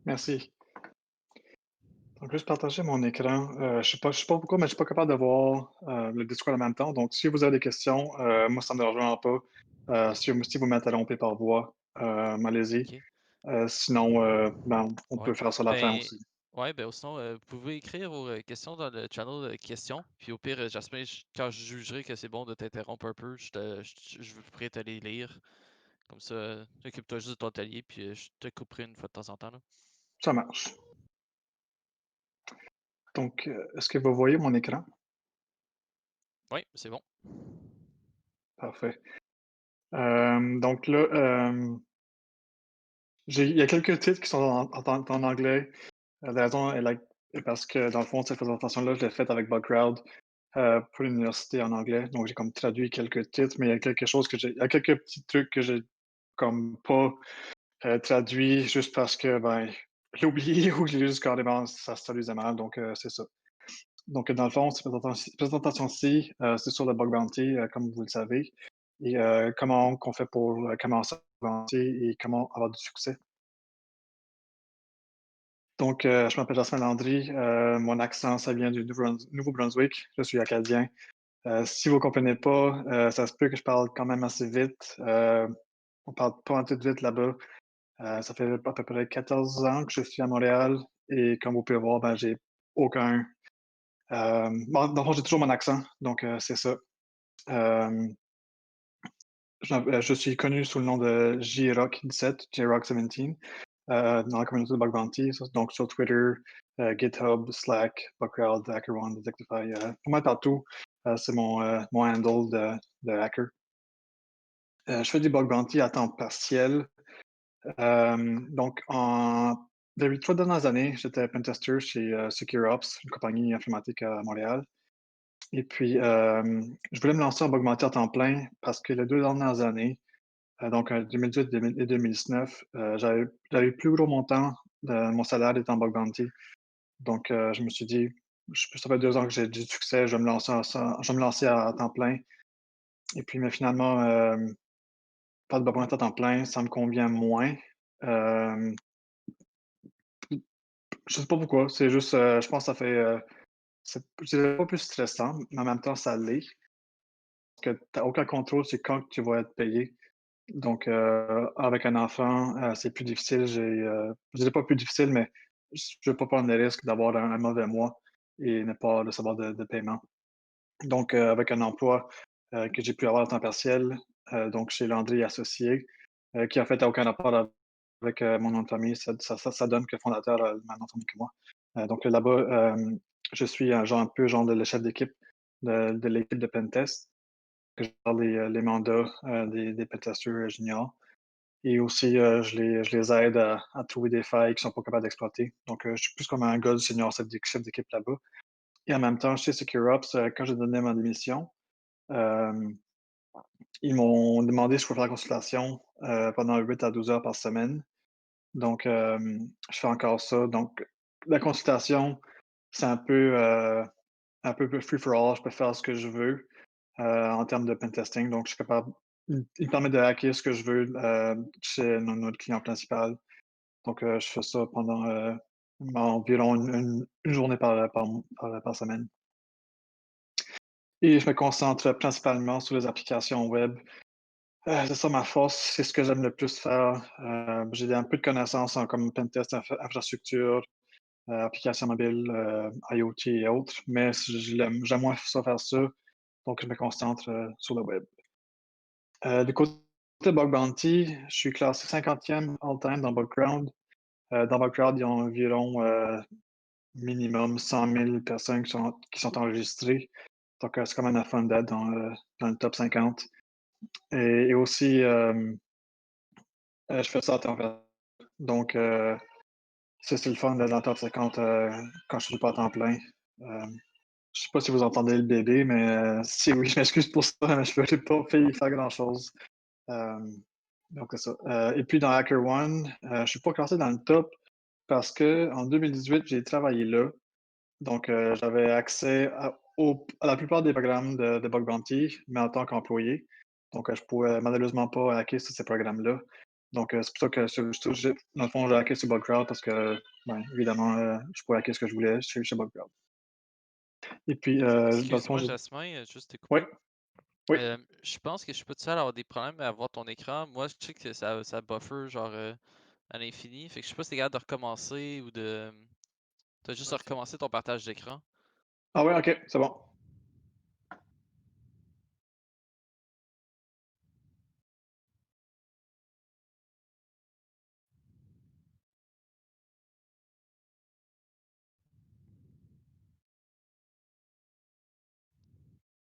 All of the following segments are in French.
Merci. Donc, juste partager mon écran. Je sais pas pourquoi, mais je suis pas capable de voir le Discord en même temps. Donc, si vous avez des questions, moi, ça me dérange vraiment pas. Si vous m'interrompez par voix, allez-y. OK. Sinon, ben, on Ouais. peut faire ça à la fin Ben aussi. ouais, ben, ou sinon, vous pouvez écrire vos, questions dans le channel, questions, puis au pire, Jasmin, quand je jugerai que c'est bon de t'interrompre un peu, je pourrais te les lire. Comme ça, occupe-toi juste de ton atelier, puis je te couperai une fois de temps en temps, là. Ça marche. Donc, est-ce que vous voyez mon écran? Oui, c'est bon. Parfait. Donc là, il y a quelques titres qui sont en anglais. La raison est parce que, dans le fond, cette présentation-là, je l'ai faite avec Bugcrowd. Pour l'université en anglais. Donc, j'ai comme traduit quelques titres, mais il y a quelques petits trucs que j'ai comme pas traduit juste parce que, ben, je l'ai oublié ou je l'ai juste carrément, ça se traduisait mal. Donc, c'est ça. Donc, dans le fond, cette présentation-ci, c'est sur le bug bounty, comme vous le savez, et comment qu'on fait pour commencer à bug bounty et comment avoir du succès. Donc, je m'appelle Jasmin Landry. Mon accent, ça vient du Nouveau-Brunswick. Je suis acadien. Si vous comprenez pas, ça se peut que je parle quand même assez vite. On parle pas un tout vite là-bas. Ça fait à peu près 14 ans que je suis à Montréal et comme vous pouvez voir, ben, j'ai aucun bon, dans le fond, j'ai toujours mon accent, donc c'est ça. Hem, je suis connu sous le nom de JRock17, JRock17, dans la communauté de Bug Bounty, donc sur Twitter, GitHub, Slack, Bugcrowd, HackerOne, Detectify, pas mal partout. C'est mon handle de hacker. Je fais du bug bounty à temps partiel. Donc, les 3 dernières années, j'étais pentester chez SecureOps, une compagnie informatique à Montréal. Et puis, je voulais me lancer en bug bounty à temps plein parce que les 2 dernières années, donc en 2018 et 2019, j'avais eu plus gros montant de mon salaire étant bug bounty. Donc, je me suis dit, ça fait 2 ans que j'ai du succès, je vais me lancer à temps plein. Et puis, mais finalement, pas de burn-out à temps plein, ça me convient moins. Hem, je sais pas pourquoi, c'est juste, je pense que ça fait, je dirais pas plus stressant, mais en même temps ça l'est, parce que tu as aucun contrôle sur quand tu vas être payé. Donc, avec un enfant, c'est plus difficile. Je dirais pas plus difficile, mais je veux pas prendre le risque d'avoir un mauvais mois et ne pas recevoir de paiement. Donc, avec un emploi, que j'ai pu avoir à temps partiel, donc chez Landry Associés, qui en fait a aucun rapport avec, mon nom de famille. Ça donne que le fondateur a le même nom de famille que moi. Donc là-bas, je suis un peu genre le chef d'équipe de l'équipe de pentest, que je gère les mandats, des pentesters juniors et aussi, je les aide à trouver des failles qu'ils sont pas capables d'exploiter. Donc, je suis plus comme un gars du senior chef d'équipe là-bas et en même temps chez SecureOps, quand j'ai donné ma démission, Hem, ils m'ont demandé si je pouvais faire la consultation, pendant 8 à 12 heures par semaine. Donc, je fais encore ça. Donc, la consultation, c'est un peu free for all. Je peux faire ce que je veux, en termes de pentesting. Donc, je suis capable il me permet de hacker ce que je veux, chez notre client principal. Donc, je fais ça pendant, environ une journée par semaine et je me concentre principalement sur les applications web. C'est ça ma force, c'est ce que j'aime le plus faire. J'ai un peu de connaissances en comme pentest, infrastructure, applications mobiles, IoT et autres, mais j'aime moins ça faire ça, donc je me concentre, sur le web. Du côté bug bounty, je suis classé 50e all-time dans Bugcrowd. Dans Bugcrowd, il y a environ, minimum 100 000 personnes qui sont enregistrées, donc c'est quand même un fun d'être dans le top 50 et aussi, je fais ça à temps partiel. Donc, ça, c'est le fun d'être dans le top 50 quand je suis pas à temps plein. Je sais pas si vous entendez le bébé, mais si oui, je m'excuse pour ça, mais je peux pas y faire grand-chose. Euh, donc, c'est ça. Et puis, dans HackerOne, je suis pas classé dans le top parce que en 2018, j'ai travaillé là. Donc, j'avais accès à la plupart des programmes de Bug Bounty, mais en tant qu'employé. Donc, je pouvais malheureusement pas hacker sur ces programmes-là. Donc, c'est pour ça que dans le fond, j'ai hacké sur Bugcrowd parce que, ben, évidemment, je pouvais hacker ce que je voulais chez Bugcrowd. Et puis, dans le fond, Excuse-moi, j'ai Jasmin, juste te oui, couper. oui. Je pense que je suis pas tout seul à avoir des problèmes à voir ton écran. Moi, je sais que ça buffer genre à l'infini. Fait que je sais pas si t'es capable de recommencer ou de. T'as juste à recommencer ton partage d'écran. Ah ouais, OK, c'est bon.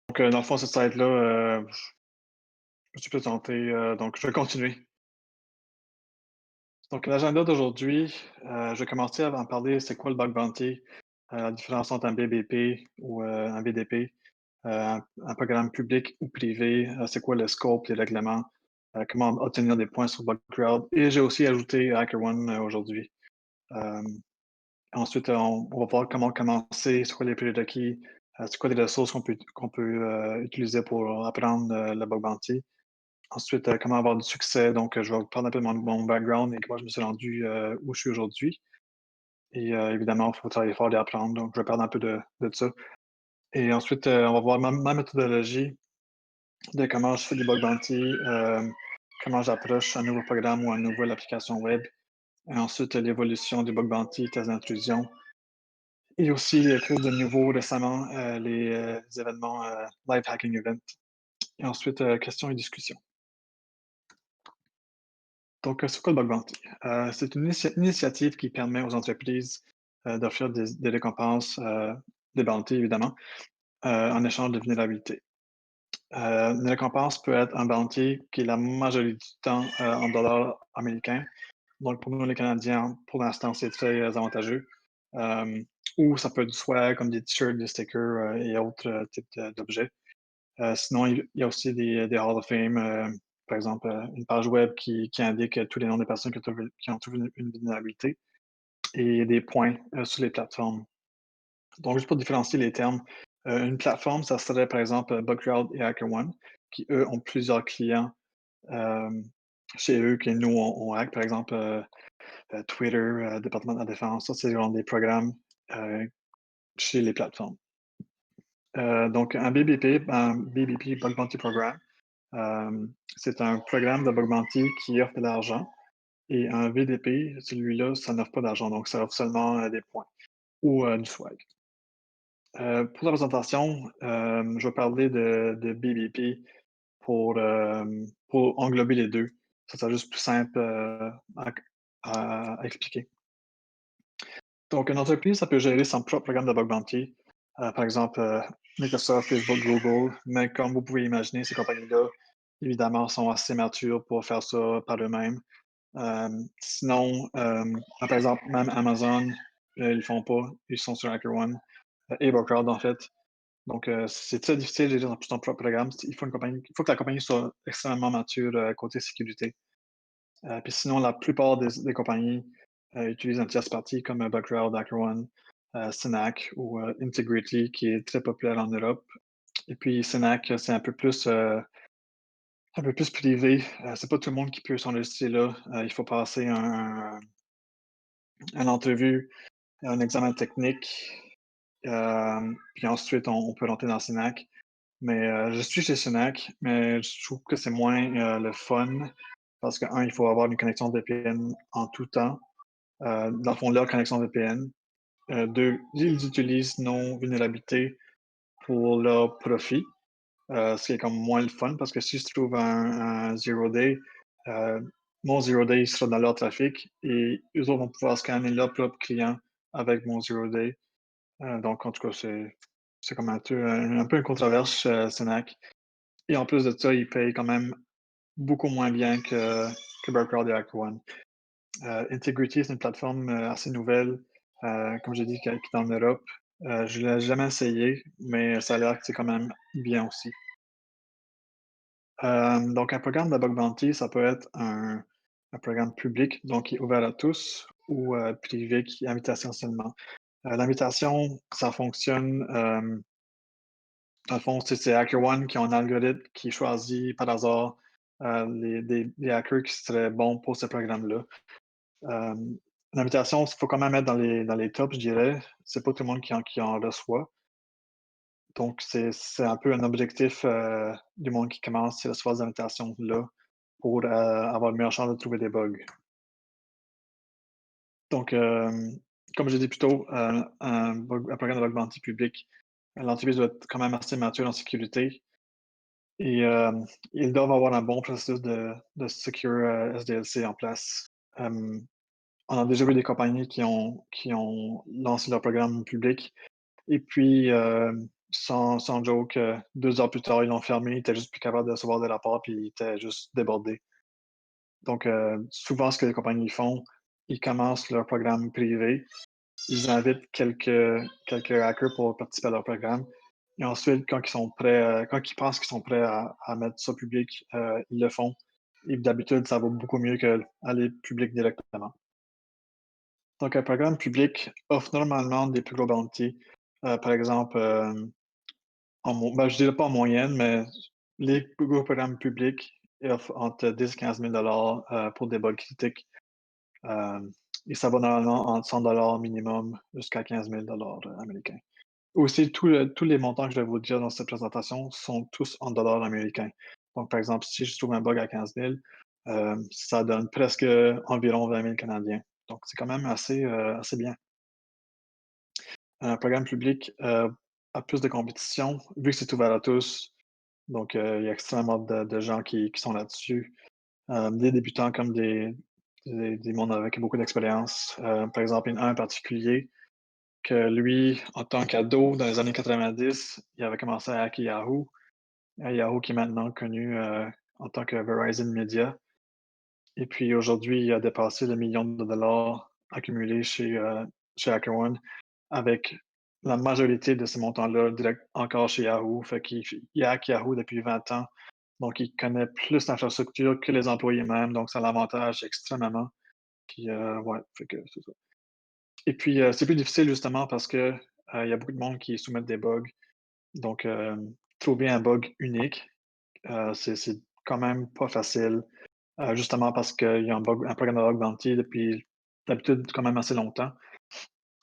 Donc, dans le fond, ce site-là, je me suis présenté, donc je vais continuer. Donc, l'agenda d'aujourd'hui, je vais commencer à en parler, c'est quoi le bug bounty, la différence entre un BBP ou un BDP, un programme public ou privé, c'est quoi le scope, les règlements, comment obtenir des points sur Bugcrowd. Et j'ai aussi ajouté HackerOne aujourd'hui. Euh, Ensuite, on va voir comment commencer, c'est quoi les prérequis, c'est quoi les ressources qu'on peut utiliser pour apprendre le bug bounty. Ensuite, comment avoir du succès. Donc, je vais vous parler un peu de mon background et comment je me suis rendu où je suis aujourd'hui. Et évidemment, il faut travailler fort et apprendre. Donc, je vais parler un peu de ça. Et ensuite, on va voir ma méthodologie de comment je fais des bug bounty, comment j'approche un nouveau programme ou une nouvelle application web. Et ensuite, l'évolution du bug bounty, test d'intrusion. Et aussi, quelque chose de nouveau récemment, les événements live hacking event. Et ensuite, questions et discussions. Donc, c'est quoi le bug bounty? C'est une initiative qui permet aux entreprises d'offrir des récompenses, des bounties évidemment, en échange de vulnérabilité. Une récompense peut être un bounty qui est la majorité du temps en dollars américains. Donc, pour nous, les Canadiens, pour l'instant, c'est très avantageux. Euh, ou ça peut être du swag, comme des t-shirts, des stickers et autres types d'objets. Sinon, il y a aussi des Hall of Fame, par exemple, une page web qui indique tous les noms des personnes qui ont trouvé une vulnérabilité et des points sur les plateformes. Donc, juste pour différencier les termes, une plateforme, ça serait par exemple Bugcrowd et HackerOne, qui eux ont plusieurs clients euh, chez eux que nous, on hack, par exemple, Twitter, Département de la Défense, ça, c'est vraiment des programmes euh, chez les plateformes. Donc, un BBP, Bug Bounty Program, c'est un programme de bug bounty qui offre de l'argent. Et un VDP, celui-là, ça n'offre pas d'argent, donc ça offre seulement des points ou du swag. Pour la présentation, je vais parler de BBP pour englober les deux. Ça sera juste plus simple à expliquer. Donc, une entreprise, ça peut gérer son propre programme de bug bounty. Par exemple, Microsoft, Facebook, Google. Mais comme vous pouvez imaginer, ces compagnies-là, évidemment, sont assez matures pour faire ça par eux-mêmes. Sinon, par exemple, même Amazon, ils ne le font pas. Ils sont sur HackerOne et Bugcrowd, en fait. Donc, c'est très difficile de gérer son propre programme. Il faut que la compagnie soit extrêmement mature côté sécurité. Puis sinon, la plupart des compagnies utilisent un tierce party comme Bugcrowd, HackerOne, Synack ou Integrity, qui est très populaire en Europe. Et puis Synack, c'est un peu plus privé. C'est pas tout le monde qui peut s'enregistrer là. Il faut passer une entrevue, un examen technique, puis ensuite on peut rentrer dans Synack. Mais je suis chez Synack, mais je trouve que c'est moins le fun parce que, un, il faut avoir une connexion VPN en tout temps. Dans le fond, leur connexion VPN. Deux, ils utilisent nos vulnérabilités pour leur profit, ce qui est comme moins le fun parce que si je trouve un zero day, euh, mon zero day sera dans leur trafic et eux autres vont pouvoir scanner leur propre client avec mon zero day. Donc, en tout cas, c'est comme un peu une controverse, Synack. Et en plus de ça, ils payent quand même beaucoup moins bien que Burkrowd et HackerOne. Integrity, c'est une plateforme assez nouvelle, comme j'ai dit, qui est en Europe. Je ne l'ai jamais essayé, mais ça a l'air que c'est quand même bien aussi. Donc, un programme de bug bounty, ça peut être un programme public, donc qui est ouvert à tous, ou privé, qui est invitation seulement. L'invitation, ça fonctionne, dans le fond, c'est HackerOne qui a un algorithme qui choisit par hasard des hackers qui seraient bons pour ce programme-là. L'invitation, il faut quand même être dans les tops, je dirais. C'est pas tout le monde qui en reçoit. Donc, c'est un peu un objectif du monde qui commence, c'est de recevoir des invitations-là pour avoir une meilleure chance de trouver des bugs. Donc, comme j'ai dit plus tôt, un programme de bug bounty public, l'antivirus doit être quand même assez mature en sécurité et ils doivent avoir un bon processus de secure SDLC en place. On a déjà vu des compagnies qui ont lancé leur programme public et puis, sans joke, 2 heures plus tard, ils l'ont fermé, ils étaient juste plus capables de recevoir des rapports, puis ils étaient juste débordés. Donc, souvent, ce que les compagnies font, ils commencent leur programme privé, ils invitent quelques hackers pour participer à leur programme et ensuite, quand ils sont prêts, quand ils pensent qu'ils sont prêts à mettre ça public, ils le font et d'habitude, ça va beaucoup mieux qu'aller public directement. Donc un programme public offre normalement des plus gros bounties. Par exemple, je dirais pas en moyenne, mais les plus gros programmes publics offrent entre 10 et 15 000 pour des bugs critiques. Et ça va normalement entre 100 minimum jusqu'à 15 000 américains. Aussi, tous les montants que je vais vous dire dans cette présentation sont tous en dollars américains. Donc, par exemple, si je trouve un bug à 15 000, ça donne presque environ 20 000 Canadiens. Donc, c'est quand même assez bien. Un programme public a plus de compétition, vu que c'est ouvert à tous. Donc, il y a extrêmement de gens qui sont là-dessus. Des débutants comme des mondes avec beaucoup d'expérience. Par exemple, il y en a un en particulier que lui, en tant qu'ado, dans les années 90, il avait commencé à hacker Yahoo. Yahoo qui est maintenant connu en tant que Verizon Media. Et puis aujourd'hui, il a dépassé le million de dollars accumulés chez HackerOne avec la majorité de ces montants-là direct encore chez Yahoo. Fait qu'il hack Yahoo depuis 20 ans. Donc, il connaît plus l'infrastructure que les employés même. Donc, ça l'avantage extrêmement. Puis, ouais, fait que c'est ça. Et puis, c'est plus difficile justement parce que il y a beaucoup de monde qui soumettent des bugs. Donc, trouver un bug unique, c'est quand même pas facile, justement parce qu'il y a un programme de bug bounty depuis d'habitude quand même assez longtemps.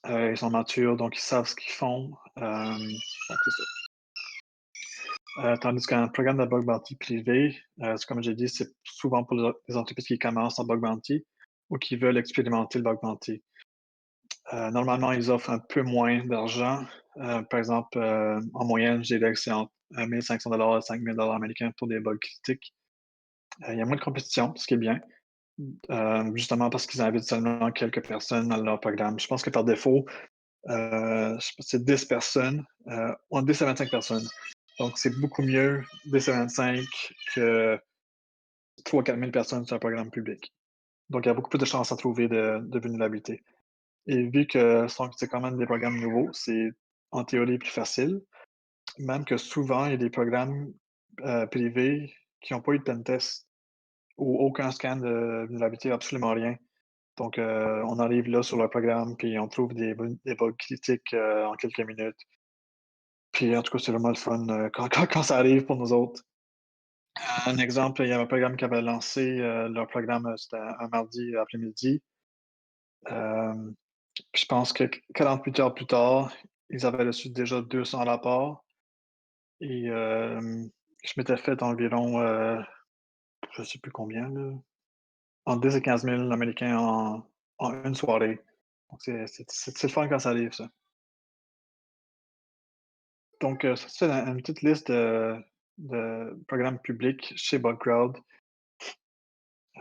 Ils sont matures, donc ils savent ce qu'ils font. Donc c'est ça. Tandis qu'un programme de bug bounty privé, c'est comme j'ai dit, c'est souvent pour les entreprises qui commencent en bug bounty ou qui veulent expérimenter le bug bounty. Normalement, ils offrent un peu moins d'argent. Par exemple, en moyenne, je dirais que c'est entre 1 500 et 5 000 américains pour des bugs critiques. Il y a moins de compétition, ce qui est bien, justement parce qu'ils invitent seulement quelques personnes dans leur programme. Je pense que par défaut, c'est 10 personnes, entre 10 à 25 personnes. Donc, c'est beaucoup mieux 10 à 25 que 3 4 000 personnes sur un programme public. Donc, il y a beaucoup plus de chances à trouver de vulnérabilité. Et vu que c'est quand même des programmes nouveaux, c'est en théorie plus facile. Même que souvent, il y a des programmes privés qui n'ont pas eu de pentest ou aucun scan de vulnérabilité, absolument rien. Donc, on arrive là sur le programme, puis on trouve des bugs critiques en quelques minutes. Puis en tout cas, c'est vraiment le fun quand ça arrive pour nous autres. Un exemple, il y a un programme qui avait lancé leur programme, c'était un mardi après-midi. Euh, Puis je pense que 48 heures plus tard, ils avaient reçu déjà 200 rapports et je m'étais fait environ, je sais plus combien là, entre 10 et 15 000 américains en une soirée. Donc c'est le fun quand ça arrive ça. Donc ça c'est une petite liste de programmes publics chez Bugcrowd.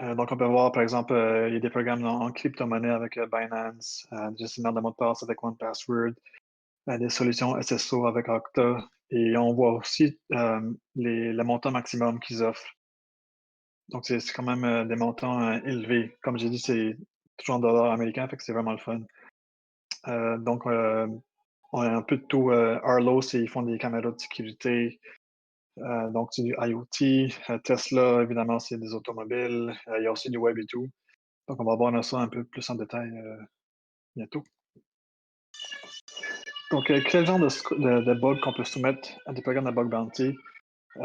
Donc on peut voir par exemple, il y a des programmes en crypto-monnaie avec, Binance, des gestionnaires de mots de passe avec 1Password. Des solutions SSO avec Okta et on voit aussi, le montant maximum qu'ils offrent. Donc c'est quand même, des montants, élevés. Comme j'ai dit, c'est toujours en dollars américains, fait que c'est vraiment le fun. Donc, on a un peu de tout, Arlo, ils font des caméras de sécurité, donc c'est du IoT. Tesla, évidemment, c'est des automobiles. Il y a aussi du web et tout. Donc on va voir ça un peu plus en détail, bientôt. Donc, quel genre de bug qu'on peut soumettre à des programmes de bug bounty?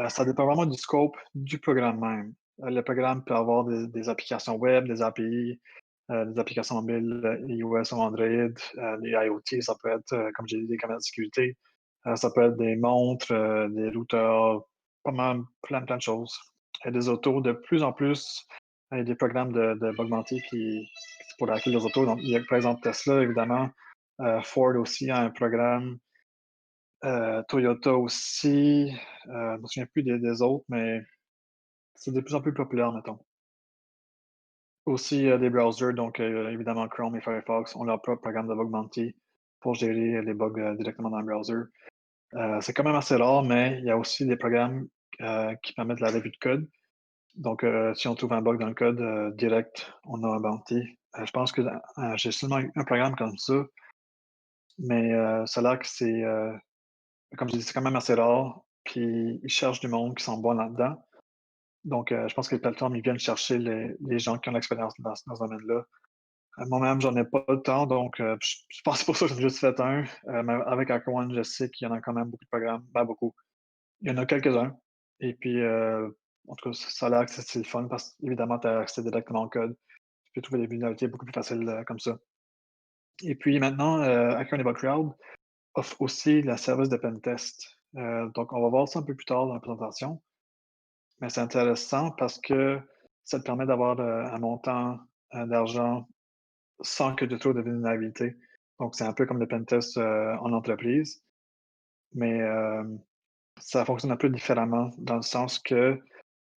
Ça dépend vraiment du scope du programme même. Le programme peut avoir des applications web, des API, des applications mobiles, iOS ou Android, les IoT, ça peut être, comme j'ai dit, des caméras de sécurité, ça peut être des montres, des routeurs, pas mal, plein de choses. Il y a des autos de plus en plus, il y a des programmes de bug bounty qui pour hacker les autos. Donc, il y a par exemple Tesla, évidemment, Ford aussi a un programme, Toyota aussi, je ne me souviens plus des autres, mais c'est de plus en plus populaire, mettons. Aussi, des browsers, donc évidemment Chrome et Firefox ont leur propre programme de bug bounty pour gérer les bugs, directement dans le browser. C'est quand même assez rare, mais il y a aussi des programmes, qui permettent la revue de code. Donc si on trouve un bug dans le code, direct, on a un bounty. Je pense que, j'ai seulement eu un programme comme ça, mais ça a l'air que c'est, comme je dis, c'est quand même assez rare, puis ils cherchent du monde qui sont bons là-dedans. Donc je pense que les plateformes, ils viennent chercher les gens qui ont l'expérience dans ce domaine-là. Moi-même, j'en ai pas tant, donc je pense c'est pour ça que j'en ai juste fait un. Mais avec HackerOne, je sais qu'il y en a quand même beaucoup de programmes, ben beaucoup. Il y en a quelques-uns et puis, en tout cas, ça a l'air que c'est le fun parce qu'évidemment, tu as accès directement au code. Tu peux trouver des vulnérabilités beaucoup plus faciles, comme ça. Et puis maintenant, HackerOne Crowd offre aussi le service de pentest. Donc on va voir ça un peu plus tard dans la présentation, mais c'est intéressant parce que ça te permet d'avoir, un montant, d'argent sans que tu trouves de vulnérabilité. Donc, c'est un peu comme le pentest, en entreprise, mais ça fonctionne un peu différemment dans le sens que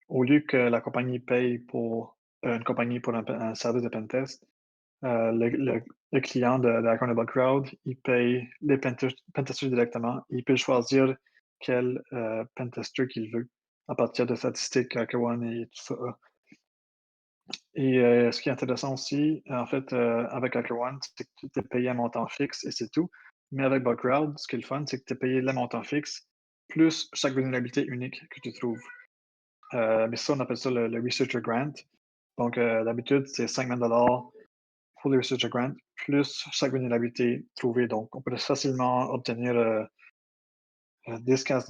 au lieu que la compagnie paye pour une compagnie pour un service de pentest, le client de Accountable Crowd, il paye les pentesters directement. Il peut choisir quel, pentester qu'il veut à partir de statistiques HackerOne et tout ça. Et ce qui est intéressant aussi, en fait, avec HackerOne, c'est que tu es payé un montant fixe et c'est tout. Mais avec Bugcrowd, ce qui est le fun, c'est que tu es payé le montant fixe plus chaque vulnérabilité unique que tu trouves. Mais ça, on appelle ça le Researcher Grant. Donc, d'habitude, c'est 5 000 pour le Researcher Grant, plus chaque vulnérabilité trouvée. Donc, on peut facilement obtenir 10 000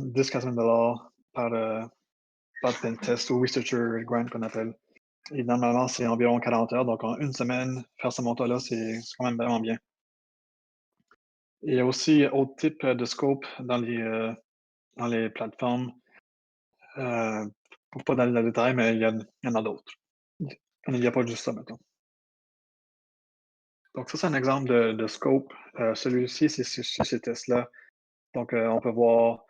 par, par pentest ou Researcher Grant qu'on appelle. Et normalement, c'est environ 40 heures. Donc, en une semaine, faire ce montant-là, c'est quand même vraiment bien. Et il y a aussi autre type de scope dans les plateformes. Pour pas aller dans le détail, mais il y en a d'autres. Il n'y a pas juste ça, mettons. Donc, ça, c'est un exemple de scope. Celui-ci, c'est sur ces tests-là. Donc, on peut voir,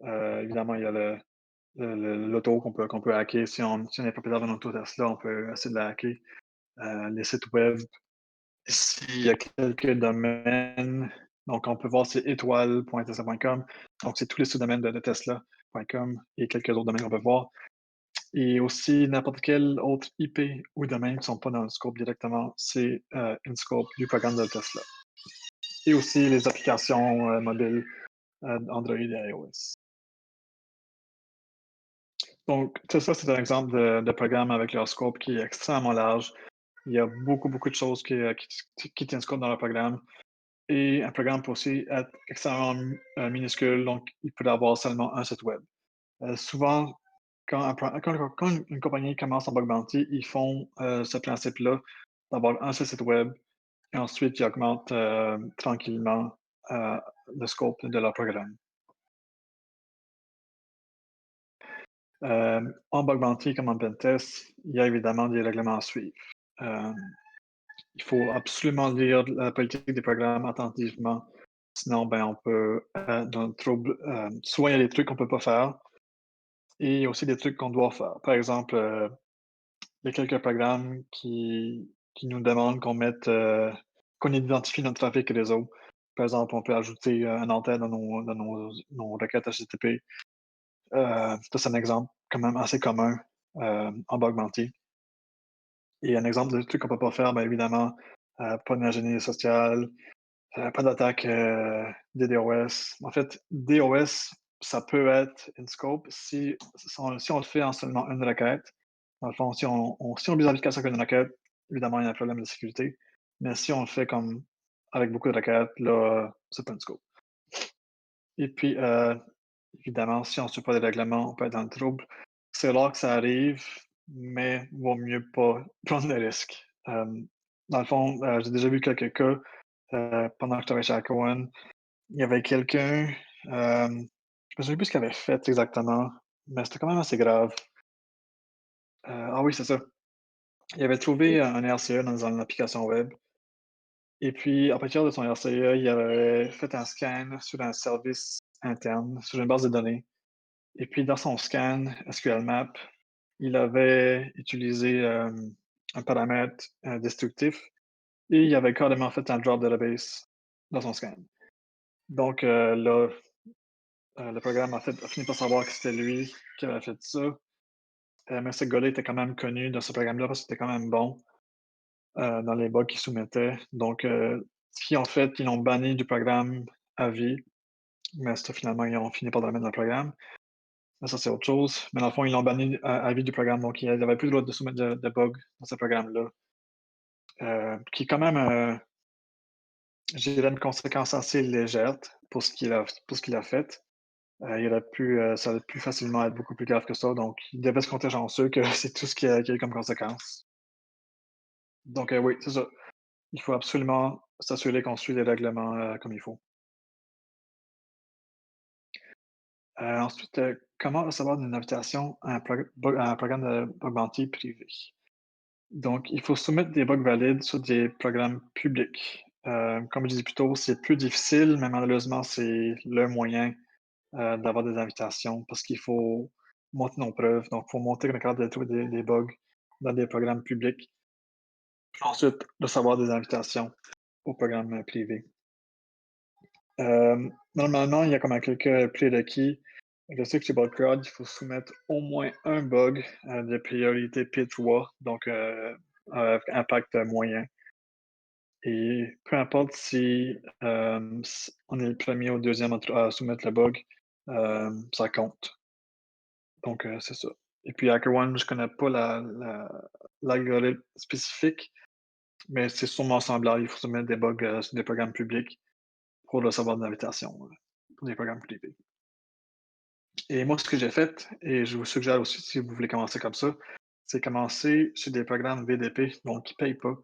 évidemment, il y a l'auto qu'on peut hacker. Si on est propriétaire d'un auto Tesla, on peut essayer de la hacker. Les sites web. Ici, il y a quelques domaines. Donc, on peut voir, c'est étoile.tesla.com. Donc, c'est tous les sous-domaines de tesla.com et quelques autres domaines qu'on peut voir. Et aussi, n'importe quel autre IP ou domaine qui ne sont pas dans le scope directement, c'est une scope du programme de Tesla. Et aussi les applications mobiles Android et iOS. Donc, Tesla, c'est un exemple de programme avec leur scope qui est extrêmement large. Il y a beaucoup de choses qui tiennent scope dans le programme. Et un programme peut aussi être extrêmement minuscule, donc il peut avoir seulement un site web. Souvent, quand une compagnie commence en bug bounty, ils font ce principe-là d'avoir un seul site web et ensuite ils augmentent tranquillement euh, le scope de leur programme. En bug bounty comme en pentest, il y a évidemment des règlements à suivre. Euh, il faut absolument lire la politique des programmes attentivement. Sinon, ben, on peut être dans le trouble. Soit il y a des trucs qu'on ne peut pas faire et il y a aussi des trucs qu'on doit faire. Par exemple, il y a quelques programmes qui nous demandent qu'on identifie notre trafic réseau. Par exemple, on peut ajouter un antenne dans nos requêtes HTTP. Ça, c'est un exemple quand même assez commun en bug bounty. Et un exemple de trucs qu'on ne peut pas faire, ben, évidemment, pas d'ingénierie sociale, pas d'attaque, DDoS. En fait, DOS, ça peut être une scope si on le fait en seulement une requête. Dans le fond, si on vise l'application avec une requête, évidemment, il y a un problème de sécurité. Mais si on le fait comme avec beaucoup de requêtes, là, c'est pas une scope. Et puis, évidemment, si on ne suit pas les règlements, on peut être dans le trouble. C'est rare que ça arrive, mais vaut mieux pas prendre le risque. Dans le fond, j'ai déjà vu quelques cas, pendant que je travaillais chez Acrowan. Il y avait quelqu'un, je me souviens plus ce qu'il avait fait exactement, mais c'était quand même assez grave. Ah oui, c'est ça. Il avait trouvé un RCE dans une application web et puis à partir de son RCE, il avait fait un scan sur un service interne, sur une base de données et puis dans son scan SQL Map, il avait utilisé, un paramètre, destructif et il avait carrément fait un drop database dans son scan. Donc, là, le programme a fini par savoir que c'était lui qui avait fait ça, mais ce gars-là était quand même connu dans ce programme-là parce qu'il était quand même bon, dans les bugs qu'il soumettait. Donc, ce qu'ils ont fait, ils l'ont banni du programme à vie, mais ça, finalement, ils ont fini par le remettre dans le programme. Mais ça, c'est autre chose. Mais dans le fond, ils l'ont banni à vie du programme, donc il avait plus le droit de soumettre de bugs dans ce programme-là, qui est quand même, je dirais, une conséquence assez légère pour ce qu'il a fait. Il aurait pu, ça aurait pu facilement être beaucoup plus grave que ça, donc il devait se compter chanceux que c'est tout ce qu'il y a eu comme conséquence. Donc, oui, c'est ça. Il faut absolument s'assurer qu'on suit les règlements, comme il faut. Ensuite, comment recevoir une invitation à un programme de bug bounty privé? Donc, il faut soumettre des bugs valides sur des programmes publics. Comme je disais plus tôt, c'est plus difficile, mais malheureusement, c'est le moyen, d'avoir des invitations parce qu'il faut monter nos preuves. Donc, il faut monter qu'on est capable de trouver des bugs dans des programmes publics. Puis ensuite, recevoir des invitations aux programmes, privés. Normalement, il y a comme quelques prérequis. Je sais que chez Bugcrowd, il faut soumettre au moins un bug, de priorité P3, donc impact moyen. Et peu importe si, on est le premier ou le 2e à soumettre le bug, ça compte. Donc c'est ça. Et puis HackerOne, je connais pas l'algorithme spécifique, mais c'est sûrement semblable. Il faut soumettre des bugs, sur des programmes publics pour recevoir de l'invitation, pour des programmes privés. Et moi, ce que j'ai fait, et je vous suggère aussi si vous voulez commencer comme ça, c'est commencer sur des programmes VDP, donc qui ne payent pas.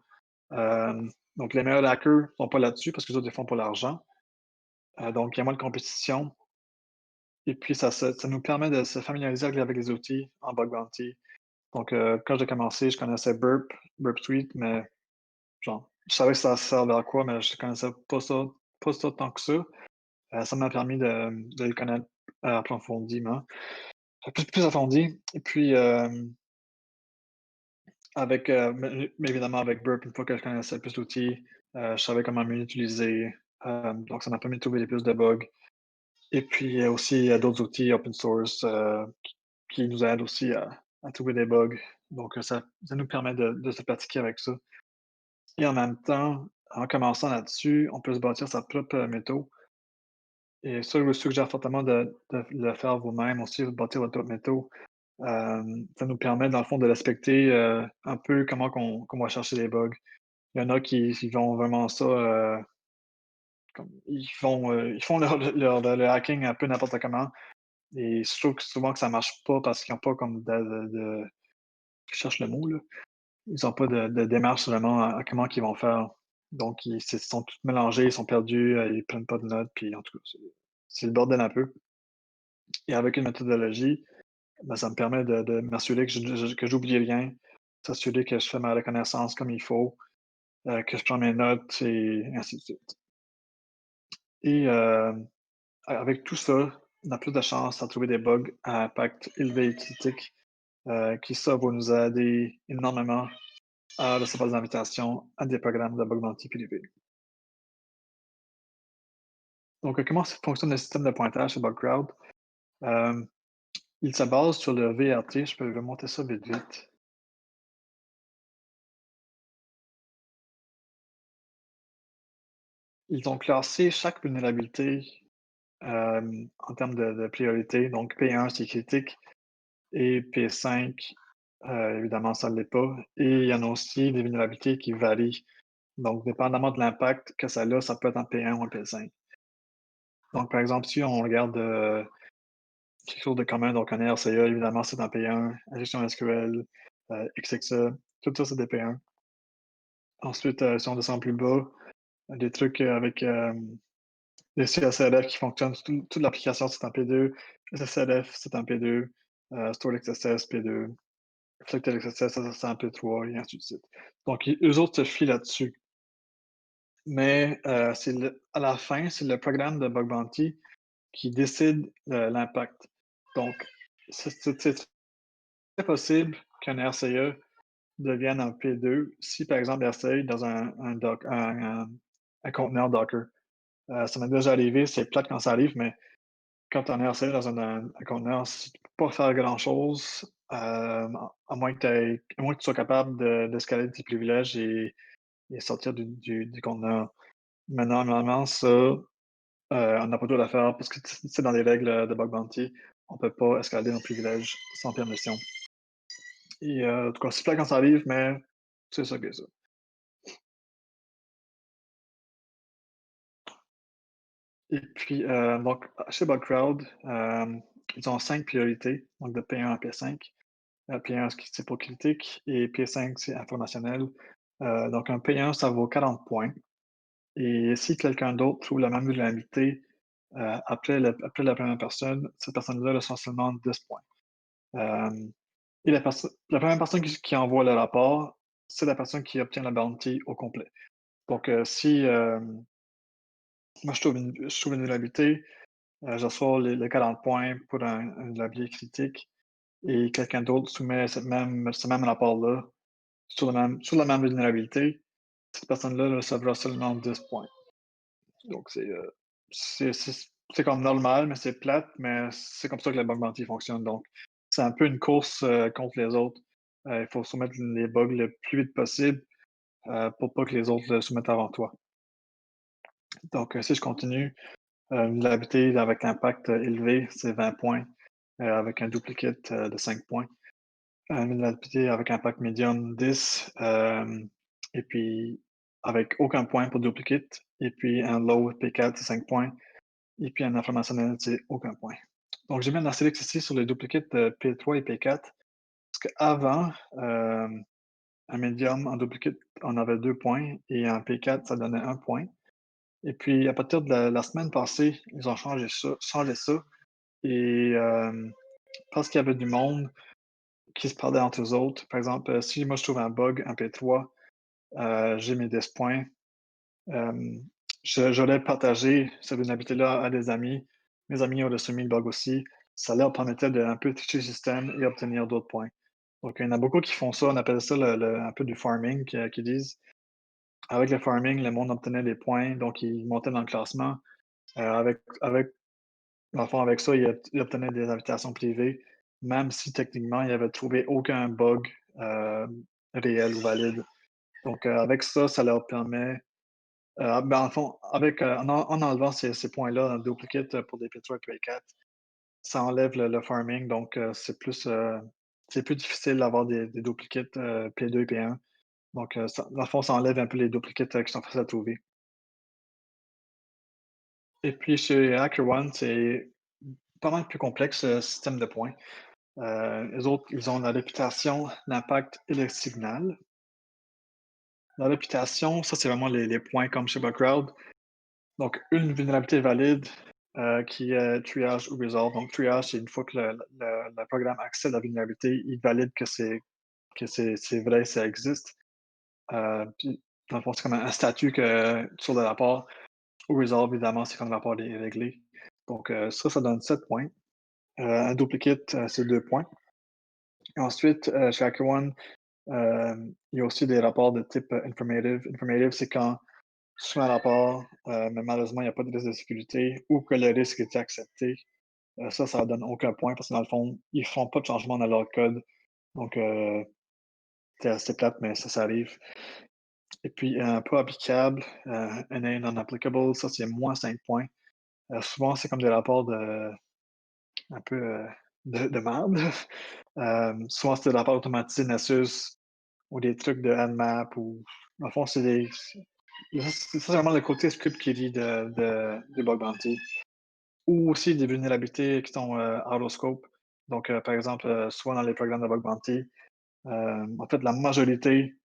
Donc les meilleurs hackers sont pas là-dessus parce que les autres, ils font pour l'argent. Donc il y a moins de compétition et puis ça nous permet de se familiariser avec les outils en bug bounty. Donc quand j'ai commencé, je connaissais Burp Suite, mais genre, je savais que ça servait à quoi, mais je connaissais pas ça tant que ça. Ça m'a permis de le connaître approfondiment, plus approfondi et puis, avec, mais évidemment avec Burp, une fois que je connaissais plus l'outil, je savais comment mieux l'utiliser, donc ça m'a permis de trouver plus de bugs et puis, aussi, il y a d'autres outils open source, qui nous aident aussi à trouver des bugs, donc ça nous permet de se pratiquer avec ça et en même temps, en commençant là-dessus, on peut se bâtir sa propre méthodo et ça, je vous suggère fortement de le faire vous-même aussi, de bâtir votre propre méthodo. Ça nous permet dans le fond de respecter, un peu comment qu'on va chercher les bugs. Il y en a qui ils vont vraiment ça, comme ils font le hacking un peu n'importe comment et je trouve que souvent que ça marche pas parce qu'ils ont pas comme de je cherche le mot là. Ils ont pas de démarche vraiment à comment qu'ils vont faire. Donc ils se sont tous mélangés, ils sont perdus, ils prennent pas de notes, puis en tout cas, c'est le bordel un peu et avec une méthodologie, ben, ça me permet de m'assurer que j'oublie rien, s'assurer que je fais ma reconnaissance comme il faut, que je prends mes notes et ainsi de suite. Et avec tout ça, on a plus de chances à trouver des bugs à impact élevé et critique, qui ça va nous aider énormément à recevoir des invitations à des programmes de bug bounty privés. Donc, comment fonctionne le système de pointage chez Bugcrowd? Euh, il se base sur le VRT. Je peux remonter ça vite vite. Ils ont classé chaque vulnérabilité en termes de priorité. Donc, P1, c'est critique et P5, évidemment, ça ne l'est pas. Et il y en a aussi des vulnérabilités qui varient. Donc, dépendamment de l'impact que ça a, ça peut être en P1 ou en P5. Donc, par exemple, si on regarde quelque chose de commun, donc un RCA, évidemment, c'est en P1, injection SQL, XXA, tout ça, c'est des P1. Ensuite, si on descend plus bas, des trucs avec les CSLF qui fonctionnent, toute l'application, c'est en P2. SSLF, c'est en P2. Stored XSS, P2. Reflected XSS, ça, c'est en P3, et ainsi de suite. Donc, eux autres se fient là-dessus. Mais à la fin, c'est le programme de Bug Bounty qui décide l'impact. Donc, c'est très possible qu'un RCE devienne un P2 si, par exemple, RCE est dans un conteneur Docker. Ça m'est déjà arrivé, c'est plate quand ça arrive, mais quand on est RCE dans un conteneur, si tu ne peux pas faire grand-chose, à moins que tu sois capable d'escalader tes privilèges et sortir du conteneur. Mais normalement, ça, on n'a pas le droit de le faire parce que c'est dans les règles de Bug Bounty. On ne peut pas escalader nos privilèges sans permission. Et en tout cas, c'est plate quand ça arrive, mais c'est ça que c'est ça. Et puis, donc, chez Bugcrowd, ils ont 5 priorités, donc de P1 à P5. P1, c'est pour critique, et P5, c'est informationnel. Donc, un P1, ça vaut 40 points. Et si quelqu'un d'autre trouve la même vulnérabilité après la première personne, cette personne-là reçoit seulement 10 points. Et la première personne qui envoie le rapport, c'est la personne qui obtient la bounty au complet. Donc, si moi je trouve une vulnérabilité, je reçois les 40 points pour une vulnérabilité critique, et quelqu'un d'autre soumet ce même rapport-là sur la même vulnérabilité, cette personne-là recevra seulement 10 points. Donc, c'est c'est comme normal, mais c'est plate, mais c'est comme ça que la bug bounty fonctionne. Donc, c'est un peu une course contre les autres. Il faut soumettre les bugs le plus vite possible pour pas que les autres le soumettent avant toi. Donc, si je continue, une vulnérabilité avec impact élevé, c'est 20 points, avec un duplicate de 5 points. Une vulnérabilité avec impact médium, 10, et puis avec aucun point pour duplicate, et puis un low P4, c'est 5 points, et puis un informationnel, c'est aucun point. Donc, j'ai mis un astérix ici sur les duplicates P3 et P4, parce qu'avant, un médium en duplicate, on avait 2 points, et en P4, ça donnait 1 point. Et puis, à partir de la semaine passée, ils ont changé ça, et parce qu'il y avait du monde qui se parlait entre eux autres. Par exemple, si moi je trouve un bug en P3, j'ai mes 10 points. Euh, J'aurais partagé cette vulnérabilité-là à des amis. Mes amis auraient soumis le bug aussi. Ça leur permettait de un peu tricher le système et obtenir d'autres points. Donc, il y en a beaucoup qui font ça. On appelle ça un peu du farming, qui disent. Avec le farming, le monde obtenait des points, donc ils montaient dans le classement. Dans le fond, avec ça, il obtenait des invitations privées, même si techniquement, il avait trouvé aucun bug réel ou valide. Donc, avec ça, ça leur permet, ben, en fond, en enlevant ces points-là dans le duplicate pour des P3 et P4, ça enlève le farming, donc c'est plus difficile d'avoir des duplicates P2 et P1. Donc, dans le fond, ça enlève un peu les duplicates qui sont faciles à trouver. Et puis, chez HackerOne, c'est pas mal plus complexe, le système de points. Les autres, ils ont la réputation, l'impact et le signal. La réputation, ça, c'est vraiment les points comme chez Bugcrowd. Donc, une vulnérabilité valide qui est triage ou resolve. Donc, triage, c'est une fois que le programme accède à la vulnérabilité, il valide que c'est vrai, ça existe. Puis, dans le fond, c'est comme un statut sur le rapport. Ou resolve, évidemment, c'est quand le rapport est réglé. Donc, ça donne 7 points. Un duplicate, c'est 2 points. Et ensuite, chez HackerOne, il y a aussi des rapports de type informative. Informative, c'est quand tu fais un rapport, mais malheureusement, il n'y a pas de risque de sécurité ou que le risque est accepté. Ça ne donne aucun point parce que dans le fond, ils ne font pas de changement dans leur code. Donc, c'est assez plate, mais ça arrive. Et puis, pas applicable, NA non-applicable, ça, c'est moins 5 points. Souvent, c'est comme des rapports un peu de merde. Souvent, c'est des rapports automatisés Nessus ou des trucs de Nmap ou dans le fond, c'est vraiment le côté script qui lit des bug bounty. Ou aussi des vulnérabilités qui sont out of scope. Donc, par exemple, soit dans les programmes de bug bounty, En fait, la majorité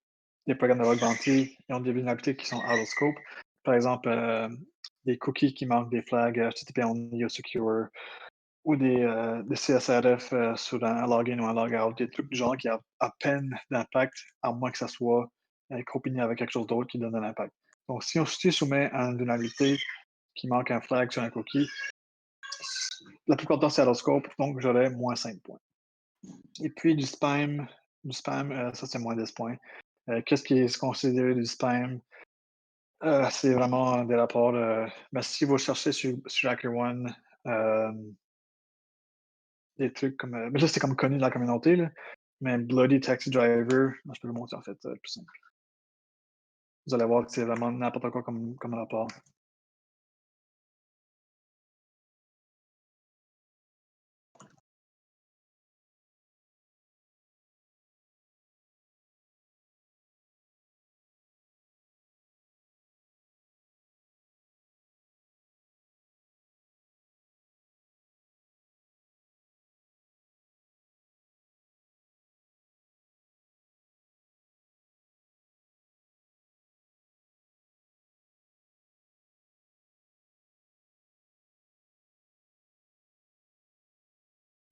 des programmes de bug bounty, ils ont des vulnérabilités qui sont out of scope. Par exemple, des cookies qui manquent des flags HTTP only ou secure, ou des CSRF sur un login ou un logout, des trucs du genre qui ont à peine d'impact, à moins que ça soit combiné avec quelque chose d'autre qui donne de l'impact. Donc, si on se soumet à une vulnérabilité qui manque un flag sur un cookie, la plupart du temps, c'est out of scope, donc j'aurais moins 5 points. Et puis du spam, ça c'est moins 10 points. Qu'est-ce qui est considéré du spam? C'est vraiment des rapports, ben, si vous cherchez sur HackerOne, des trucs comme, mais là, c'est comme connu de la communauté, là, mais Bloody Taxi Driver, moi, je peux le montrer en fait, plus simple. Vous allez voir que c'est vraiment n'importe quoi comme rapport.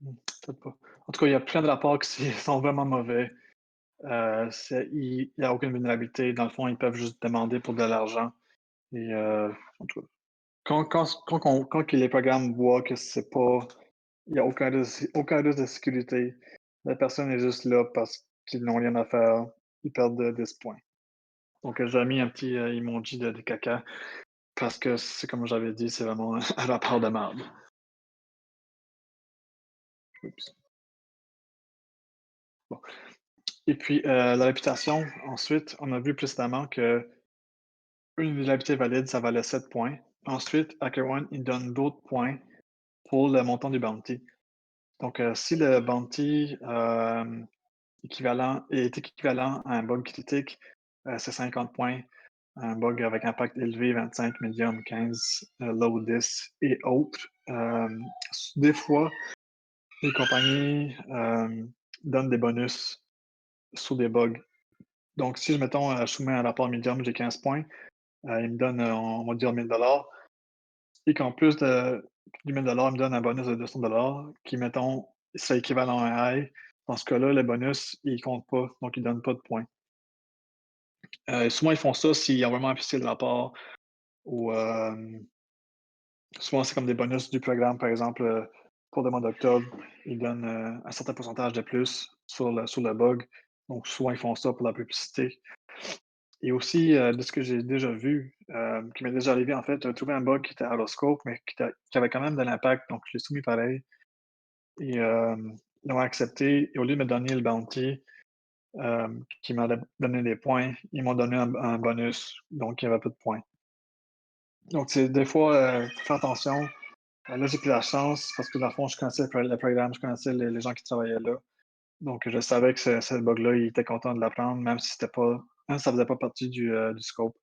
Peut-être pas. En tout cas, il y a plein de rapports qui sont vraiment mauvais. Il y a aucune vulnérabilité. Dans le fond, ils peuvent juste demander pour de l'argent et en tout cas, quand les programmes voient que c'est pas il y a aucun risque de sécurité, la personne est juste là parce qu'ils n'ont rien à faire, ils perdent de 10 points. Donc, j'ai mis un petit, emoji de caca parce que c'est comme j'avais dit, c'est vraiment un rapport de merde. Oups. Bon. Et puis, la réputation, ensuite, on a vu précédemment qu'une vulnérabilité valide, ça valait 7 points. Ensuite, HackerOne, il donne d'autres points pour le montant du bounty. Donc, si le bounty est équivalent à un bug critique, c'est 50 points. Un bug avec impact élevé, 25, medium, 15, low, 10 et autres. Des fois, les compagnies donnent des bonus sur des bugs. Donc, si, mettons, je soumets un rapport medium, j'ai 15 points, il me donne, on va dire, 1000 et qu'en plus du 1000 il me donne un bonus de 200 qui, mettons, serait équivalent à un high. Dans ce cas-là, le bonus, il ne compte pas, donc il ne donne pas de points. Souvent, ils font ça s'ils ont vraiment apprécié le rapport ou souvent, c'est comme des bonus du programme, par exemple, pour le mois d'octobre, ils donnent un certain pourcentage de plus sur le bug. Donc, souvent, ils font ça pour la publicité. Et aussi, de ce que j'ai déjà vu, qui m'est déjà arrivé, en fait, j'ai trouvé un bug qui était out of scope, mais qui avait quand même de l'impact, donc je l'ai soumis pareil. Et ils l'ont accepté. Et au lieu de me donner le bounty, qui m'allait donner des points, ils m'ont donné un bonus, donc il n'y avait pas de points. Donc, c'est des fois, faut faire attention. Là, j'ai pris la chance parce que dans le fond, je connaissais le programme, je connaissais les gens qui travaillaient là. Donc, je savais que ce bug-là, il était content de l'apprendre, même si c'était pas, ça faisait pas partie du scope.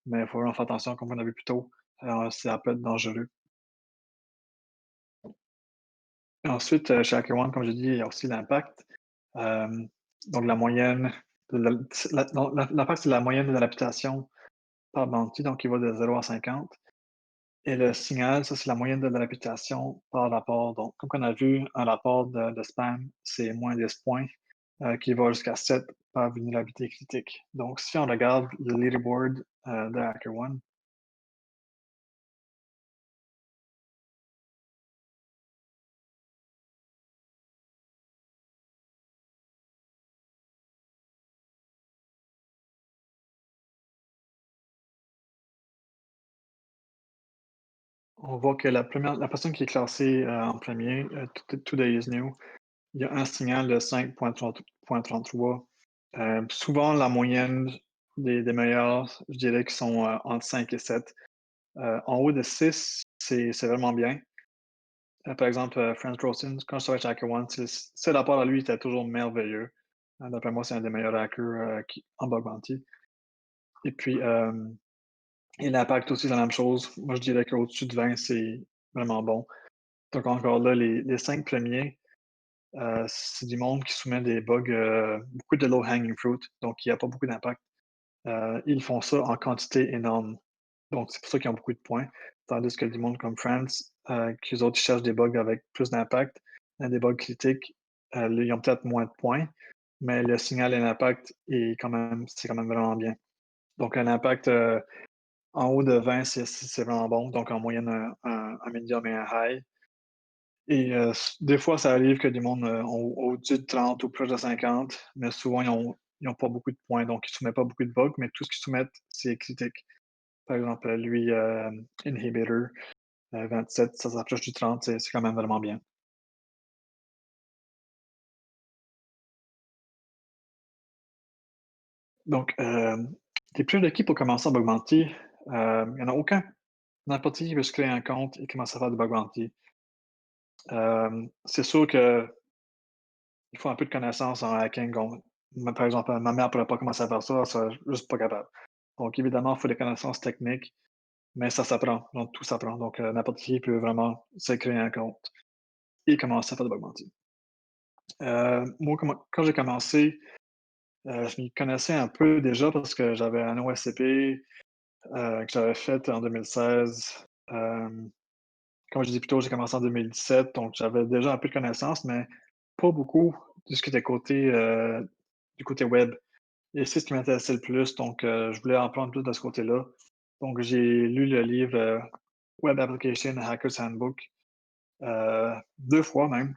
Mais il faut vraiment faire attention, comme on a vu plus tôt. Ça peut être dangereux. Ensuite, chez HackerOne, comme j'ai dit, il y a aussi l'impact. Euh, donc, la moyenne, non, l'impact, c'est la moyenne de l'application par bounty, donc il va de 0 à 50. Et le signal, ça, c'est la moyenne de la réputation par rapport. Donc, comme on a vu, un rapport de spam, c'est moins 10 points, qui va jusqu'à 7 par vulnérabilité critique. Donc, si on regarde le leaderboard de HackerOne, on voit que la personne qui est classée en premier, Today is New, il y a un signal de 5.33. Souvent, la moyenne des meilleurs, je dirais qu'ils sont entre 5 et 7. En haut de 6, c'est vraiment bien. Par exemple, Franz Rosen, quand je travaillais chez HackerOne, ce rapport à lui était toujours merveilleux. D'après moi, c'est un des meilleurs hackers en bug bounty. Et puis, et l'impact aussi, c'est la même chose. Moi, je dirais qu'au-dessus de 20, c'est vraiment bon. Donc, encore là, les 5 premiers, C'est du monde qui soumet des bugs, beaucoup de low hanging fruit, donc il y a pas beaucoup d'impact. Ils font ça en quantité énorme. Donc c'est pour ça qu'ils ont beaucoup de points. Tandis que du monde comme France, qu'eux autres, ils cherchent des bugs avec plus d'impact, des bugs critiques, là, ils ont peut-être moins de points, mais le signal et l'impact est quand même c'est quand même vraiment bien. Donc un impact, en haut de 20, c'est vraiment bon, donc en moyenne un medium et un high. Et des fois, ça arrive que du monde, ont au-dessus de 30 ou proche de 50, mais souvent ils ont pas beaucoup de points, donc ils soumettent pas beaucoup de bugs, mais tout ce qu'ils soumettent, c'est critique. Par exemple, lui, Inhibitor, 27, ça s'approche du 30, c'est quand même vraiment bien. Donc, tes primes d'équipe pour commencer en bug bounty, il y en a aucun. N'importe qui peut se créer un compte et commencer à faire du bug bounty. C'est sûr qu'il faut un peu de connaissances en hacking. Par exemple, ma mère ne pourrait pas commencer à faire ça, elle serait juste pas capable. Donc évidemment, il faut des connaissances techniques, mais ça s'apprend. Donc tout s'apprend. Donc n'importe qui peut vraiment se créer un compte et commencer à faire du bug bounty. Moi, quand j'ai commencé, je m'y connaissais un peu déjà parce que j'avais un OSCP, que j'avais fait en 2016. Comme je disais plus tôt, j'ai commencé en 2017, donc j'avais déjà un peu de connaissances, mais pas beaucoup de ce qui était du côté web. Et c'est ce qui m'intéressait le plus, donc je voulais en prendre plus de ce côté-là. Donc j'ai lu le livre, Web Application Hackers Handbook, 2 fois même,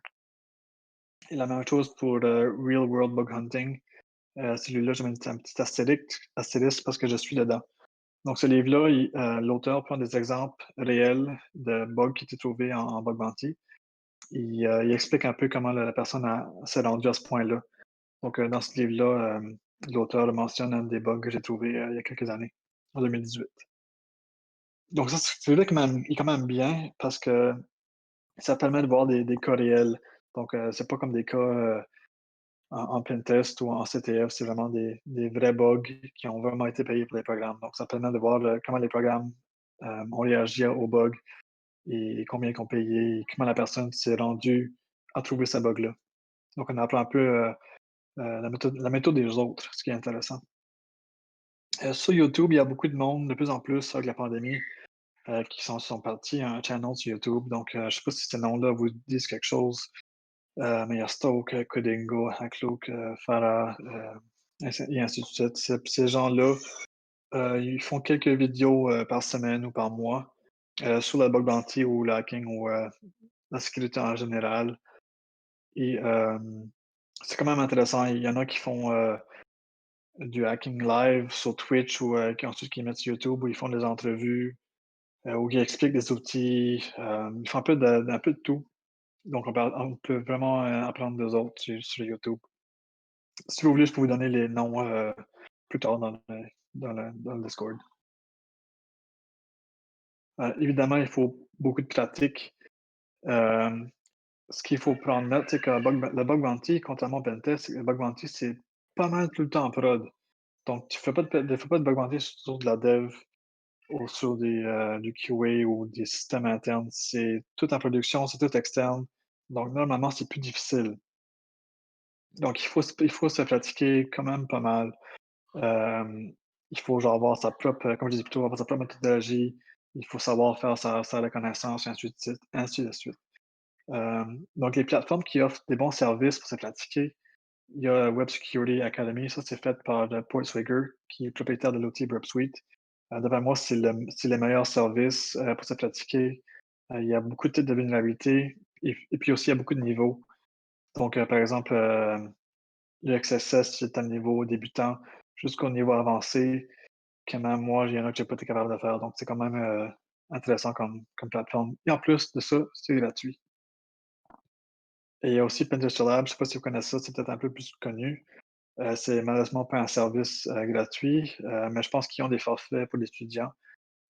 et la même chose pour, Real World Bug Hunting. Celui-là, j'ai mis un petit astérisque parce que je suis dedans. Donc ce livre-là, l'auteur prend des exemples réels de bugs qui étaient trouvés en bug bounty. Il explique un peu comment la personne s'est rendue à ce point-là. Donc, dans ce livre-là, l'auteur mentionne un des bugs que j'ai trouvé il y a quelques années, en 2018. Donc, ça, celui-là est quand même bien parce que ça permet de voir des cas réels. Donc, c'est pas comme des cas en plein test ou en CTF, c'est vraiment des vrais bugs qui ont vraiment été payés pour les programmes. Donc, ça permet de voir comment les programmes ont réagi aux bugs et combien ils ont payé et comment la personne s'est rendue à trouver ce bug-là. Donc, on apprend un peu la méthode des autres, ce qui est intéressant. Sur YouTube, il y a beaucoup de monde, de plus en plus, avec la pandémie, qui sont partis un channel sur YouTube. Donc, je ne sais pas si ces noms-là vous disent quelque chose, mais il y a Stoke, Codingo, Hacklook, Farah, et ainsi de suite. Ces gens-là, ils font quelques vidéos par semaine ou par mois sur le bug bounty ou le hacking ou la sécurité en général. Et c'est quand même intéressant. Il y en a qui font du hacking live sur Twitch ou ensuite qui mettent sur YouTube où ils font des entrevues, où ils expliquent des outils. Ils font un peu de tout. Donc on peut vraiment, apprendre des autres sur YouTube. Si vous voulez, je peux vous donner les noms, plus tard dans le Discord. Évidemment, il faut beaucoup de pratique. Hem, Ce qu'il faut prendre note, c'est que le bug bounty, contrairement au pentest, le bug bounty, c'est pas mal tout le temps en prod. Donc tu fais pas de bug bounty sur de la dev ou sur du QA ou des systèmes internes. C'est tout en production, c'est tout externe. Donc normalement, c'est plus difficile. Donc il faut se pratiquer quand même pas mal. Hem, il faut genre avoir sa propre, comme je disais plus tôt, avoir sa propre méthodologie. Il faut savoir faire sa reconnaissance et ainsi de suite. Donc les plateformes qui offrent des bons services pour se pratiquer, il y a Web Security Academy. Ça, c'est fait par, Paul Swigger, qui est propriétaire de l'outil Burp Suite. D'après moi, c'est le meilleur service, pour se pratiquer. Il y a beaucoup de types de vulnérabilités et puis aussi, il y a beaucoup de niveaux. Donc, par exemple, le XSS, c'est un niveau débutant jusqu'au niveau avancé que même moi, il y en a que j'ai pas été capable de faire. Donc, c'est quand même, intéressant comme plateforme et en plus de ça, c'est gratuit. Et il y a aussi Pentester Lab, je sais pas si vous connaissez ça, c'est peut-être un peu plus connu. C'est malheureusement pas un service, gratuit, mais je pense qu'ils ont des forfaits pour les étudiants.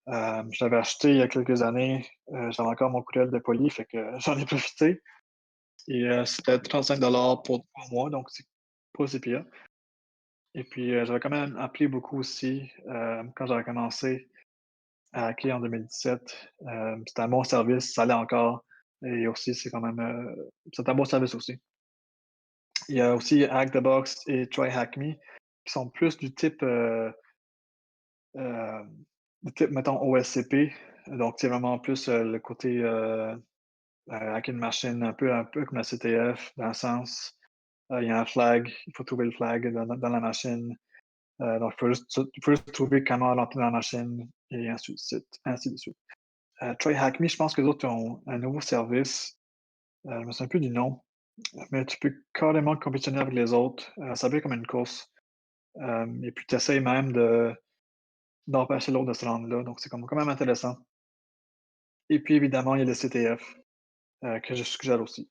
Je l'avais acheté il y a quelques années, j'avais encore mon courriel de Poly, fait que j'en ai profité et c'était 35 pour 3 mois, donc c'est pas si pire. Et puis, j'avais quand même appris beaucoup aussi, quand j'avais commencé à hacker en 2017. C'était un bon service, ça l'est encore et aussi c'est quand même, c'est un bon service aussi. Il y a aussi Hack the Box et Try Hack Me qui sont plus euh, du type mettons, OSCP. Donc, c'est vraiment plus le côté hacker une machine, un peu comme la CTF, dans le sens, il y a un flag, il faut trouver le flag dans la machine. Donc, il faut juste trouver comment rentrer dans la machine et ainsi de suite. Ainsi de suite. Try Hack Me, je pense que les autres ont un nouveau service. Je ne me souviens plus du nom, mais tu peux carrément compétitionner avec les autres. Ça devient comme une course. Et puis, tu essaies même d'empêcher l'autre de se rendre là. Donc, c'est quand même intéressant. Et puis, évidemment, il y a le CTF que je suggère aussi.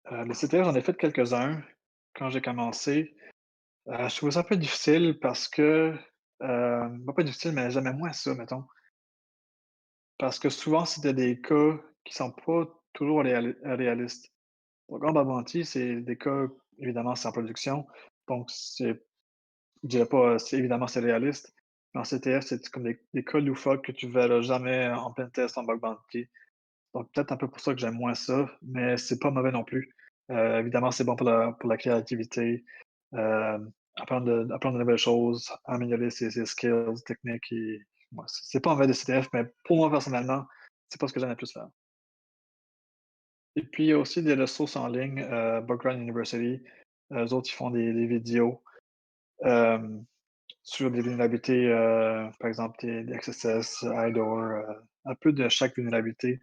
Le CTF, j'en ai fait quelques-uns quand j'ai commencé. Je trouvais ça un peu difficile parce que, pas difficile, mais j'aimais moins ça, mettons. Parce que souvent, c'était des cas qui sont pas toujours réalistes. Donc, en Bounty, c'est des cas, évidemment, c'est en production. Donc, je dirais pas, évidemment, c'est réaliste. Mais en CTF, c'est comme des cas loufoques que tu verras jamais en plein test en bug bounty. Donc, peut-être un peu pour ça que j'aime moins ça, mais c'est pas mauvais non plus. Évidemment, c'est bon pour la créativité, euh, apprendre de nouvelles choses, améliorer ses skills techniques. Et, ouais, c'est pas mauvais de CTF, mais pour moi, personnellement, c'est pas ce que j'aime le plus faire. Et puis, il y a aussi des ressources en ligne, Background University. Eux autres, ils font des vidéos euh, sur des vulnérabilités, par exemple, des XSS, IDOR, un peu de chaque vulnérabilité.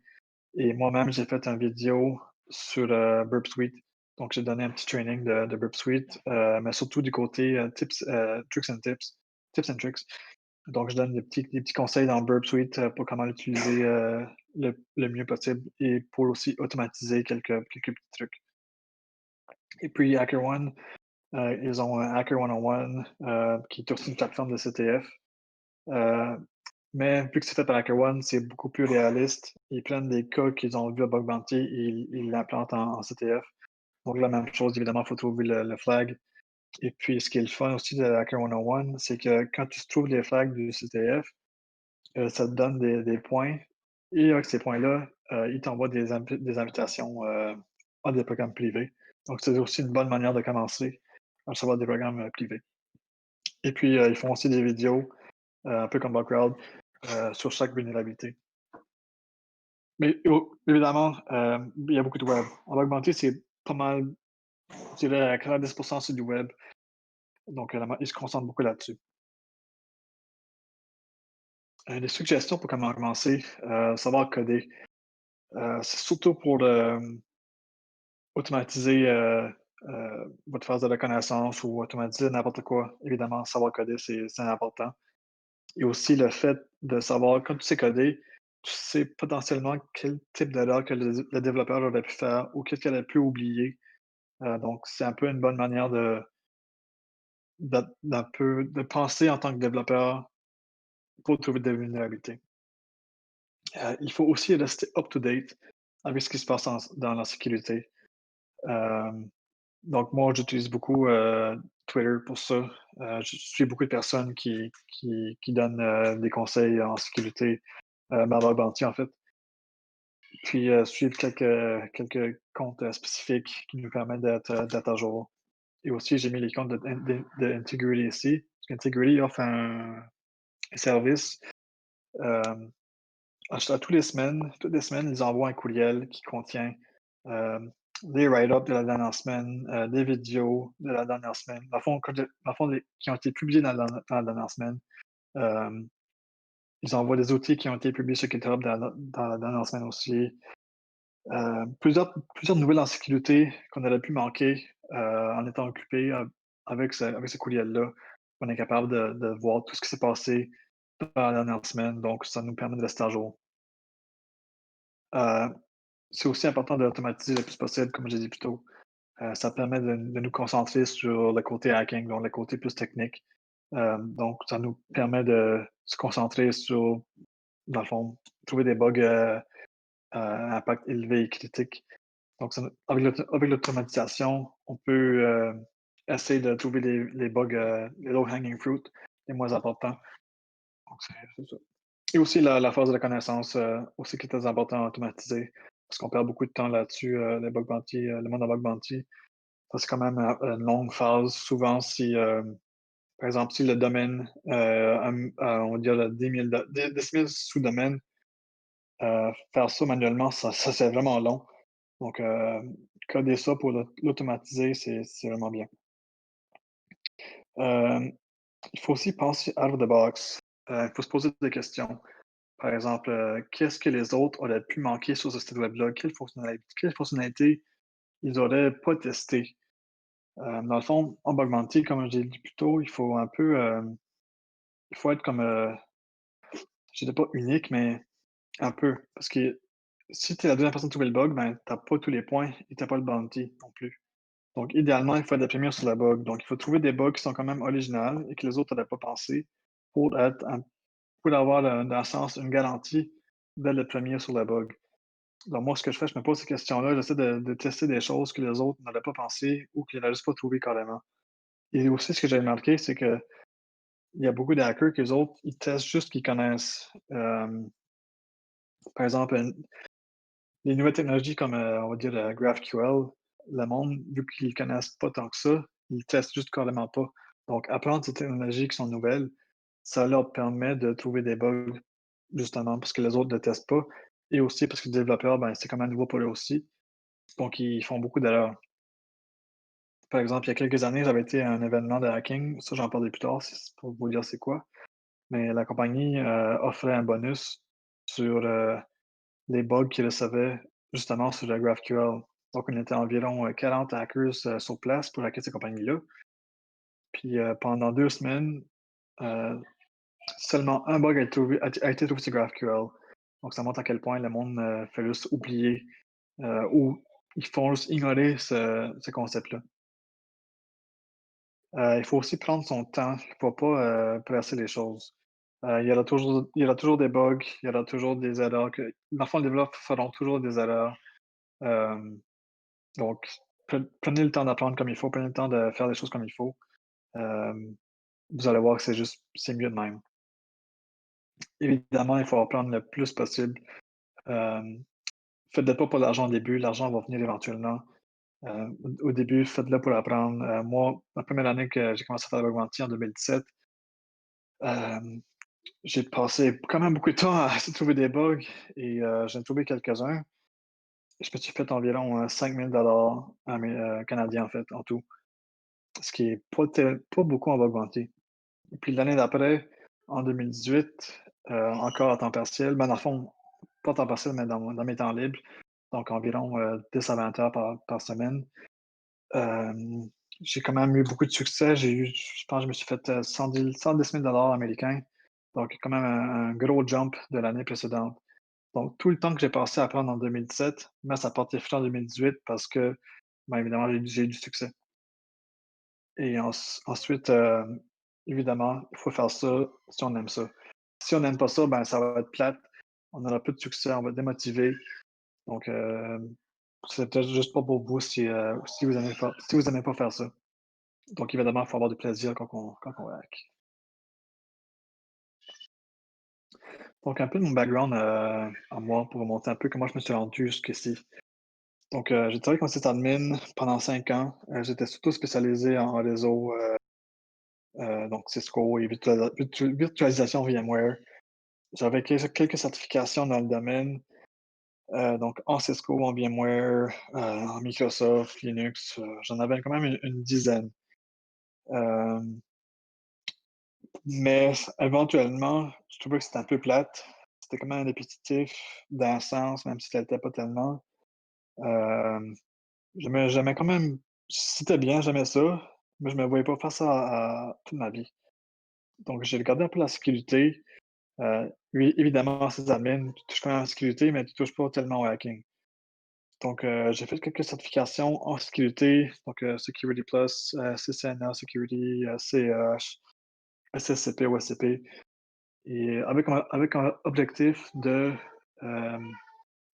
Et moi-même, j'ai fait une vidéo sur Burp Suite. Donc, j'ai donné un petit training de Burp Suite, mais surtout du côté tricks and tips, tips and tricks. Donc, je donne des petits conseils dans Burp Suite pour comment l'utiliser le mieux possible et pour aussi automatiser quelques petits trucs. Et puis, HackerOne, ils ont un Hacker 101 qui est aussi une plateforme de CTF. Euh, mais vu que c'est fait par HackerOne, c'est beaucoup plus réaliste. Ils prennent des cas qu'ils ont vus à Bug Bounty et ils l'implantent en CTF. Donc, la même chose, évidemment, il faut trouver le flag. Et puis, ce qui est le fun aussi de Hacker 101, c'est que quand tu trouves les flags du CTF, ça te donne des points. Et avec ces points-là, il t'envoie des invitations à des programmes privés. Donc, c'est aussi une bonne manière de commencer à recevoir des programmes privés. Et puis, ils font aussi des vidéos, un peu comme Bugcrowd, sur chaque vulnérabilité. Mais évidemment, il y a beaucoup de web. En bug bounty, c'est pas mal, je dirais, à 90% c'est du web. Donc, ils se concentrent beaucoup là-dessus. Des suggestions pour comment commencer, savoir coder. C'est surtout pour automatiser votre phase de reconnaissance ou automatiser n'importe quoi. Évidemment, savoir coder, c'est important. Et aussi le fait de savoir, quand tu sais coder, tu sais potentiellement quel type d'erreur que le développeur aurait pu faire ou qu'est-ce qu'elle a pu oublier. Donc, c'est un peu une bonne manière de penser en tant que développeur pour trouver des vulnérabilités. Il faut aussi rester up-to-date avec ce qui se passe dans la sécurité. Euh, donc, moi, j'utilise beaucoup Twitter pour ça. Je suis beaucoup de personnes qui donnent des conseils en sécurité, Barbara Bounty, en fait. Puis, suivre quelques comptes spécifiques qui nous permettent d'être à jour. Et aussi, j'ai mis les comptes de Integrity ici. Parce qu'Integrity offre un service. euh, toutes les semaines, ils envoient un courriel qui contient euh, des write-ups de la dernière semaine, des vidéos de la dernière semaine, dans le fond, qui ont été publiés dans la dernière semaine. Euh, Ils envoient des outils qui ont été publiés sur GitHub dans la dernière semaine aussi. Plusieurs nouvelles en sécurité qu'on aurait pu manquer en étant occupé avec ce courriel-là. On est capable de voir tout ce qui s'est passé dans la dernière semaine, donc ça nous permet de rester à jour. Euh, c'est aussi important d'automatiser le plus possible, comme j'ai dit plus tôt. Ça permet de nous concentrer sur le côté hacking, donc le côté plus technique. Donc, ça nous permet de se concentrer sur, dans le fond, trouver des bugs à impact élevé et critique. Donc, avec l'automatisation, on peut essayer de trouver les bugs, les low-hanging fruit, les moins importants. Donc, c'est ça. Et aussi la phase de reconnaissance, aussi qui est très important à automatiser, parce qu'on perd beaucoup de temps là-dessus, le bug bounty, le monde en bug bounty. Ça, c'est quand même, une longue phase. Souvent, si, par exemple, si le domaine, on va dire, 10 000 sous-domaines, faire ça manuellement, ça c'est vraiment long. Donc, coder ça pour l'automatiser, c'est vraiment bien. Hem, il faut aussi penser out of the box. Il faut se poser des questions. Par exemple, qu'est-ce que les autres auraient pu manquer sur ce site web-là? Quelle fonctionnalité ils auraient pas testé? Dans le fond, en bug bounty, comme j'ai dit plus tôt, il faut un peu, il faut être comme, je dirais pas unique, mais un peu. Parce que si tu es la deuxième personne à trouver le bug, ben, tu as pas tous les points et tu as pas le bounty non plus. Donc idéalement, il faut être la première sur la bug. Donc il faut trouver des bugs qui sont quand même originales et que les autres n'auraient pas pensé pour être un pour avoir, dans le sens, une garantie d'être le premier sur la bug. Donc moi, ce que je fais, je me pose ces questions-là, j'essaie de tester des choses que les autres n'auraient pas pensé ou qu'ils n'auraient juste pas trouvé carrément. Et aussi, ce que j'ai remarqué, c'est qu'il y a beaucoup de hackers qu'eux autres, ils testent juste ce qu'ils connaissent. Par exemple, les nouvelles technologies comme, on va dire, GraphQL, le monde, vu qu'ils connaissent pas tant que ça, ils testent juste carrément pas. Donc apprendre ces technologies qui sont nouvelles, ça leur permet de trouver des bugs, justement parce que les autres ne testent pas et aussi parce que les développeurs, ben, c'est quand même nouveau pour eux aussi, donc ils font beaucoup d'erreurs. Par exemple, il y a quelques années, j'avais été à un événement de hacking, ça j'en parlerai plus tard, c'est pour vous dire c'est quoi, mais la compagnie, offrait un bonus sur, les bugs qu'ils recevaient justement sur le GraphQL. Donc on était environ, 40 hackers, sur place pour hacker cette compagnie-là. Puis, pendant 2 semaines, heu, seulement un bug a été trouvé sur GraphQL. Donc ça montre à quel point le monde, fait juste oublier, ou ils font juste ignorer ce concept-là. Il faut aussi prendre son temps. Il faut pas, presser les choses. Il y aura toujours des bugs, il y aura toujours des erreurs dans le fond, les développeurs feront toujours des erreurs. Hem, donc prenez le temps d'apprendre comme il faut, prenez le temps de faire les choses comme il faut. Hem, vous allez voir que c'est mieux de même. Évidemment, il faut apprendre le plus possible. Hem, faites-le pas pour l'argent au début, l'argent va venir éventuellement. Au début, faites-le pour apprendre. Moi, la première année que j'ai commencé à faire de l'augmentation en 2017, hem, j'ai passé quand même beaucoup de temps à essayer de trouver des bugs et j'en ai trouvé quelques-uns. Je me suis fait environ, 5 000 canadiens, en fait, en tout, ce qui est pas beaucoup en bug bounty. Et puis l'année d'après, en 2018, encore à temps partiel, ben, dans le fond, pas à temps partiel, mais dans mes temps libres, donc environ, 10 à 20 heures par semaine. Hem, j'ai quand même eu beaucoup de succès. Je pense que je me suis fait, 110 000 américains, donc quand même un gros jump de l'année précédente. Donc tout le temps que j'ai passé à apprendre en 2017, ben, ça a porté fruit en 2018 parce que, ben, évidemment, j'ai eu du succès et ensuite, évidemment, il faut faire ça si on aime ça. Si on n'aime pas ça, ben, ça va être plate, on aura peu de succès, on va être démotivé. Donc, c'est peut-être juste pas pour vous si vous aimez pas faire ça. Donc évidemment, il faut avoir du plaisir quand on hack. Donc un peu de mon background, à moi pour remonter un peu comment je me suis rendu jusqu'ici. Donc, j'ai travaillé comme sysadmin pendant 5 ans. J'étais surtout spécialisé en réseau, donc Cisco et virtualisation VMware. J'avais quelques certifications dans le domaine, donc en Cisco, en VMware, en Microsoft, Linux, j'en avais quand même une dizaine. Hem, mais éventuellement, je trouvais que c'était un peu plate. C'était quand même répétitif d'un sens, même si ça l'était pas tellement. Hem, j'aimais quand même c'était bien, j'aimais ça, mais je me voyais pas faire ça à toute ma vie. Donc j'ai regardé un peu la sécurité. Oui, évidemment, sysadmin, tu touches quand même à la sécurité, mais tu touches pas tellement au hacking. Donc, j'ai fait quelques certifications en sécurité, donc, Security Plus, CCNA Security, CEH, SSCP, OSCP et avec un objectif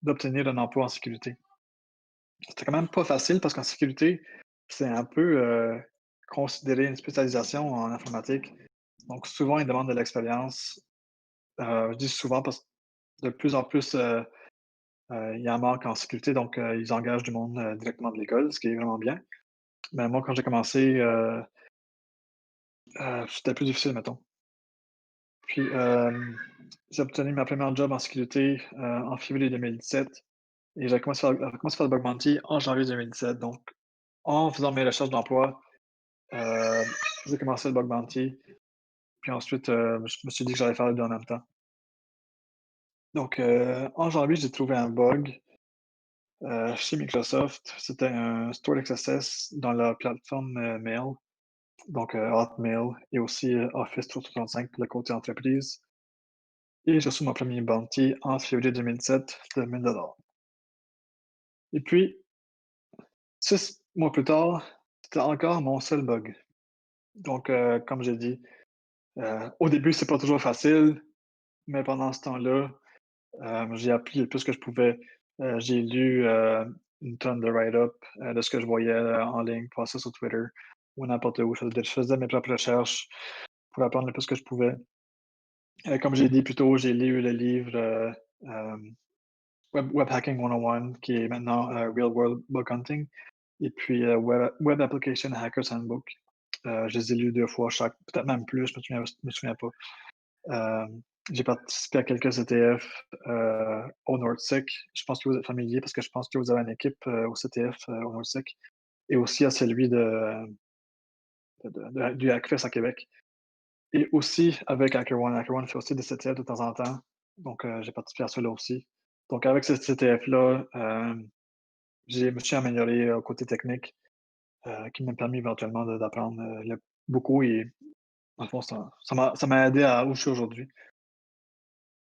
d'obtenir un emploi en sécurité. C'était quand même pas facile parce qu'en sécurité, c'est un peu, considéré une spécialisation en informatique. Donc souvent, ils demandent de l'expérience. Je dis souvent parce que de plus en plus, il y en manque en sécurité, donc ils engagent du monde, directement de l'école, ce qui est vraiment bien. Mais moi, quand j'ai commencé, c'était plus difficile, mettons. Puis, j'ai obtenu ma première job en sécurité, en février 2017 et j'ai commencé à faire le bug bounty en janvier 2017. Donc en faisant mes recherches d'emploi, heu, j'ai commencé le bug bounty, puis ensuite, je me suis dit que j'allais faire les 2 en même temps. Donc, en janvier, j'ai trouvé un bug, chez Microsoft. C'était un Stored XSS dans la plateforme, mail, donc, Hotmail et aussi, Office 365 pour le côté entreprise et j'ai reçu mon premier bounty en février 2017 de 1 000 $. Et puis 6 mois plus tard, c'était encore mon seul bug. Donc, comme j'ai dit, au début, c'est pas toujours facile, mais pendant ce temps-là, j'ai appris le plus que je pouvais. J'ai lu, une tonne de write-up, de ce que je voyais, en ligne, passer sur Twitter ou n'importe où. Je faisais mes propres recherches pour apprendre le plus que je pouvais. Comme j'ai dit plus tôt, j'ai lu le livre, Web Hacking 101 qui est maintenant, Real World Bug Hunting et puis, Web Application Hackers Handbook. Je les ai lus 2 fois chaque, peut-être même plus, je me souviens pas. J'ai participé à quelques CTF, au NordSec. Je pense que vous êtes familier parce que je pense que vous avez une équipe, au CTF, au NordSec et aussi à celui du Hackfest à Québec et aussi avec HackerOne. HackerOne fait aussi des CTF de temps en temps, donc j'ai participé à ceux-là aussi. Donc avec ce CTF-là, je me suis amélioré, côté technique, qui m'a permis éventuellement d'apprendre, beaucoup et dans le fond, ça m'a aidé à où je suis aujourd'hui.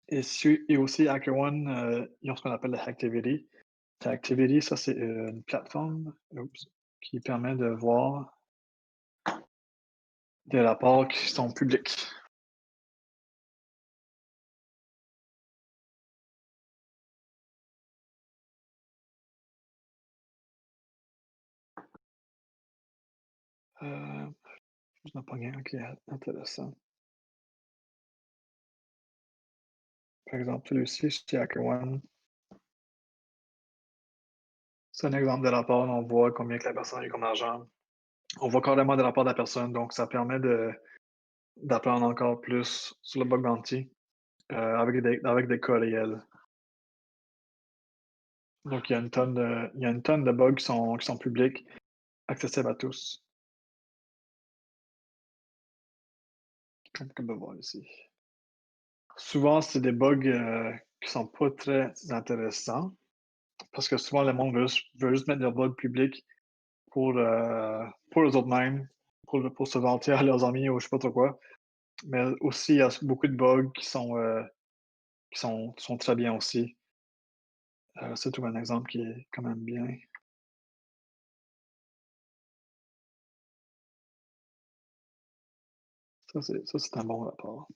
Et aussi HackerOne, ils ont ce qu'on appelle le Hacktivity. Hacktivity, ça, c'est, une plateforme, qui permet de voir des rapports qui sont publics. Je n'en pogné un qui est intéressant. Par exemple, celui-ci, chez HackerOne, c'est un exemple de rapport. On voit combien que la personne a eu comme argent. On voit carrément des rapports de la personne, donc ça permet d'apprendre encore plus sur le bug bounty, avec des cas réels. Donc il y a une tonne de bugs qui sont publics, accessibles à tous, comme on peut voir ici. Souvent, c'est des bugs, qui sont pas très intéressants parce que souvent le monde veut juste mettre leurs bugs publics pour eux autres mêmes, pour se vanter à leurs amis ou je sais pas trop quoi. Mais aussi, il y a beaucoup de bugs qui sont très bien aussi. Ça, tu vois un exemple qui est quand même bien. Ça, c'est un bon rapport.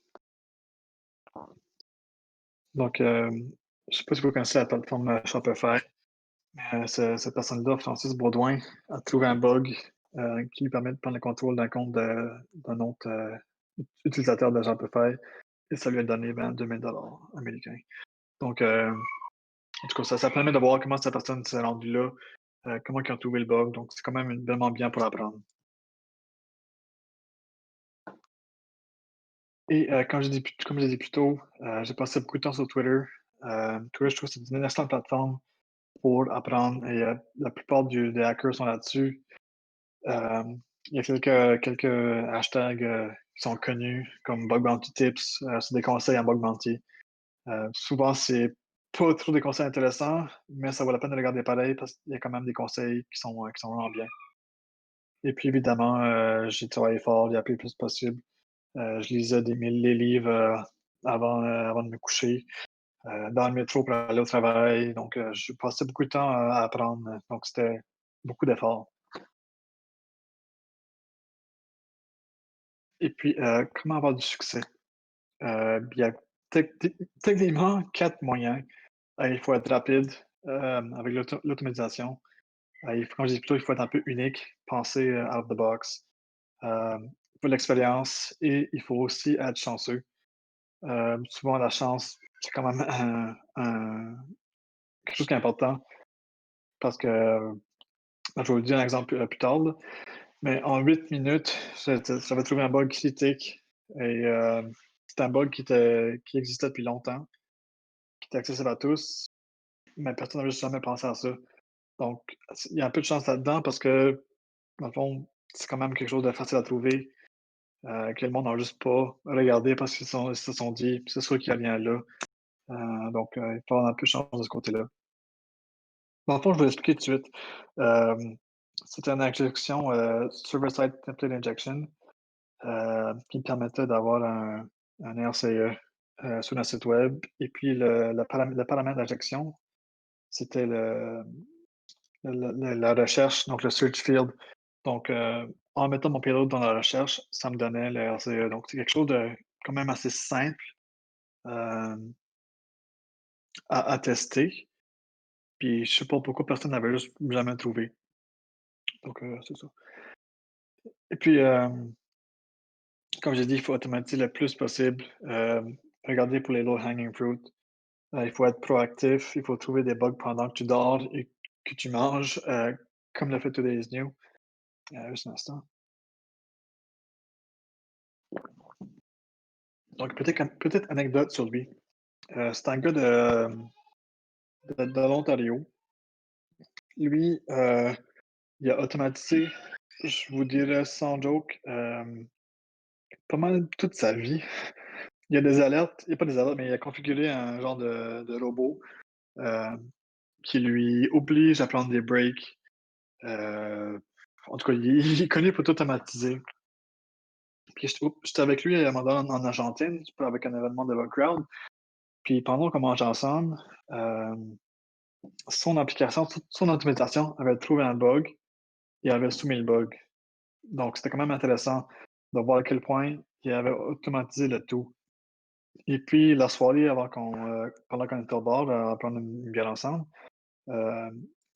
Donc, je sais pas si vous connaissez la plateforme, Shopify, mais cette personne-là, Francis Baudouin, a trouvé un bug, qui lui permet de prendre le contrôle d'un compte d'un autre, utilisateur de Shopify et ça lui a donné, ben, 2 000 $ américains. Donc, en tout cas, ça permet de voir comment cette personne s'est rendue là, comment ils ont trouvé le bug, donc c'est quand même vraiment bien pour apprendre. Et comme j'ai dit plus tôt, j'ai passé beaucoup de temps sur Twitter. Twitter, je trouve que c'est une excellente plateforme pour apprendre et la plupart des hackers sont là-dessus. Il y a quelques hashtags, qui sont connus comme Bug Bounty Tips, c'est des conseils en bug bounty. Souvent, c'est pas trop des conseils intéressants, mais ça vaut la peine de regarder pareil parce qu'il y a quand même des conseils qui sont vraiment bien. Et puis évidemment, j'ai travaillé fort, j'ai appris le plus possible. Je lisais les livres, avant de me coucher, dans le métro pour aller au travail. Donc, je passais beaucoup de temps à apprendre, donc c'était beaucoup d'efforts. Et puis, comment avoir du succès? Il y a techniquement 4 moyens. Il faut être rapide, avec l'automatisation. Comme je dis plutôt, il faut être un peu unique, penser, out of the box. Il faut de l'expérience et il faut aussi être chanceux. Souvent la chance, c'est quand même quelque chose qui est important parce que Je vais vous dire un exemple plus tard, là. Mais en 8 minutes, j'avais trouvé un bug critique et c'était un bug qui existait depuis longtemps, qui était accessible à tous, mais personne n'avait jamais pensé à ça. Donc, il y a un peu de chance là-dedans parce que, dans le fond, c'est quand même quelque chose de facile à trouver, que le monde n'a juste pas regardé parce ils se sont dit: «C'est sûr qu'il y a lien là». Donc, il faut avoir un peu de chance de ce côté-là. Dans le fond, je vais l'expliquer tout de suite. Hem, C'était une injection, server-side template injection, qui me permettait d'avoir un RCE, sur notre site web et puis le paramètre d'injection, c'était la recherche, donc le search field. Donc, en mettant mon payload dans la recherche, ça me donnait le RCE. Donc c'est quelque chose de quand même assez simple, hem, à tester. Puis je sais pas pourquoi personne n'avait juste jamais trouvé. Donc, c'est ça. Et puis, comme j'ai dit, il faut automatiser le plus possible, regarder pour les low hanging fruit. Il faut être proactif, il faut trouver des bugs pendant que tu dors et que tu manges, comme le fait Today's New. Juste un instant. Donc petite anecdote sur lui. C'est un gars de l'Ontario. Lui, il a automatisé, je vous dirais sans joke, pas mal toute sa vie. Il y a des alertes, il y a pas des alertes, mais il a configuré un genre de robot, heu, qui lui oblige à prendre des breaks. En tout cas, il est connu pour tout automatiser. Puis j'étais avec lui à un moment donné en Argentine, avec un événement de Crowd. Puis pendant qu'on mangeait ensemble, son application, son automatisation avait trouvé un bug et avait soumis le bug. Donc c'était quand même intéressant de voir à quel point il avait automatisé le tout. Et puis la soirée pendant qu'on était au bar à prendre une bière ensemble, heu,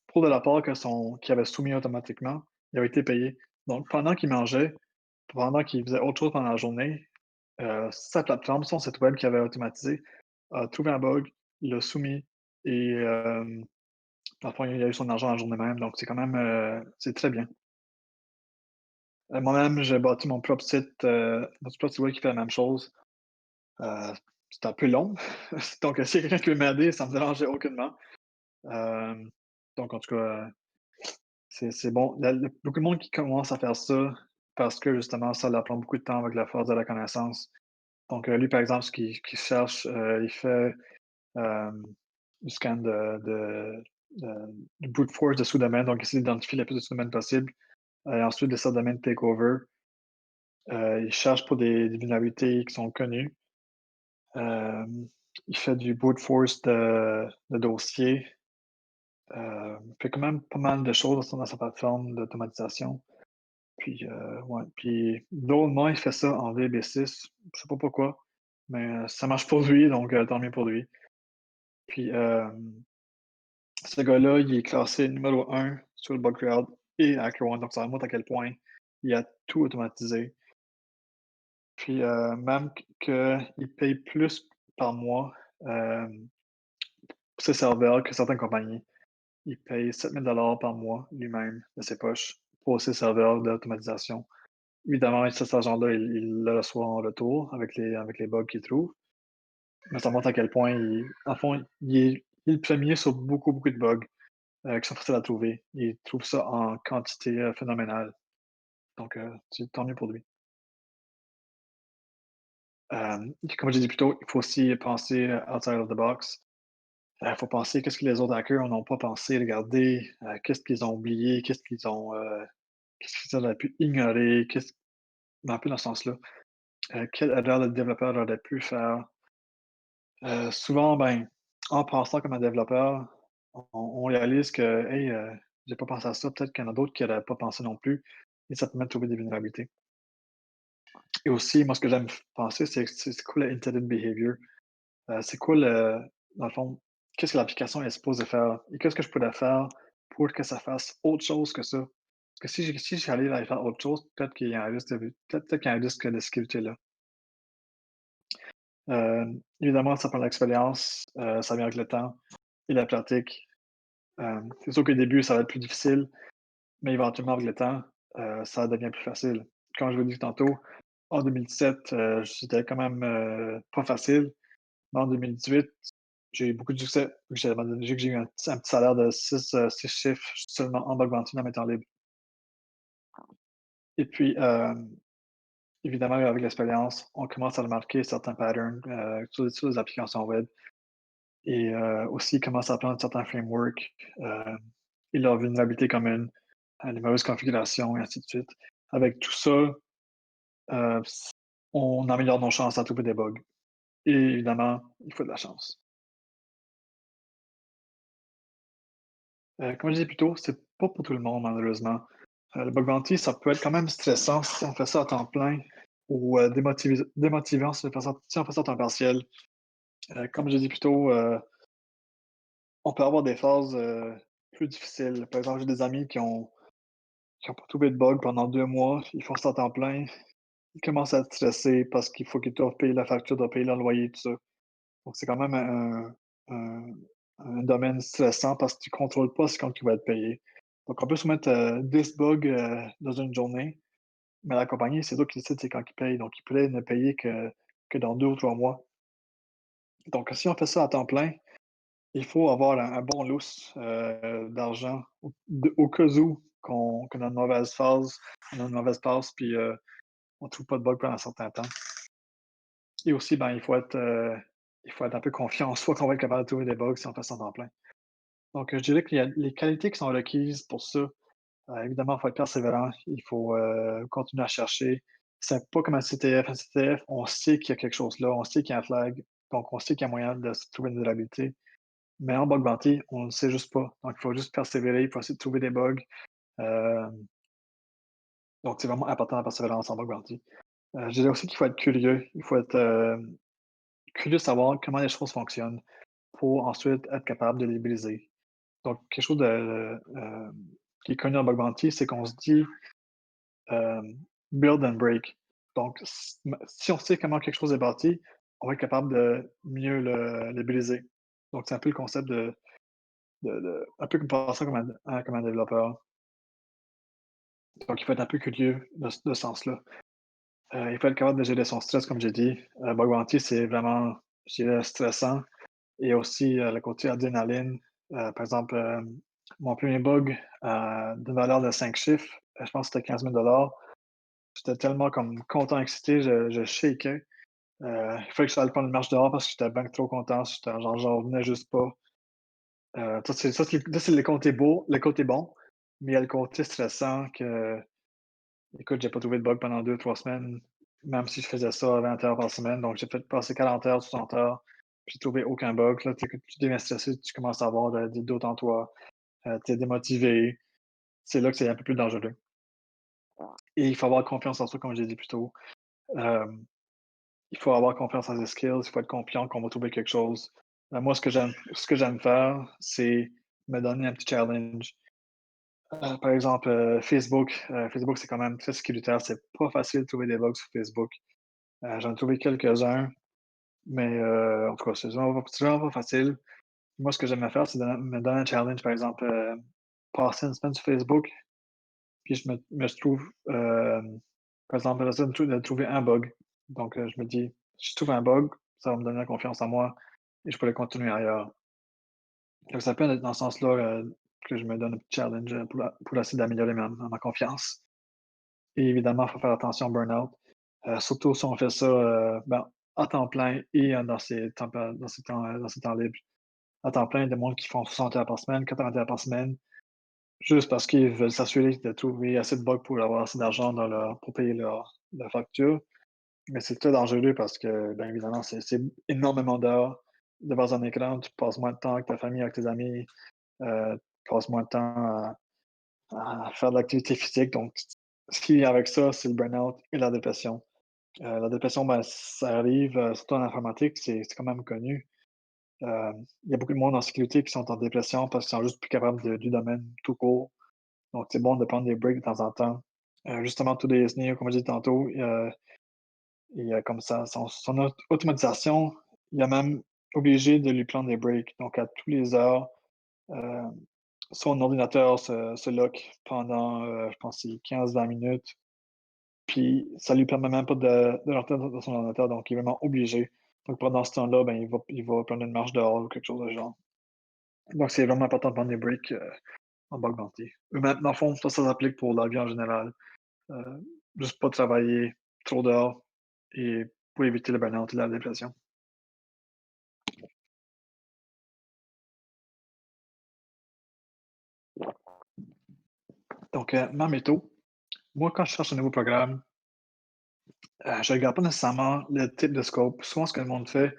pour de la part qu'il avait soumis automatiquement, il avait été payé. Donc pendant qu'il mangeait, pendant qu'il faisait autre chose pendant la journée, sa plateforme, son site web qu'il avait automatisé, a trouvé un bug, il l'a soumis et dans le fond, il a eu son argent la journée même, donc c'est quand même, c'est très bien. Moi-même, j'ai bâti mon propre site web qui fait la même chose. Heu, c'est un peu long, donc s'il y a quelqu'un qui veut m'aider, ça me dérangeait aucunement. Hem, donc en tout cas, c'est bon. Il y a beaucoup de monde qui commence à faire ça parce que justement, ça leur prend beaucoup de temps avec la force de la connaissance. Donc, lui, par exemple, ce qu'il cherche, il fait, hem, du scan du brute force de sous-domaines, donc essayer d'identifier le plus de sous-domaines possible, et ensuite des sous-domaines takeover. Il cherche pour des vulnérabilités qui sont connues. Hem, il fait du brute force de dossiers. Il fait quand même pas mal de choses dans sa plateforme d'automatisation. Puis, ouais, puis drôlement, il fait ça en VB6. Je sais pas pourquoi, mais, ça marche pour lui, donc, tant mieux pour lui. Puis, ce gars-là, il est classé numéro un sur le bugcrowd et HackerOne, donc ça montre à quel point il a tout automatisé. Puis, même qu'il paye plus par mois, pour ses serveurs que certaines compagnies. Il paye 7 000 par mois lui-même de ses poches pour ses serveurs d'automatisation. Évidemment, cet argent-là, il le reçoit en retour avec les bugs qu'il trouve, mais ça montre à quel point en fond, il est le premier sur beaucoup, beaucoup de bugs, qui sont faciles à trouver. Il trouve ça en quantité, phénoménale. Donc, c'est tant mieux pour lui. Comme j'ai dit plus tôt, il faut aussi penser, outside of the box. Il faut penser qu'est-ce que les autres hackers n'ont pas pensé, regarder, qu'est-ce qu'ils ont oublié, qu'est-ce qu'ils auraient pu ignorer, un peu dans ce sens-là. Quelle erreur le développeur aurait pu faire? Souvent, ben, en pensant comme un développeur, on réalise que: «Hey, j'ai pas pensé à ça, peut-être qu'il y en a d'autres qui n'auraient pas pensé non plus» et ça permet de trouver des vulnérabilités. Et aussi, moi, ce que j'aime penser, c'est quoi le intended behavior? C'est quoi dans le fond, qu'est-ce que l'application est supposée faire? Et qu'est-ce que je pourrais faire pour que ça fasse autre chose que ça? Parce que si j'arrive à faire autre chose, peut-être qu'il y a un risque de sécurité là. Évidemment, ça prend de l'expérience, ça vient avec le temps et la pratique. C'est sûr qu'au début, ça va être plus difficile, mais éventuellement avec le temps, ça devient plus facile. Comme je vous l'ai dit tantôt, en 2017, c'était quand même, pas facile, mais en 2018, j'ai eu beaucoup de succès. J'ai eu un petit salaire de 6 chiffres seulement en bug bounty dans mes temps libres. Et puis, évidemment, avec l'expérience, on commence à remarquer certains patterns, sur les applications web et aussi commence à apprendre certains frameworks, et leurs vulnérabilités communes, les mauvaises configurations et ainsi de suite. Avec tout ça, s on améliore nos chances à trouver des bugs et évidemment, il faut de la chance. Comme je disais plus tôt, c'est pas pour tout le monde malheureusement. Le bug bounty, ça peut être quand même stressant si on fait ça à temps plein ou démotivant si on fait ça à temps partiel. Comme j'ai dit plus tôt, on peut avoir des phases, plus difficiles. Par exemple, j'ai des amis qui ont pas trouvé de bug pendant 2 mois, ils font ça à temps plein, ils commencent à être stressés parce qu'il faut qu'ils doivent payer la facture, doivent payer leur loyer, tout ça. Donc c'est quand même un domaine stressant parce que tu contrôles pas ce quand tu vas être payé. Donc on peut soumettre, 10 bugs, dans une journée, mais la compagnie, c'est toi qui décides c'est quand ils payent. Donc ils pourraient ne payer que dans 2 ou 3 mois. Donc si on fait ça à temps plein, il faut avoir un bon lousse, d'argent au cas où qu'on a une mauvaise phase, on a une mauvaise passe, puis, on trouve pas de bug pendant un certain temps. Et aussi, ben, il faut être un peu confiant en soi qu'on va être capable de trouver des bugs si on fait ça en temps plein. Donc, je dirais qu'il y a les qualités qui sont requises pour ça. Évidemment, il faut être persévérant, il faut, continuer à chercher. C'est pas comme un CTF. Un CTF, on sait qu'il y a quelque chose là, on sait qu'il y a un flag, donc on sait qu'il y a moyen de se trouver une vulnérabilité. Mais en bug bounty, on ne le sait juste pas. Donc, il faut juste persévérer, il faut essayer de trouver des bugs. Hem, donc c'est vraiment important la persévérance en bug bounty. Je dirais aussi qu'il faut être curieux. Il faut être, curieux de savoir comment les choses fonctionnent pour ensuite être capable de les briser. Donc quelque chose qui est connu en bug bounty, c'est qu'on se dit, «build and break». Donc si on sait comment quelque chose est bâti, on va être capable de mieux le briser. Donc c'est un peu le concept un peu comme penser comme un développeur. Donc il faut être un peu curieux de ce sens-là. Il faut être capable de gérer son stress, comme j'ai dit. Bug bounty, c'est vraiment, je dirais, stressant et aussi, le côté adrénaline. Par exemple, mon premier bug, d'une valeur de 5 chiffres, je pense que c'était 15 000. J'étais tellement comme content, excité, je shakeais. Il fallait que j'aille prendre une marche dehors parce que j'étais ben trop content. J'étais genre j'en revenais juste pas. Ça c'est le côté bon, mais il y a le côté stressant que, écoute, j'ai pas trouvé de bug pendant 2 3 semaines, même si je faisais ça à 20 heures par semaine. Donc j'ai fait passer 40 heures, 60 heures, puis j'ai trouvé aucun bug. Là, tu sais, tu deviens stressé, tu commences à avoir des doutes en toi, tu es démotivé. C'est là que c'est un peu plus dangereux et il faut avoir confiance en soi, comme j'ai dit plus tôt. Hem, il faut avoir confiance en ses skills, il faut être confiant qu'on va trouver quelque chose. Moi, ce que j'aime faire, c'est me donner un petit challenge. Par exemple, Facebook, c'est quand même très sécuritaire. C'est pas facile de trouver des bugs sur Facebook. J'en ai trouvé quelques-uns, mais en tout cas, c'est vraiment pas facile. Moi, ce que j'aime faire, c'est me donner un challenge, par exemple, passer une semaine sur Facebook, puis je trouve, par exemple, j'essaie de trouver un bug. Donc, je me dis: «Si je trouve un bug, ça va me donner la confiance en moi et je pourrais continuer ailleurs». Donc ça peut être dans ce sens-là, que je me donne un petit challenge, pour essayer d'améliorer ma confiance. Et évidemment, il faut faire attention au burn-out, surtout si on fait ça, ben, à temps plein et dans ses temps libres. À temps plein, il y a des monde qui font 60 heures par semaine, 80 heures par semaine, juste parce qu'ils veulent s'assurer de trouver assez de bugs pour avoir assez d'argent pour payer leur facture. Mais c'est très dangereux parce que, bien évidemment, c'est énormément d'heures devant un écran. Tu passes moins de temps avec ta famille, avec tes amis, tu passes moins de temps à faire de l'activité physique. Donc ce qui vient avec ça, c'est le burn-out et la dépression. La dépression, ben, ça arrive, surtout en informatique, c'est quand même connu. Il y a beaucoup de monde en sécurité qui sont en dépression parce qu'ils sont juste plus capables du domaine tout court. Donc c'est bon de prendre des breaks de temps en temps. Justement, tous les SNI, comme je disais tantôt, il y a comme ça son automatisation, il est même obligé de lui prendre des breaks. Donc à tous les heures, heu, son ordinateur se lock pendant, je pense que c'est 15-20 minutes, puis ça lui permet même pas de rentrer dans son ordinateur, donc il est vraiment obligé. Donc pendant ce temps-là, ben, il va prendre une marche dehors ou quelque chose de genre. Donc c'est vraiment important de prendre des breaks, en bug bounty. Mais dans le fond, ça s'applique pour la vie en général. Heu, Juste pas travailler trop dehors et pour éviter le burn-out et la dépression. Donc, ma méthode, moi, quand je cherche un nouveau programme, je regarde pas nécessairement le type de scope. Souvent, ce que le monde fait,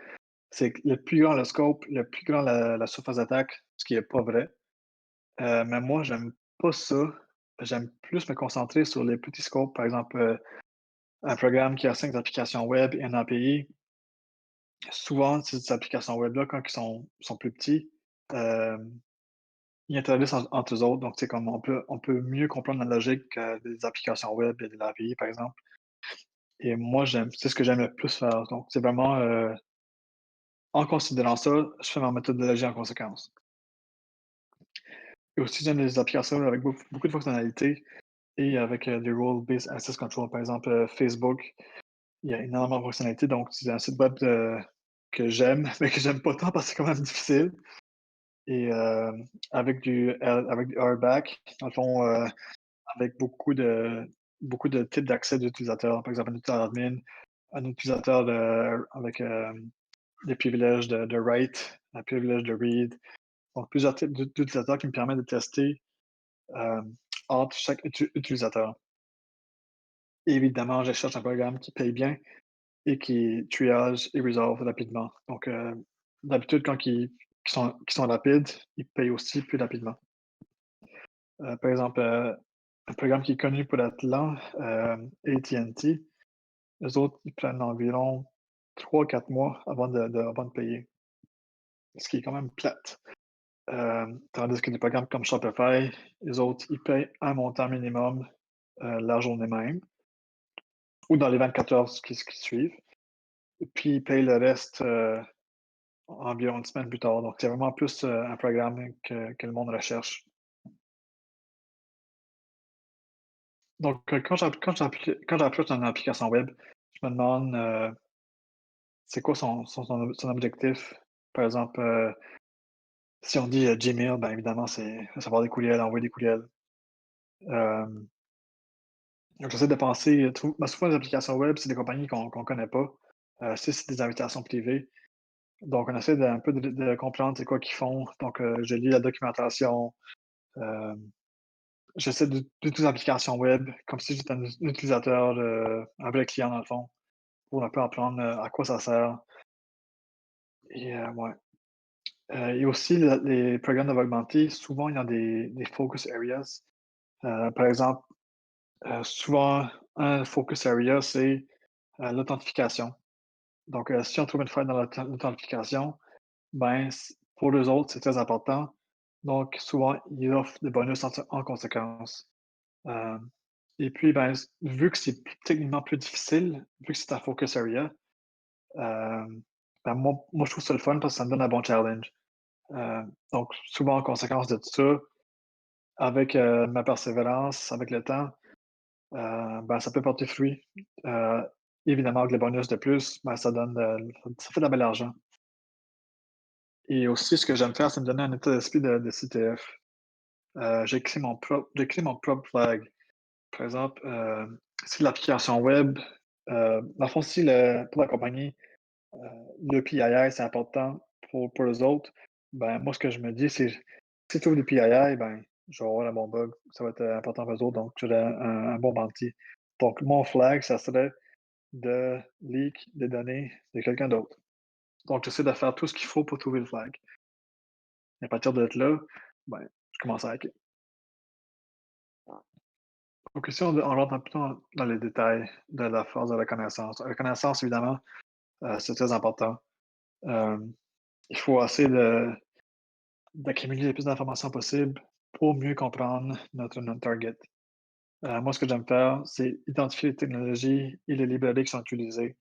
c'est que le plus grand le scope, le plus grand la surface d'attaque, ce qui est pas vrai. Mais moi, j'aime pas ça. J'aime plus me concentrer sur les petits scopes. Par exemple, un programme qui a 5 applications web et un API. Souvent, ces applications web-là, quand ils sont plus petits, hem, ils interagissent entre eux autres. Donc, c'est comme on peut mieux comprendre la logique, des applications web et de l'API, par exemple. Et moi, c'est ce que j'aime le plus faire. Donc, c'est vraiment, en considérant ça, je fais ma méthodologie en conséquence. Et aussi, j'aime les applications avec beaucoup de fonctionnalités et avec, des role-based access control. Par exemple, Facebook, il y a énormément de fonctionnalités. Donc, c'est un site web, que j'aime, mais que j'aime pas tant parce que c'est quand même difficile. Et avec du RBAC, dans le fond, avec beaucoup de types d'accès d'utilisateurs. Par exemple, un utilisateur admin, un utilisateur avec, des privilèges de write, un privilège de read. Donc plusieurs types d'utilisateurs qui me permettent de tester, hem, entre chaque utilisateur. Évidemment, je cherche un programme qui paye bien et qui triage et résolve rapidement. Donc, d'habitude, quand qui sont rapides, ils payent aussi plus rapidement. Par exemple, un programme qui est connu pour être lent, AT&T, eux autres, ils prennent environ 3-4 mois avant de payer, ce qui est quand même plate. Tandis que des programmes comme Shopify, les autres, ils payent un montant minimum, la journée même ou dans les 24 heures qui suivent, et puis ils payent le reste, environ une semaine plus tard. Donc c'est vraiment plus, un programme que le monde recherche. Donc, quand j'approche une application web, je me demande, c'est quoi son objectif? Par exemple, si on dit, Gmail, ben, évidemment, c'est recevoir des courriels, envoyer des courriels. Hem, donc j'essaie de penser, souvent les applications web, c'est des compagnies qu'on connaît pas. C'est des invitations privées. Donc on essaie d'un peu de comprendre c'est quoi qu'ils font. Donc, je lis la documentation, hem, j'essaie d'utiliser l'application web comme si j'étais un utilisateur, un vrai client dans le fond, pour un peu apprendre, à quoi ça sert et ouais. Et aussi les programmes de augmentés, souvent il y a des focus areas. Par exemple, souvent un focus area, c'est, l'authentification. Donc, si on trouve une faille dans l'authentification, ben, pour eux autres, c'est très important. Donc souvent, ils offrent des bonus en conséquence. Hem et puis, ben, vu que c'est techniquement plus difficile, vu que c'est un focus area, hem, ben, moi je trouve ça le fun parce que ça me donne un bon challenge. Donc souvent en conséquence de tout ça, avec, ma persévérance, avec le temps, ben, ça peut porter fruit. Heu, Évidemment avec les bonus de plus, ben, ça fait de la belle argent et aussi ce que j'aime faire, c'est me donner un état d'esprit de CTF. J'ai créé mon propre flag. Par exemple, si l'application web, dans le fond, si pour la compagnie, heu, le PII, c'est important pour eux autres, ben, moi, ce que je me dis, c'est si tu ouvres le PII, ben, je vais avoir un bon bug, ça va être, important pour eux autres, donc j'aurai un bon bounty. Donc mon flag, ça serait de leak des données de quelqu'un d'autre. Donc j'essaie de faire tout ce qu'il faut pour trouver le flag. Et à partir de là, ben, je commence à hacker. Donc ici, on rentre un peu dans les détails de la force de la connaissance. La connaissance, évidemment, c'est très important. Hem, il faut essayer d'accumuler le plus d'informations possible pour mieux comprendre notre target. Moi, ce que j'aime faire, c'est identifier les technologies et les librairies qui sont utilisées.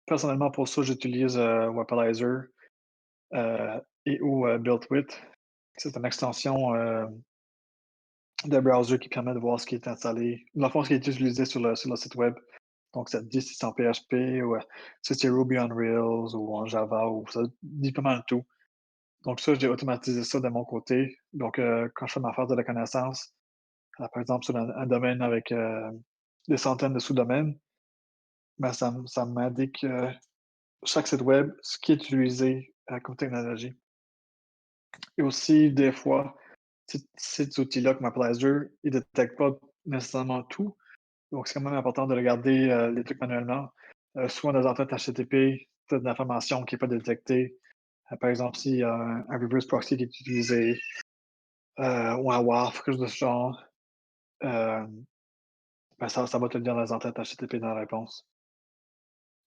Personnellement, pour ça, j'utilise, Wappalyzer, et ou, BuiltWith. C'est une extension de browser qui permet de voir ce qui est installé. Dans le fond, ce qui est utilisé sur le site web. Donc, ça te dit si c'est en PHP ou si c'est Ruby on Rails ou en Java ou ça dit pas mal tout. Donc, ça, j'ai automatisé ça de mon côté. Donc, quand je fais ma phase de reconnaissance, par exemple, sur un domaine avec des centaines de sous-domaines, ben, ça m'indique chaque site web, ce qui est utilisé comme technologie. Et aussi, des fois, ces outils-là comme Appleizer, ils ne détectent pas nécessairement tout. Donc, c'est quand même important de regarder les trucs manuellement. Souvent, dans entêtes HTTP, tu as de l'information qui n'est pas détectée. Par exemple, s'il y a un reverse proxy qui est utilisé ou un WAF, quelque chose de ce genre, euh, ben ça va te le dire dans les entêtes HTTP dans la réponse.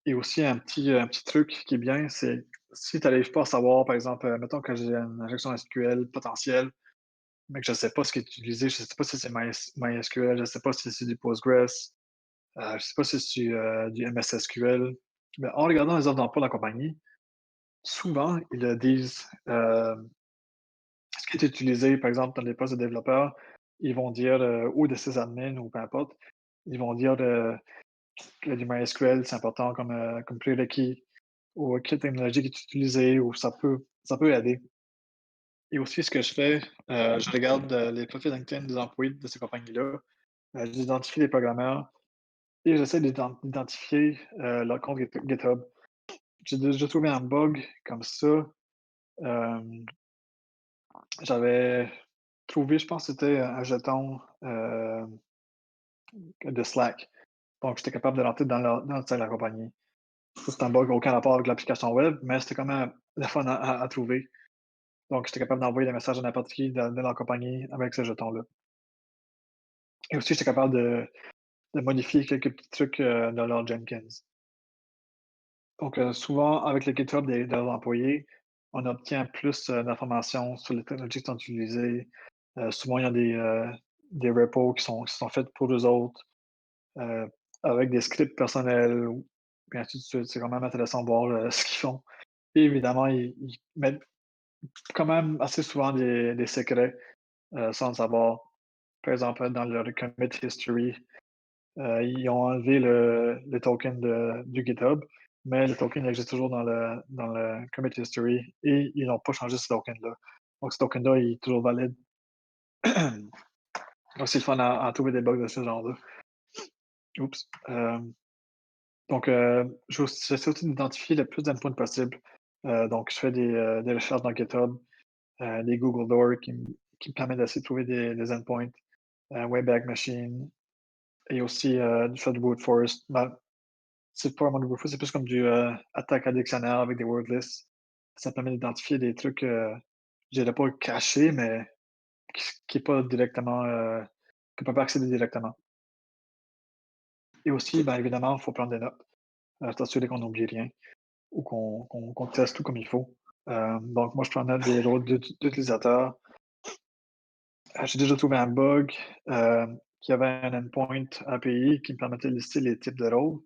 Et aussi, un petit truc qui est bien, c'est si tu n'arrives pas à savoir, par exemple, mettons que j'ai une injection SQL potentielle, mais que je ne sais pas ce qui est utilisé, je ne sais pas si c'est MySQL, je ne sais pas si c'est du Postgres, je ne sais pas si c'est du MS SQL. Mais en regardant les offres d'emploi de la compagnie, souvent, ils le disent. Ce qui est utilisé, par exemple, dans les postes de développeurs, ils vont dire, ou de sysadmin ou peu importe, ils vont dire que du MySQL, c'est important comme prérequis ou quelle technologie qui est utilisée ou ça peut aider. Et aussi, ce que je fais, je regarde les profils LinkedIn des employés de ces compagnies-là, j'identifie les programmeurs et j'essaie d'identifier leur compte GitHub. J'ai déjà trouvé un bug comme ça. Hem, J'avais trouvé, je pense que c'était un jeton, de Slack. Donc j'étais capable de rentrer dans le site de la compagnie. Ça, c'est un bug aucun rapport avec l'application web, mais c'était quand même le fun à trouver. Donc j'étais capable d'envoyer des messages à n'importe qui de la compagnie avec ce jeton-là. Et aussi, j'étais capable de modifier quelques petits trucs, dans leur Jenkins. Donc, souvent, avec le GitHub de leurs employés, on obtient plus, d'informations sur les technologies qui sont utilisées. Souvent, il y a des repos qui sont faits pour eux autres, heu, avec des scripts personnels ou puis ainsi de suite. C'est quand même intéressant de voir, ce qu'ils font. Et évidemment, ils mettent quand même assez souvent des secrets, sans le savoir. Par exemple, dans leur commit history, ils ont enlevé le token du GitHub, mais le token existe toujours dans le commit history et ils n'ont pas changé ce token-là. Donc ce token-là, il est toujours valide. Donc c'est le fun à trouver des bugs de ce genre-là. Oups. Donc j'essaie aussi d'identifier le plus d'endpoints possible. Donc je fais des recherches dans GitHub, des Google Docs qui me permettent d'essayer de trouver des endpoints, Wayback Machine et aussi je fais du brute force. Ben, c'est pas vraiment du brute, c'est plus comme du, attaque à dictionnaire avec des word lists. Ça permet d'identifier des trucs, je dirais pas cachés, mais qui est pas directement, qu'on peut pas accéder directement. Et aussi, ben, évidemment, il faut prendre des notes, s'assurer qu'on n'oublie rien ou qu'on teste tout comme il faut. Donc moi, je prends note des rôles d'utilisateurs. J'ai déjà trouvé un bug, qui avait un endpoint API qui me permettait de lister les types de rôles.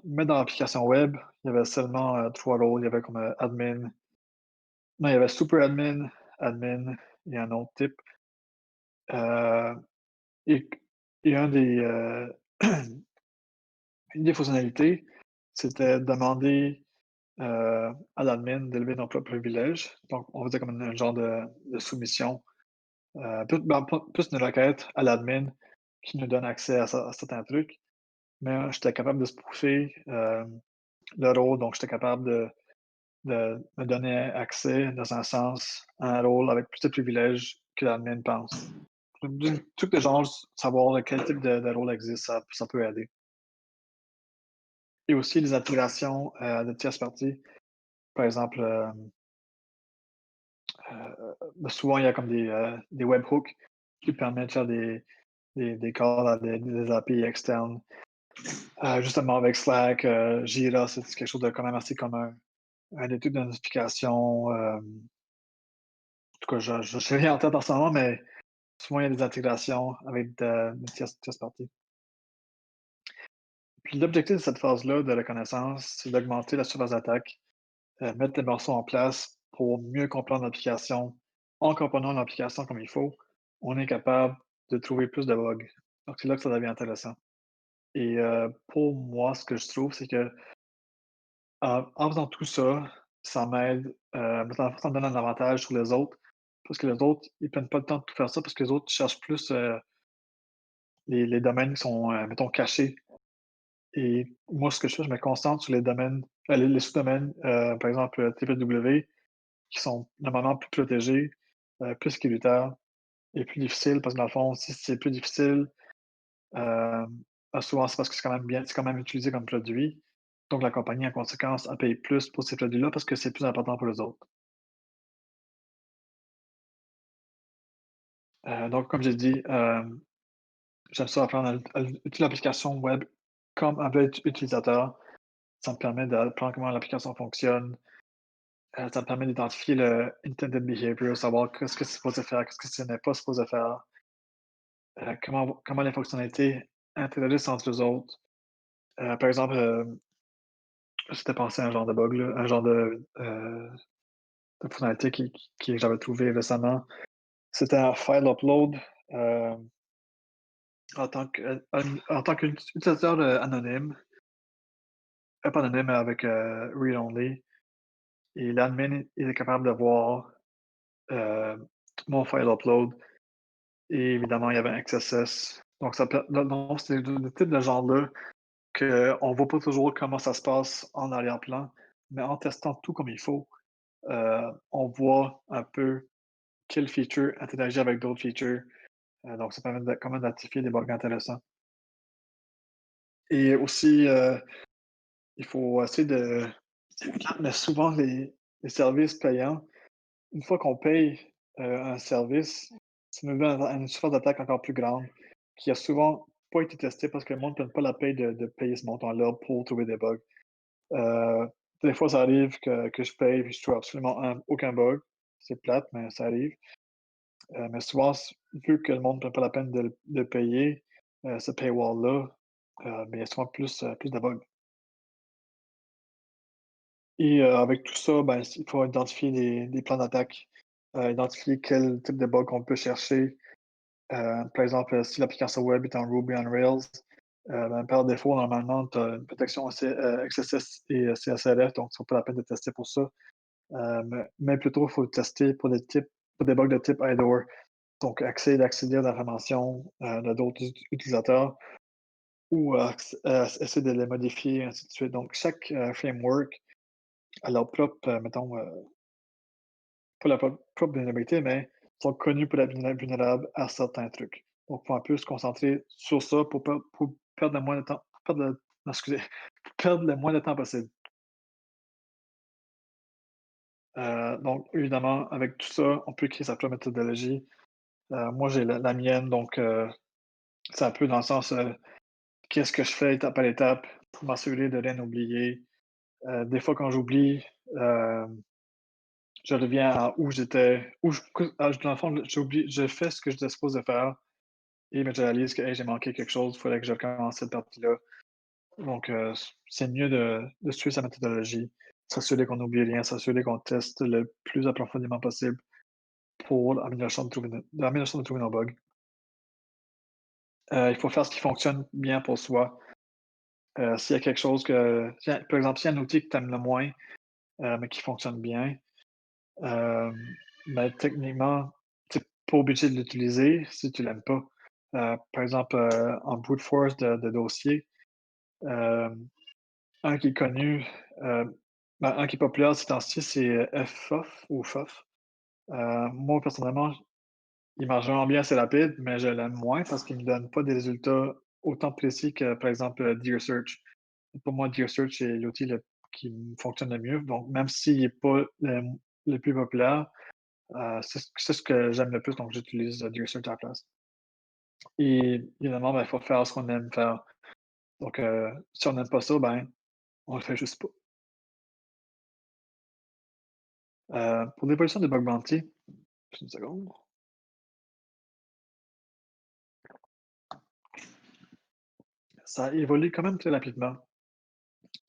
Mais dans l'application web, il y avait seulement, 3 rôles. Il y avait comme, admin non, il y avait super admin, admin et un autre type. Heu et et une des fonctionnalités, c'était demander, à l'admin d'élever nos propres privilèges. Donc on faisait comme un genre de soumission, plus une requête à l'admin qui nous donne accès à certains trucs. Mais, j'étais capable de spoofer, le rôle, donc j'étais capable de me donner accès, dans un sens, à un rôle avec plus de privilèges que l'admin pense. Du truc de genre, savoir quel type de rôle existe, ça peut aider. Et aussi les intégrations, de tierces parties. Par exemple, souvent, il y a comme des webhooks qui permettent de faire des calls à des API externes. Justement avec Slack, Jira, c'est quelque chose de quand même assez commun. Des trucs de notification, en tout cas, je sais rien en tête en ce moment, mais souvent, il y a des intégrations avec de tierces parties. Puis l'objectif de cette phase-là de reconnaissance, c'est d'augmenter la surface d'attaque, mettre les morceaux en place pour mieux comprendre l'application, en comprenant l'application comme il faut, on est capable de trouver plus de bugs. Donc c'est là que ça devient intéressant et pour moi, ce que je trouve, c'est que en faisant tout ça, ça m'aide, ça me donne un avantage sur les autres parce que les autres, ils prennent pas le temps de tout faire ça parce que les autres cherchent plus, les domaines qui sont, mettons cachés et moi, ce que je fais, je me concentre sur les domaines, les sous-domaines, par exemple, TPW qui sont normalement plus protégés, plus sécuritaires et plus difficiles parce que dans le fond, si c'est plus difficile, souvent c'est parce que c'est quand même utilisé comme produit. Donc la compagnie, en conséquence, elle paye plus pour ces produits-là parce que c'est plus important pour les autres. Donc comme j'ai dit, j'aime ça apprendre à utiliser l'application web comme un vrai utilisateur. Ça me permet d'apprendre comment l'application fonctionne. Ça me permet d'identifier le intended behavior, savoir qu'est-ce que c'est supposé faire, qu'est-ce que ce n'est pas supposé faire, comment les fonctionnalités interagissent entre eux autres. Par exemple, j'étais passé à un genre de bug là, un genre de fonctionnalité que j'avais trouvé récemment. C'était un file upload, heu, en tant qu'utilisateur, anonyme, pas anonyme, mais avec, read only et l'admin, il est capable de voir, mon file upload et évidemment, il y avait un XSS. Donc ça peut donc c'est le type de genre-là qu'on voit pas toujours comment ça se passe en arrière-plan, mais en testant tout comme il faut, on voit un peu quel feature interagit avec d'autres features. Donc ça permet de quand même d'identifier des bugs intéressants. Et aussi, il faut essayer de c'est plate, mais souvent les services payants, une fois qu'on paye, un service, ça nous donne une surface d'attaque encore plus grande, qui a souvent pas été testée parce que le monde ne prenne pas la peine de payer ce montant-là pour trouver des bugs. Heu, des fois, ça arrive que je paye puis je trouve absolument aucun bug. C'est plate, mais ça arrive. Mais souvent, vu que le monde ne prend pas la peine de payer, ce paywall-là, il y a souvent plus de bugs. Et avec tout ça, ben, il faut identifier des plans d'attaque, identifier quel type de bug on peut chercher. Par exemple, si l'application web est en Ruby on Rails, ben, par défaut, normalement, tu as une protection XSS et CSRF, donc ça vaut pas la peine de tester pour ça. Mais plutôt, il faut le tester pour des bugs de type IDOR, donc d'accéder à l'information, de d'autres utilisateurs ou essayer de les modifier, ainsi de suite. Donc chaque, framework a leur propre, mettons, pas leur propre vulnérabilité, mais sont connus pour être vulnérables à certains trucs. Donc il faut un peu se concentrer sur ça pour perdre le moins de temps perdre le non, excusez, perdre le moins de temps possible. Donc évidemment, avec tout ça, on peut créer sa propre méthodologie. Moi, j'ai la mienne, donc c'est un peu dans le sens, qu'est-ce que je fais étape par étape pour m'assurer de rien oublier. Des fois, quand j'oublie, je reviens à où j'étais, où je dans le fond, j'oublie je fais ce que j'étais supposé faire et mais je réalise que: «Hey, j'ai manqué quelque chose, il faudrait que je recommence cette partie-là». Donc c'est mieux de suivre sa méthodologie, s'assurer qu'on n'oublie rien, s'assurer qu'on teste le plus approfondément possible pour l'amélioration de trouver nos bugs. Il faut faire ce qui fonctionne bien pour soi. S'il y a quelque chose par exemple, s'il y a un outil que tu aimes le moins, mais qui fonctionne bien, hem, ben, techniquement, tu es pas obligé de l'utiliser si tu l'aimes pas. Par exemple, en brute force de dossier, hem, un qui est connu, un qui est populaire ces temps-ci, c'est, FOF ou FOF. Moi, personnellement, il marche vraiment bien, c'est rapide, mais je l'aime moins parce qu'il me donne pas des résultats autant précis que, par exemple, Dear Search. Pour moi, Dear Search est l'outil qui me fonctionne le mieux. Donc, même s'il n'est pas le plus populaire, c'est ce que j'aime le plus, donc j'utilise Dear Search à la place. Et évidemment, ben, il faut faire ce qu'on aime faire. Donc, si on n'aime pas ça, ben, on le fait juste pas. Pour l'évolution des bug bounty, juste une seconde, ça évolue quand même très rapidement.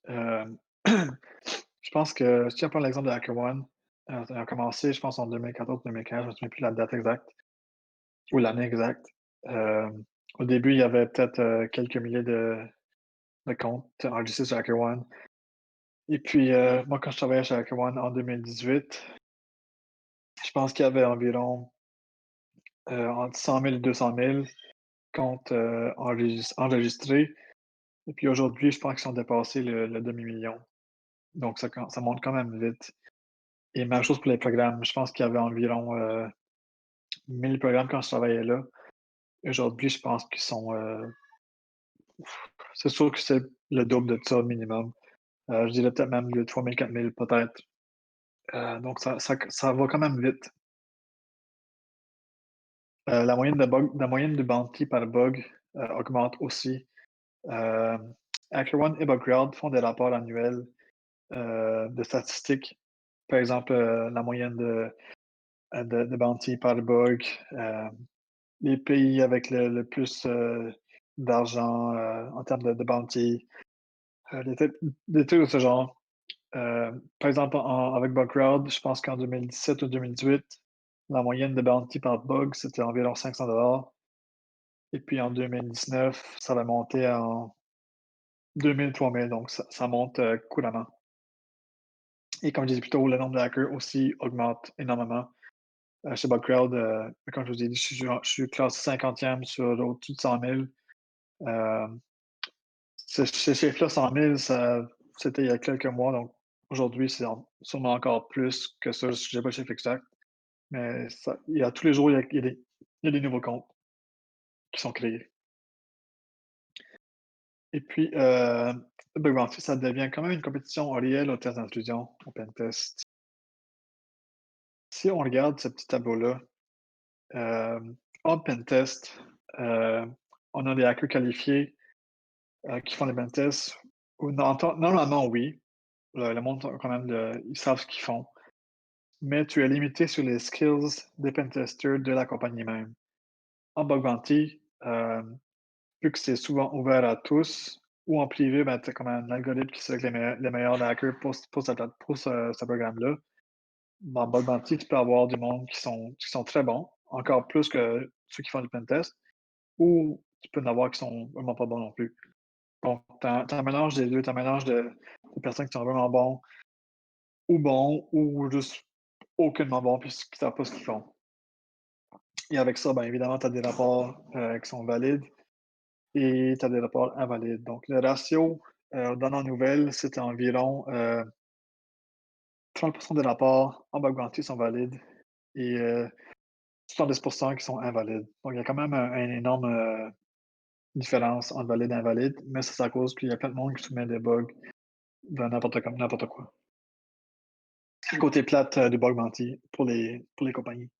Hem, je pense que si on prend l'exemple de HackerOne, Ça a commencé, je pense, en 2014-2015, je me souviens plus de la date exacte ou l'année exacte. Au début, il y avait peut-être, quelques milliers de comptes enregistrés sur HackerOne et puis, moi, quand je travaillais chez HackerOne en 2018, je pense qu'il y avait environ, entre 100 000 et 200 000 comptes, enregistrés et puis aujourd'hui, je pense qu'ils ont dépassé le demi-million. Donc ça monte quand même vite et même chose pour les programmes. Je pense qu'il y avait environ, 1 000 programmes quand je travaillais là. Aujourd'hui, je pense qu'ils sont, c'est sûr que c'est le double de ça minimum. Je dirais peut-être même de 3 000-4 000 peut-être. Donc ça va quand même vite. La moyenne de bounty par bug, augmente aussi. Hem, HackerOne et Bugcrowd font des rapports annuels, de statistiques. Par exemple, la moyenne de bounty par bug, les pays avec le plus, d'argent, en termes de bounty, des trucs de ce genre. Par exemple, avec Bugcrowd, je pense qu'en 2017 ou 2018, la moyenne de bounty par bug, c'était environ 500 et puis en 2019, ça va monter en 2 000-3 000, donc ça monte, couramment et comme je disais plus tôt, le nombre de hackers aussi augmente énormément. Chez Bugcrowd, comme je vous ai dit, je suis classé 50e sur au-dessus de 100 000. Hem, ces chiffres-là, 100 000, c'était il y a quelques mois, donc aujourd'hui, c'est sûrement encore plus que ça. Je n'ai pas le chiffre exact, mais il y a tous les jours, il y a des nouveaux comptes qui sont créés. Et puis, bug bounty, ça devient quand même une compétition réelle au test d'intrusion, au pentest. Si on regarde ce petit tableau-là, en pentest, heu, on a des hackers qualifiés, qui font des pentests ou normalement oui, le monde quand même ils savent ce qu'ils font, mais tu es limité sur les skills des pentesters de la compagnie même. En bug bounty, vu que c'est souvent ouvert à tous ou en privé, ben, tu as comme un algorithme qui sélectionne les meilleurs hackers pour ce programme-là. Dans bug bounty, tu peux avoir du monde qui sont très bons, encore plus que ceux qui font du pentest, ou tu peux en avoir qui sont vraiment pas bons non plus. Donc, tu as un mélange des 2, tu as un mélange de personnes qui sont vraiment bons ou juste aucunement bons puis qui savent pas ce qu'ils font. Et avec ça, ben, évidemment, tu as des rapports, qui sont valides et tu as des rapports invalides. Donc le ratio, dans nos nouvelles, c'est environ, 30 des rapports en bug bounty sont valides et 70 qui sont invalides. Donc il y a quand même une énorme, différence entre valide et invalide, mais ça, c'est à cause qu'il y a plein de monde qui soumet des bugs de n'importe quoi. C'est le côté plate, du bug bounty pour les compagnies.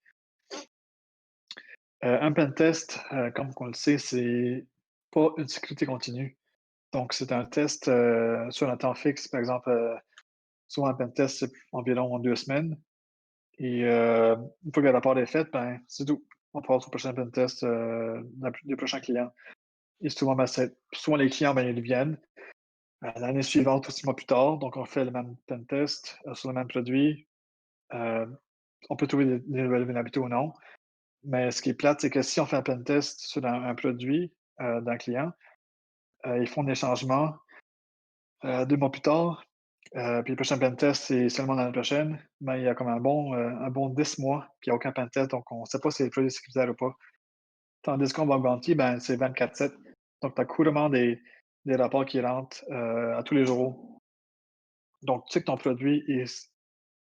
Un pentest, comme on le sait, c'est pas une sécurité continue. Donc c'est un test, sur un temps fixe. Par exemple, souvent un pentest, c'est environ 2 semaines et une fois que le rapport est fait, ben, c'est tout. On passe au prochain pentest, du prochain client et souvent, ben, souvent les clients, ben, ils viennent, l'année suivante ou 6 mois plus tard, donc on fait le même pentest, sur le même produit. Heu, on peut trouver des nouvelles vulnérabilités ou non. Mais ce qui est plate, c'est que si on fait un pentest sur un produit, d'un client, ils font des changements, 2 mois plus tard, puis le prochain pentest, c'est seulement l'année prochaine, ben, il y a comme un bon 10 mois qu'il y a aucun pentest, donc on ne sait pas si le produit est sécuritaire ou pas. Tandis qu'en bug bounty, ben, c'est 24/7. Donc tu as couramment des rapports qui rentrent, à tous les jours. Donc tu sais que ton produit est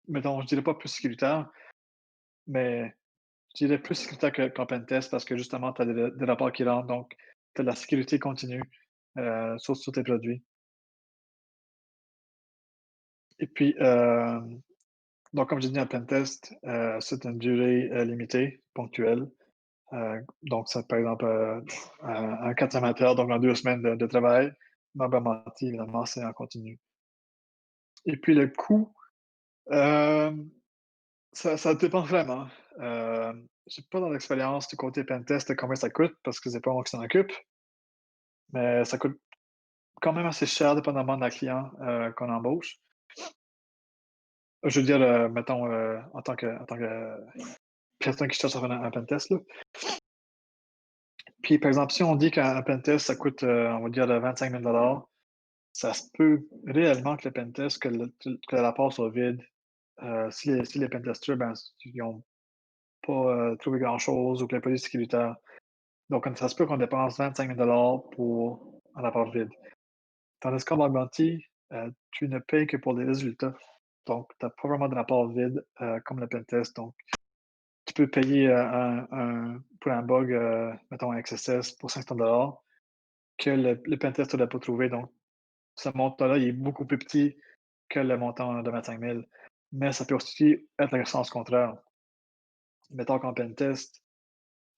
mettons, je dirais pas plus sécuritaire, mais je dirais plus sécuritaire qu'en pentest parce que justement, tu as des rapports qui rentrent, donc tu as de la sécurité continue, sur tes produits. Et puis, donc comme j'ai dit, un pentest, c'est une durée, limitée, ponctuelle. Donc ça, par exemple, un 400 heures, donc en 2 semaines de travail. Ma Menti, évidemment, c'est en continu. Et puis le coût, hem, ça dépend vraiment. J'ai pas dans l'expérience du côté pentest de combien ça coûte parce que c'est pas moi qui s'en occupe, mais ça coûte quand même assez cher dépendamment de la client, qu'on embauche. Je veux dire, mettons, en tant que personne qui cherche à faire un pentest, là. Puis, par exemple, si on dit qu'un pentest, ça coûte, on va dire, 25 000 ça se peut réellement que le pentest, que le rapport soit vide. Si les pentesters, ben, ils n'ont pas trouvé grand-chose ou que la police est sécuritaire. Donc, ça se peut qu'on dépense 25 000 pour un rapport vide. Tandis qu'en bug bounty, tu ne payes que pour les résultats. Donc, tu as pas vraiment de rapport vide comme le pentest. Donc, tu peux payer pour un bug, mettons un XSS pour 500 que le pentest n'a pas trouvé. Donc, ce montant-là, il est beaucoup plus petit que le montant de 25 000. Mais ça peut aussi être le sens contraire. Mettons qu'en pentest,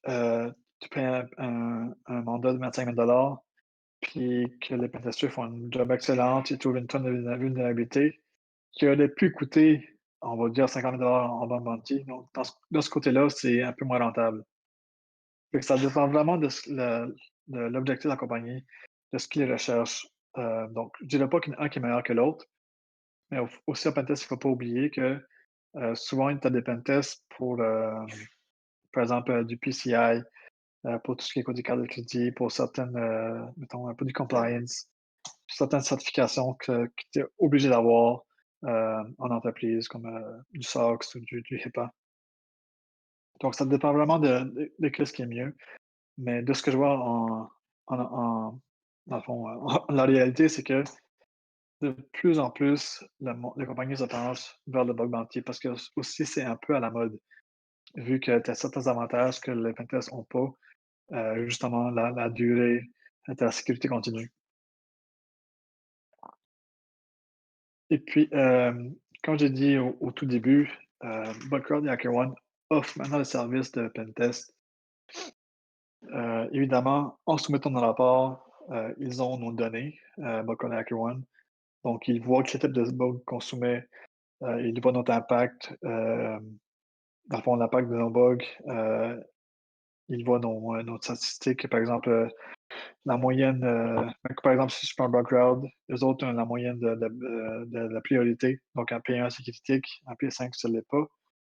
tu payes un mandat de 25 000 puis que les pentesters font une job excellente, ils trouvent une tonne de vulnérabilité, qui aurait pu coûter, on va dire, 50 000 en bug bounty. Donc, de ce côté-là, c'est un peu moins rentable. Fait que ça dépend vraiment de l'objectif de la compagnie, de ce qu'ils recherchent. Donc, je ne dirais pas qu'il y en a un qui est meilleur que l'autre, mais aussi en pentest, il ne faut pas oublier que souvent, tu as des pentests pour, par exemple, du PCI, pour tout ce qui est code des cartes de crédit, pour certaines, mettons, un peu du compliance, certaines certifications que tu es obligé d'avoir en entreprise, comme du SOX ou du HIPAA. Donc, ça dépend vraiment de qu'est-ce qui est mieux. Mais de ce que je vois dans le fond, la réalité, c'est que de plus en plus, les compagnies se penchent vers le bug bounty parce que aussi c'est un peu à la mode, vu que tu as certains avantages que les pentests n'ont pas, justement la durée, la sécurité continue. Et puis, comme j'ai dit au tout début, Bugcrowd et HackerOne offrent maintenant le service de pentest. Évidemment, en soumettant nos rapports, ils ont nos données, Bugcrowd et HackerOne. Donc, ils voient quel type de bug qu'on soumet, ils voient notre impact, dans le fond, l'impact de nos bugs. Ils voient nos statistiques, par exemple, la moyenne, par exemple, si je prends Bugcrowd, eux autres ont la moyenne de la priorité. Donc, un P1, c'est critique, un P5, ça ne l'est pas.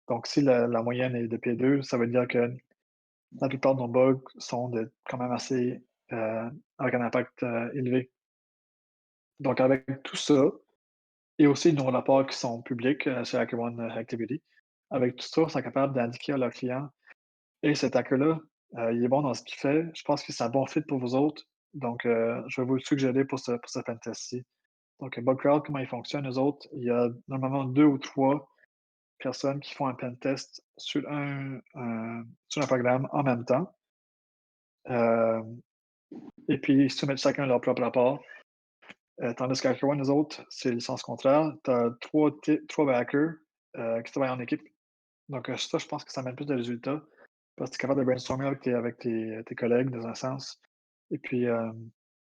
Donc, si la moyenne est de P2, ça veut dire que la plupart de nos bugs sont quand même assez, avec un impact élevé. Donc, avec tout ça, et aussi nos rapports qui sont publics sur HackerOne Activity, avec tout ça, ils sont capables d'indiquer à leurs clients: «Hey, cet hacker-là, il est bon dans ce qu'il fait. Je pense que c'est un bon fit pour vous autres. Donc, je vais vous le suggérer pour ce pentest-ci». Donc, Bugcrowd, comment ils fonctionnent, eux autres, il y a normalement 2 ou 3 personnes qui font un pentest sur un programme en même temps. Hem Et puis, ils soumettent chacun leur propre rapport. Tandis qu'HackerOne, eux autres, c'est le sens contraire. Tu as 3 hackers qui travaillent en équipe. Donc, ça, je pense que ça amène plus de résultats parce que tu es capable de brainstormer avec tes collègues, dans un sens. Et puis,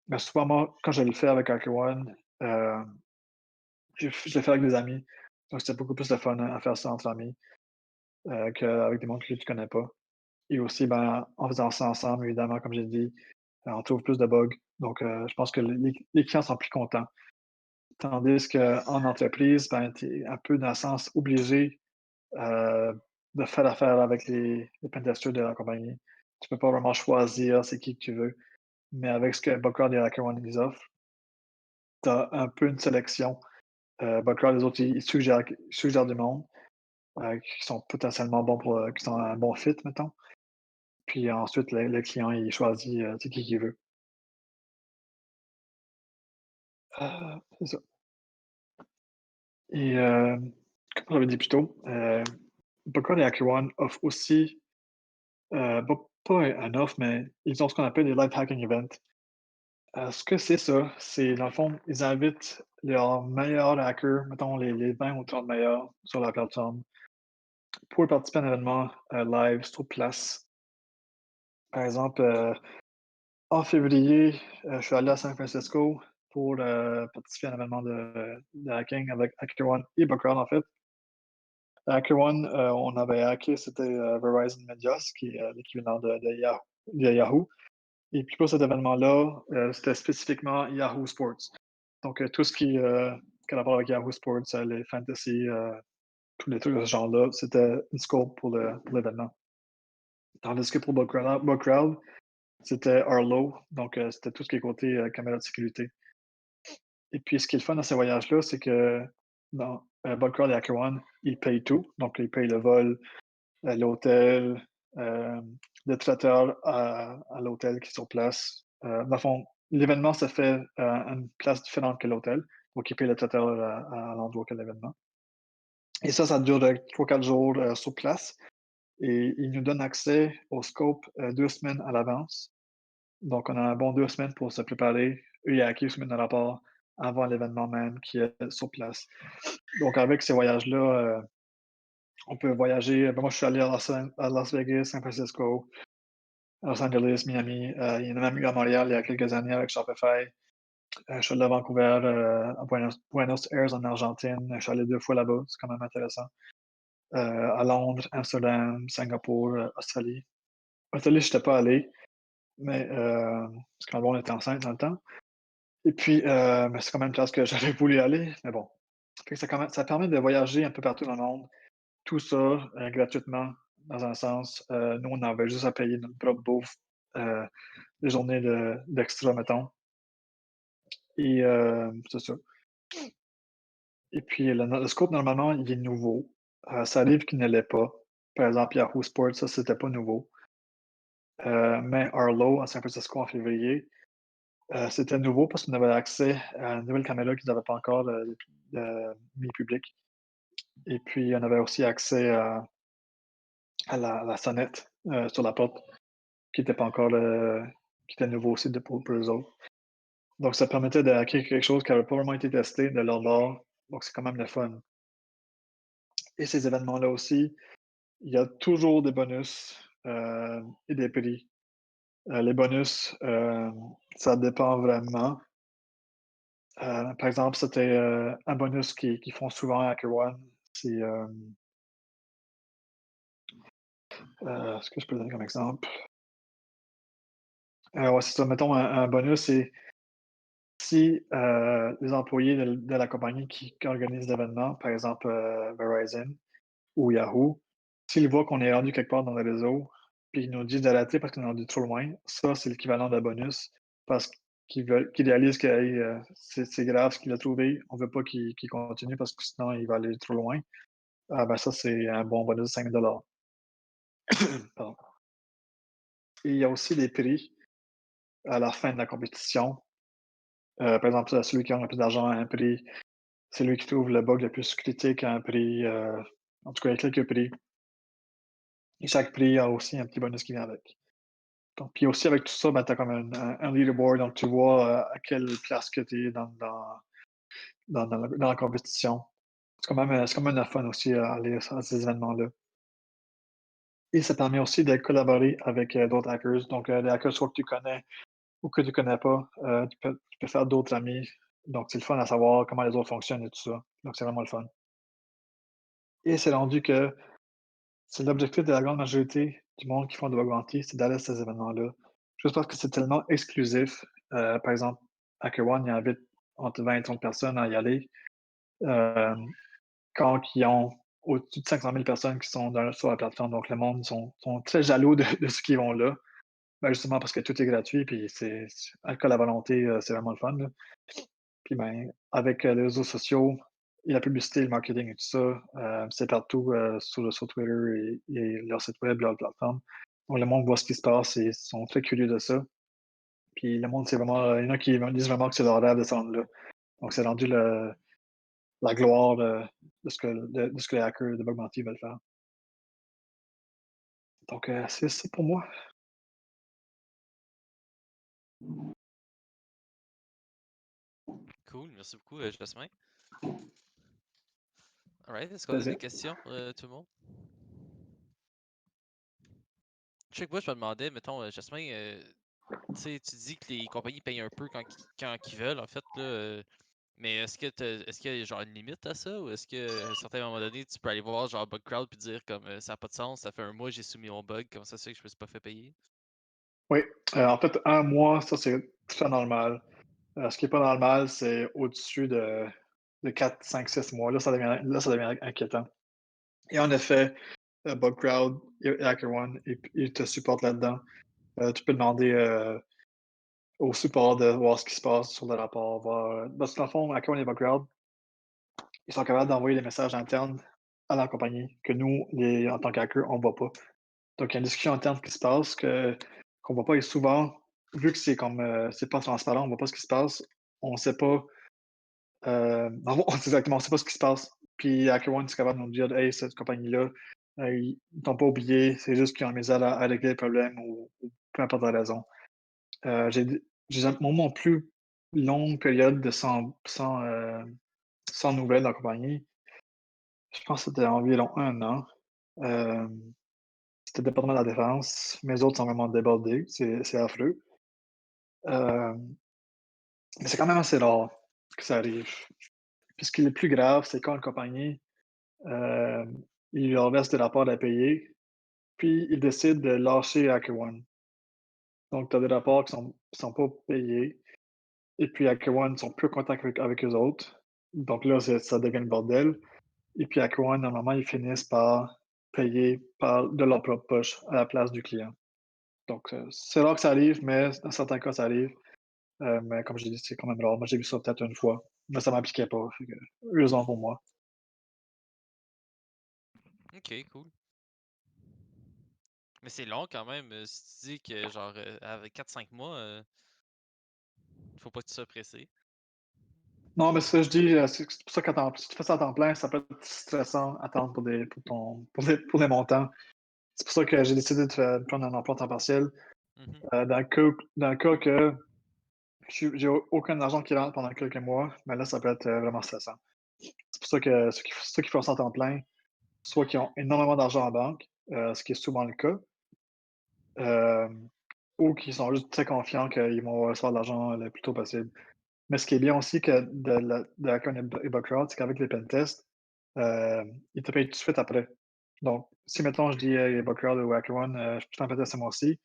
ben, souvent, moi, quand je le fais avec HackerOne, je le fais avec des amis. Donc, c'est beaucoup plus de fun à faire ça entre amis qu'avec des mondes que tu connais pas. Et aussi, ben, en faisant ça ensemble, évidemment, comme j'ai dit, on trouve plus de bugs. Donc, je pense que les clients sont plus contents. Tandis qu'en entreprise, ben, tu es un peu dans le sens obligé de faire affaire avec les pentesters de la compagnie. Tu peux pas vraiment choisir c'est qui que tu veux. Mais avec ce que Bugcrowd et HackerOne ils offrent, tu as un peu une sélection. Bugcrowd, les autres, ils suggèrent du monde qui sont potentiellement bons qui sont un bon fit, mettons. Puis ensuite, le client, il choisit c'est qui qu'il veut. C'est ça. Et comme j'avais dit plus tôt, Bugcrowd et HackerOne offrent aussi, pas un offre, mais ils ont ce qu'on appelle des live hacking events. Ce que c'est ça, c'est dans le fond, ils invitent leurs meilleurs hackers, mettons les 20 ou 30 meilleurs sur la plateforme, pour participer à un événement, live sur place. Par exemple, en février, je suis allé à San Francisco pour, participer à un événement de hacking avec HackerOne et Bugcrowd, en fait. HackerOne, on avait hacké, c'était, Verizon Medias, qui est, l'équivalent de Yahoo. Et puis pour cet événement-là, c'était spécifiquement Yahoo Sports. Donc, tout ce qui a rapport avec Yahoo Sports, les fantasy, tous les trucs de ce genre-là, c'était une scope pour l'événement. Tandis que pour Bug Crowd, c'était Arlo, donc c'était tout ce qui est côté caméra de sécurité. Et puis ce qui est le fun dans ces voyages-là, c'est que dans Bug Crowd et HackerOne, ils payent tout. Donc ils payent le vol, l'hôtel, euh, le traiteur à l'hôtel qui est sur place. Dans le fond, l'événement se fait à une place différente que l'hôtel. Donc ils payent le traiteur à l'endroit que l'événement. Et ça dure 3-4 jours sur place. Et ils nous donnent accès au scope 2 semaines à l'avance. Donc, on a un bon 2 semaines pour se préparer. Eux, ils acquis 2 semaines de rapport avant l'événement même qui est sur place. Donc, avec ces voyages-là, on peut voyager. Ben, moi, je suis allé à Las Vegas, San Francisco, Los Angeles, Miami. Il y en a même eu à Montréal il y a quelques années avec Shopify. Je suis allé à Vancouver, à Buenos Aires en Argentine. Je suis allé 2 fois là-bas. C'est quand même intéressant. À Londres, Amsterdam, Singapour, Australie. Australie, je n'étais pas allé, mais parce que on était enceinte dans le temps. Et puis, mais c'est quand même une place que j'avais voulu aller, mais bon. Fait que ça permet de voyager un peu partout dans le monde. Tout ça, gratuitement, dans un sens. Nous, on avait juste à payer notre propre bouffe, les journées d'extra, mettons. Et c'est ça. Et puis, le scope, normalement, il est nouveau. Ça arrive qu'il ne l'est pas. Par exemple, Yahoo Sports, ça, c'était pas nouveau. Mais Arlo, à San Francisco, en février, c'était nouveau parce qu'on avait accès à une nouvelle caméra qu'ils n'avaient pas encore mis public. Et puis, on avait aussi accès à la sonnette sur la porte qui était pas encore qui était nouveau aussi pour eux autres. Donc, ça permettait d'acquérir quelque chose qui n'avait pas vraiment été testé de leur bord. Donc, c'est quand même le fun. Et ces événements-là aussi, il y a toujours des bonus et des prix. Les bonus, ça dépend vraiment. Par exemple, c'était un bonus qu'ils font souvent à HackerOne. C'est, ce que je peux donner comme exemple? Ouais, c'est ça. Mettons un bonus, c'est si les employés de la compagnie qui organise l'événement, par exemple Verizon ou Yahoo, s'ils voient qu'on est rendu quelque part dans le réseau, puis ils nous disent d'arrêter parce qu'on est rendu trop loin, ça, c'est l'équivalent d'un bonus parce qu'ils réalisent que hey, c'est grave ce qu'il a trouvé, on veut pas qu'il continue parce que sinon il va aller trop loin. Ah ben ça, c'est un bon bonus de 5 000 pardon. Et il y a aussi des prix à la fin de la compétition. Par exemple, celui qui a le plus d'argent a un prix. Celui qui trouve le bug le plus critique a un prix. En tout cas, il y a quelques prix. Et chaque prix a aussi un petit bonus qui vient avec. Donc, puis aussi avec tout ça, ben, tu as comme un leaderboard, donc tu vois à quelle place que tu es dans la compétition. C'est quand même le fun aussi à aller à ces événements-là. Et ça permet aussi de collaborer avec d'autres hackers. Donc, des hackers soit que tu connais ou que tu connais pas, tu peux faire d'autres amis. Donc, c'est le fun à savoir comment les autres fonctionnent et tout ça. Donc, c'est vraiment le fun. Et c'est rendu que c'est l'objectif de la grande majorité du monde qui font de l'augmenté, c'est d'aller à ces événements-là. Juste parce que c'est tellement exclusif. Par exemple, HackerOne, il invite entre 20 et 30 personnes à y aller. Euh, Quand ils ont au-dessus de 500 000 personnes qui sont sur la plateforme, donc le monde sont très jaloux de ceux qui vont là. Ben, justement parce que tout est gratuit, puis c'est alcool à volonté, c'est vraiment le fun, là. Puis ben, avec les réseaux sociaux et la publicité, le marketing et tout ça, c'est partout sur Twitter et leur site web, leur plateforme. Donc le monde voit ce qui se passe et sont très curieux de ça. Puis le monde, c'est vraiment, il y en a qui disent vraiment que c'est leur rêve de se rendre là. Donc c'est rendu la gloire de ce que les hackers de Bug Bounty veulent faire. Donc c'est ça pour moi. Cool, merci beaucoup, Jasmin. Alright, est-ce qu'on a des Plaisir. questions, tout le monde? Je sais que moi, je me demandais, mettons, Jasmin, tu sais, tu dis que les compagnies payent un peu quand ils veulent, en fait, là, mais est-ce qu'il y a genre une limite à ça, ou est-ce que à un certain moment donné, tu peux aller voir genre Bugcrowd puis dire comme ça n'a pas de sens, ça fait un mois que j'ai soumis mon bug, comment ça se fait que je me suis pas fait payer? Oui, en fait, un mois, ça c'est très normal. Ce qui est pas normal, c'est au-dessus de 4, 5, 6 mois. Là, ça devient inquiétant. Et en effet, Bugcrowd et HackerOne, ils te supportent là-dedans. Tu peux demander au support de voir ce qui se passe sur le rapport, voir. Parce que dans le fond, HackerOne et Bugcrowd, ils sont capables d'envoyer des messages internes à la compagnie que nous, en tant qu'hackers, on ne voit pas. Donc, il y a une discussion interne qui se passe qu'on ne voit pas. Et souvent, vu que c'est comme c'est pas transparent, on ne voit pas ce qui se passe, on ne sait pas. Non, c'est exactement, on ne sait pas ce qui se passe. Puis HackerOne, c'est capable de nous dire hey, cette compagnie-là, ils ne t'ont pas oublié, c'est juste qu'ils ont mis à régler le problème ou peu importe la raison. J'ai mon plus longue période de sans nouvelles dans la compagnie. Je pense que c'était environ un an. Euh, C'était le département de la défense. Mes autres sont vraiment débordés. C'est affreux. Euh, mais c'est quand même assez rare que ça arrive. Puis ce qui est le plus grave, c'est quand une compagnie, euh, il leur reste des rapports à payer, puis ils décident de lâcher HackerOne. Donc, tu as des rapports qui sont pas payés, et puis HackerOne ne sont plus en contact avec eux autres. Donc là, ça devient le bordel. Et puis HackerOne, normalement, ils finissent par payer de leur propre poche à la place du client. Donc, c'est rare que ça arrive, mais dans certains cas, ça arrive. Mais comme je dit, c'est quand même rare. Moi, j'ai vu ça peut-être une fois, mais ça m'impliquait pas. Fait que, heureusement pour moi. Ok, cool. Mais c'est long quand même. Si tu dis que genre avec 4-5 mois, faut pas que tu sois pressé. Non, mais ça, je dis, c'est pour ça que si tu fais ça à temps plein, ça peut être stressant à attendre pour des montants. C'est pour ça que j'ai décidé de prendre un emploi à temps partiel. Mhm. Dans le cas que j'ai aucun argent qui rentre pendant quelques mois, mais là, ça peut être vraiment stressant. C'est pour ça que ceux qui font ça à temps plein, soit qui ont énormément d'argent en banque, ce qui est souvent le cas, euh, ou qui sont juste très confiants qu'ils vont recevoir de l'argent le plus tôt possible. Mais ce qui est bien aussi que de Hacker et Backrod, c'est qu'avec les pentests, ils te payent tout de suite après. Donc, si mettons, je dis Backrod ou HackerOne, je fais un pentest ce mois-ci,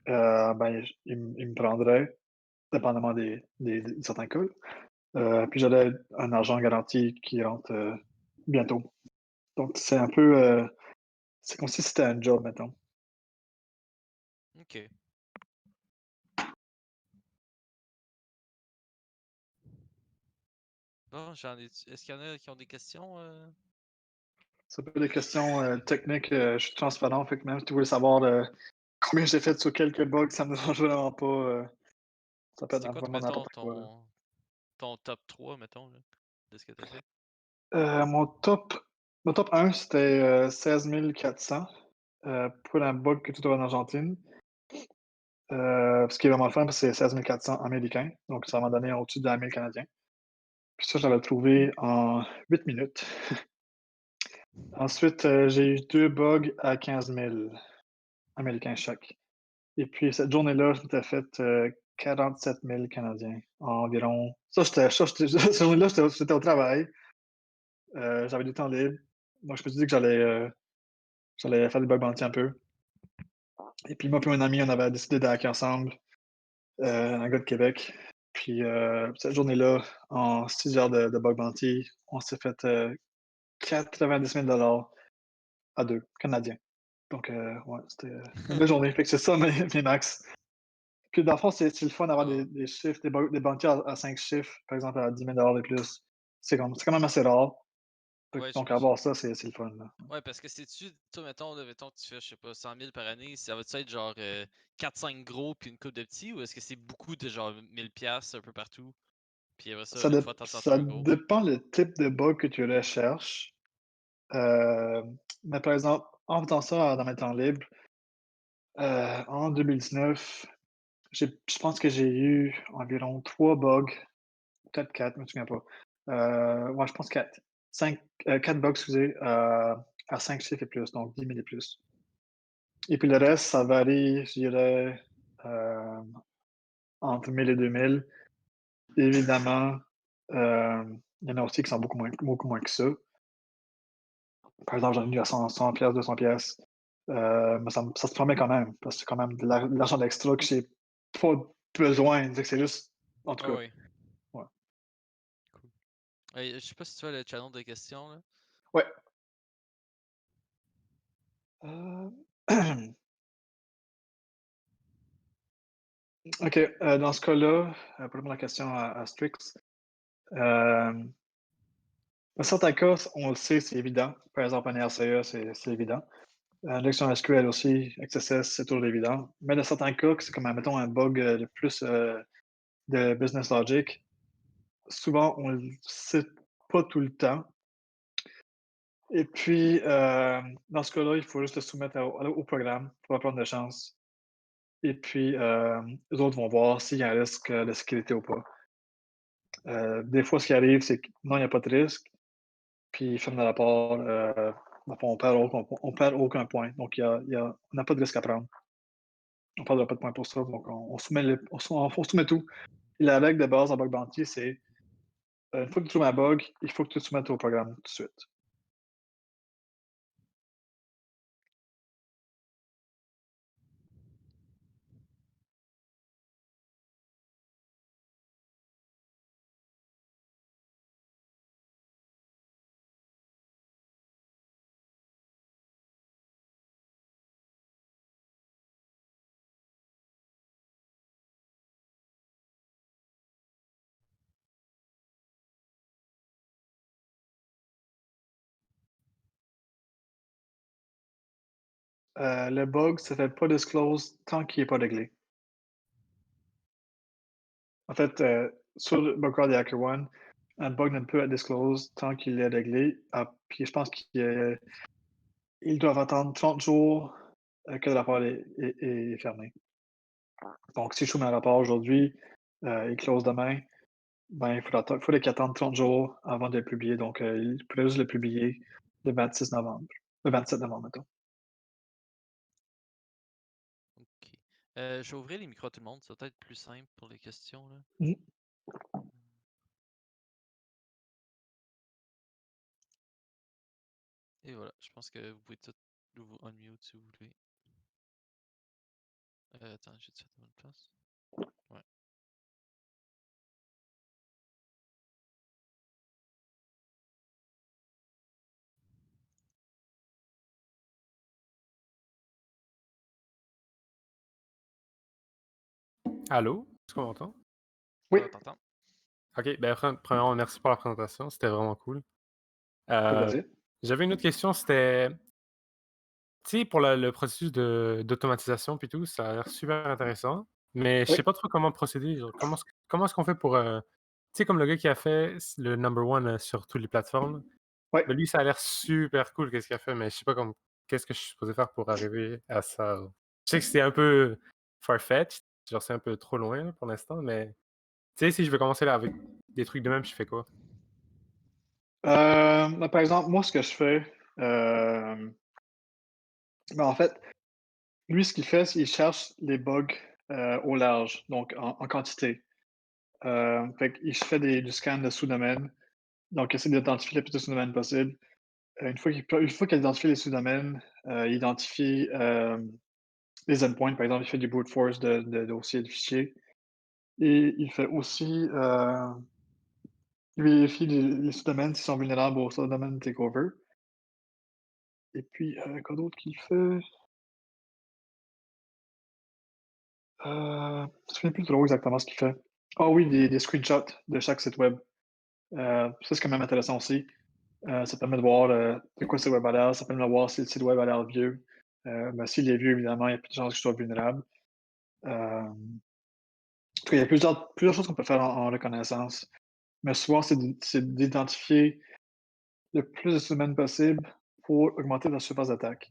ben, ils me prendraient, dépendamment de certains cas. Puis j'aurais un argent garanti qui rentre bientôt. Donc, c'est un peu. C'est comme si c'était un job, mettons. Ok. Bon, Est-ce qu'il y en a qui ont des questions? C'est un peu des questions techniques. Je suis transparent, fait que même si tu voulais savoir combien j'ai fait sur quelques bugs, ça me dérange vraiment pas. Ça peut être C'était quoi, vraiment mettons, n'importe quoi. ton top 3 mettons, là, de ce que t'as fait? Mon top 1, c'était 16 400 pour un bug que tu trouves en Argentine. Ce qui est vraiment le fun, parce que c'est 16 400 américains. Donc, ça m'a donné au-dessus de 1 000 Canadiens. Puis ça, je l'avais trouvé en 8 minutes. Ensuite, j'ai eu deux bugs à 15 000 américains chaque. Et puis, cette journée-là, je m'étais fait 47 000 Canadiens environ. Cette journée-là, j'étais au travail. J'avais du temps libre. Donc, je me suis dit que j'allais faire des bug bounty un peu. Et puis, moi et mon ami, on avait décidé de hacker ensemble, un gars de Québec. Puis, cette journée-là, en 6 heures de bug bounty, on s'est fait 90 000 à deux, Canadiens. Donc, ouais, c'était une belle journée. Fait que c'est ça mes max. Puis, dans le fond, c'est le fun d'avoir Ah, des chiffres, des bounties à 5 chiffres, par exemple, à 10 000 et plus. C'est quand même assez rare. ouais, Donc, j'imagine. avoir ça, c'est le fun, là. Ouais, parce que c'est-tu, toi, mettons, là, mettons que tu fais, je sais pas, 100 000 par année, ça va-tu être genre 4-5 gros puis une coupe de petits, ou est-ce que c'est beaucoup de genre 1000$ un peu partout? Puis après ça, Ça, une dé- fois de temps en temps ça un gros. dépend le type de bug que tu recherches. Euh, mais par exemple, en faisant ça dans mes temps libres, en 2019, je pense que j'ai eu environ trois bugs, peut-être quatre, je me souviens pas. Ouais, je pense quatre. Quatre bugs, excusez, à 5 chiffres et plus, donc 10 000 et plus. Et puis le reste, ça varie, je dirais, euh, entre 1000 et 2000. Évidemment, il y en a aussi qui sont beaucoup moins que ça. Par exemple, j'en ai eu à 100 pièces, 200 pièces. Mais ça se permet quand même, parce que c'est quand même de l'argent d'extra que j'ai pas besoin. C'est juste, en tout Ouais, cas, ouais, ouais. cool. Je sais pas si tu vois le channel de questions, là. Ouais. OK, dans ce cas-là, pour répondre à la question à Strix, dans certains cas, on le sait, c'est évident. Par exemple, un RCE, c'est évident. L'injection SQL aussi, XSS, c'est toujours évident. Mais dans certains cas, que c'est comme, mettons, un bug de plus de business logic, souvent, on le cite pas tout le temps. Et puis, dans ce cas-là, il faut juste le soumettre au programme pour pas prendre de chance. Et puis, les autres vont voir s'il y a un risque de sécurité ou pas. Des fois, ce qui arrive, c'est que non, il n'y a pas de risque, puis ils ferment le rapport. Dans le fond, on perd aucun point. Donc, on n'a pas de risque à prendre. On ne perdra pas de points pour ça. Donc, on soumet, on soumet tout. Et la règle de base en bug bounty, c'est une fois que tu trouves un bug, il faut que tu le soumettes au programme tout de suite. Le bug, ça ne fait pas disclose tant qu'il n'est pas réglé. En fait, sur le Bugcrowd et HackerOne, un bug ne peut être disclosed tant qu'il est réglé. Ah, puis je pense qu'ils doivent attendre 30 jours que le rapport est fermé. Donc, si je soumets un rapport aujourd'hui, il close demain, ben, il faudrait qu'il attende 30 jours avant de le publier. Donc, il pourrait juste le publier le 26 novembre. Le 27 novembre, mettons. OK. Je vais ouvrir les micros à tout le monde, ça va être plus simple pour les questions, là. Mhm. Et voilà, je pense que vous pouvez tout vous unmute si vous voulez. Attends, j'ai fait à bonne place? Ouais. Allô? Est-ce qu'on m'entend? Oui, Ouais, t'entends? OK, ben, premièrement, merci pour la présentation, c'était vraiment cool. ça fait Euh, plaisir. J'avais une autre question, c'était, tu sais, pour le processus d'automatisation puis tout, ça a l'air super intéressant, mais je Oui, sais pas trop comment procéder. Genre, comment est-ce qu'on fait pour, tu sais, comme le gars qui a fait le number one sur toutes les plateformes, oui. ben, lui, ça a l'air super cool qu'est-ce qu'il a fait, mais je sais pas qu'est-ce que je suis supposé faire pour arriver à ça. Je sais que c'est un peu far-fetched, genre c'est un peu trop loin là, pour l'instant, mais tu sais, si je veux commencer là avec des trucs de même, je fais quoi? Ben, par exemple, moi, ce que je fais, ben, en fait, lui, ce qu'il fait, c'est qu'il cherche les bugs au large, donc en quantité. Fait qu'il fait du scan de sous-domaines, donc il essaie d'identifier le plus de sous-domaines possible. Une fois qu'il a identifié les sous-domaines, il identifie les endpoints, par exemple, il fait du brute force de dossiers de fichiers. Et il fait aussi, il vérifie les sous-domaines s'ils sont vulnérables au sous-domaine takeover. Et puis, quoi d'autre qu'il fait? Je me souviens plus trop exactement ce qu'il fait. Ah oui, des screenshots de chaque site web. Ça, c'est quand même intéressant aussi. Ça permet de voir de quoi le site web a l'air. Ça permet de voir si le site web a l'air vieux. Ben, s'il est vieux, évidemment, il y a plus de chances qu'il soit vulnérable. En tout cas, il y a plusieurs choses qu'on peut faire en reconnaissance. Mais souvent, c'est d'identifier le plus de semaines possible pour augmenter la surface d'attaque.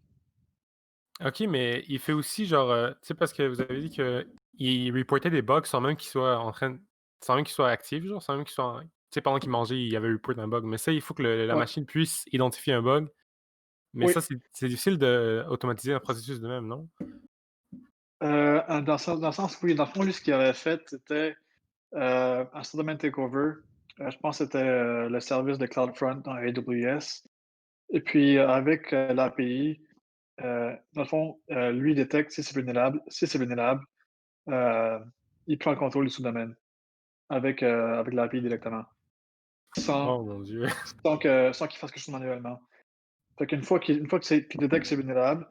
OK, mais il fait aussi genre, tu sais, parce que vous avez dit qu'il reportait des bugs sans même qu'ils soient actifs, genre, sans même qu'ils soient tu sais, pendant qu'il mangeait, il y avait report un bug. Mais ça, il faut que la Ouais. machine puisse identifier un bug. Mais Oui. ça, c'est difficile d'automatiser un processus de même, non? Dans le sens, oui, dans le fond, lui, ce qu'il avait fait, c'était un Settlement Takeover. Je pense que c'était le service de CloudFront dans AWS. Et puis, avec l'API, dans le fond, lui détecte si c'est vulnérable. Si c'est vulnérable, euh, il prend le contrôle du sous-domaine avec l'API directement, sans, Oh mon Dieu. sans qu'il fasse quelque chose manuellement. Fait qu'une fois qu'il détecte que c'est vulnérable,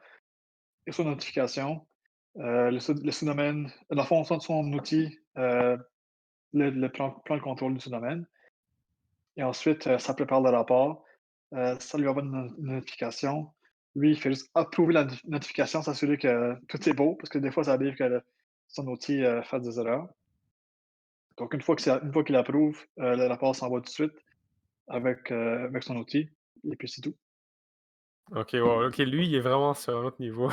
il reçoit une notification, Le sous-domaine, dans le fond, son outil, le plan de contrôle du sous-domaine. Et ensuite, ça prépare le rapport. Ça lui envoie une notification. Lui, il fait juste approuver la notification, s'assurer que tout est beau, parce que des fois, ça arrive que son outil fasse des erreurs. Donc, une fois qu'il approuve, le rapport s'envoie tout de suite avec son outil, et puis c'est tout. OK, wow, OK, lui, il est vraiment sur un autre niveau.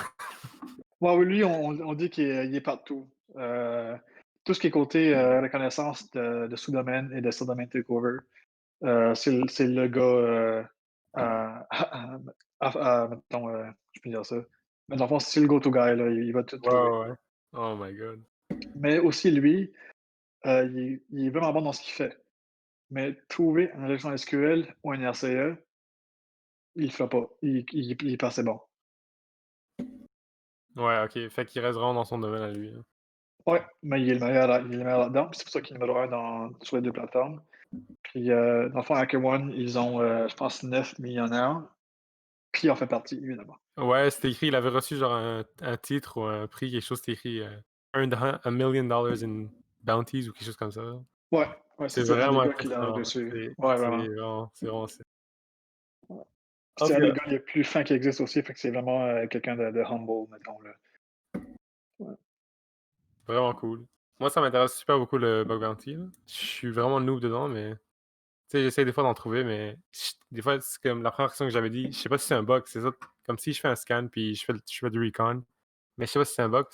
Ouais, oui, lui, on dit qu'il est partout. Tout ce qui est côté reconnaissance de sous-domaine et de sous-domaine takeover, c'est le gars mettons, je peux dire ça. Mais dans le fond, c'est le go-to guy, là, il va tout Ouais, trouver. ouais, ouais. Oh my god. Mais aussi, lui, il est vraiment bon dans ce qu'il fait. Mais trouver une injection SQL ou un RCE, il le fera pas. Il est pas assez bon. Ouais, OK, fait qu'il reste vraiment dans son domaine à lui, hein. Ouais, mais il est le meilleur là-dedans, puis c'est pour ça qu'il est numéro 1 sur les 2 plateformes. Puis, dans le fond, HackerOne, ils ont, je pense 9 millionnaires, puis il en fait partie, évidemment. Ouais, c'était écrit, il avait reçu genre un titre ou un prix, quelque chose, c'était écrit, «Earned a million dollars in bounties» ou quelque chose comme ça. Ouais, ouais, c'est C'est ça, un des vraiment gars qui l'a impressionnant. reçu. C'est Ouais, c'est vraiment. vraiment c'est vraiment sick. Ouais. Puis En c'est tout un des cas, gars les plus fins qui existent aussi, fait que c'est vraiment, quelqu'un de humble, mettons, là. Ouais. vraiment cool. Moi, ça m'intéresse super beaucoup le bug bounty, là. Je suis vraiment noob dedans, mais tu sais, j'essaie des fois d'en trouver, mais des fois, c'est comme la première question que j'avais dit, je sais pas si c'est un bug, c'est ça, comme si je fais un scan puis je fais du recon, mais je sais pas si c'est un bug,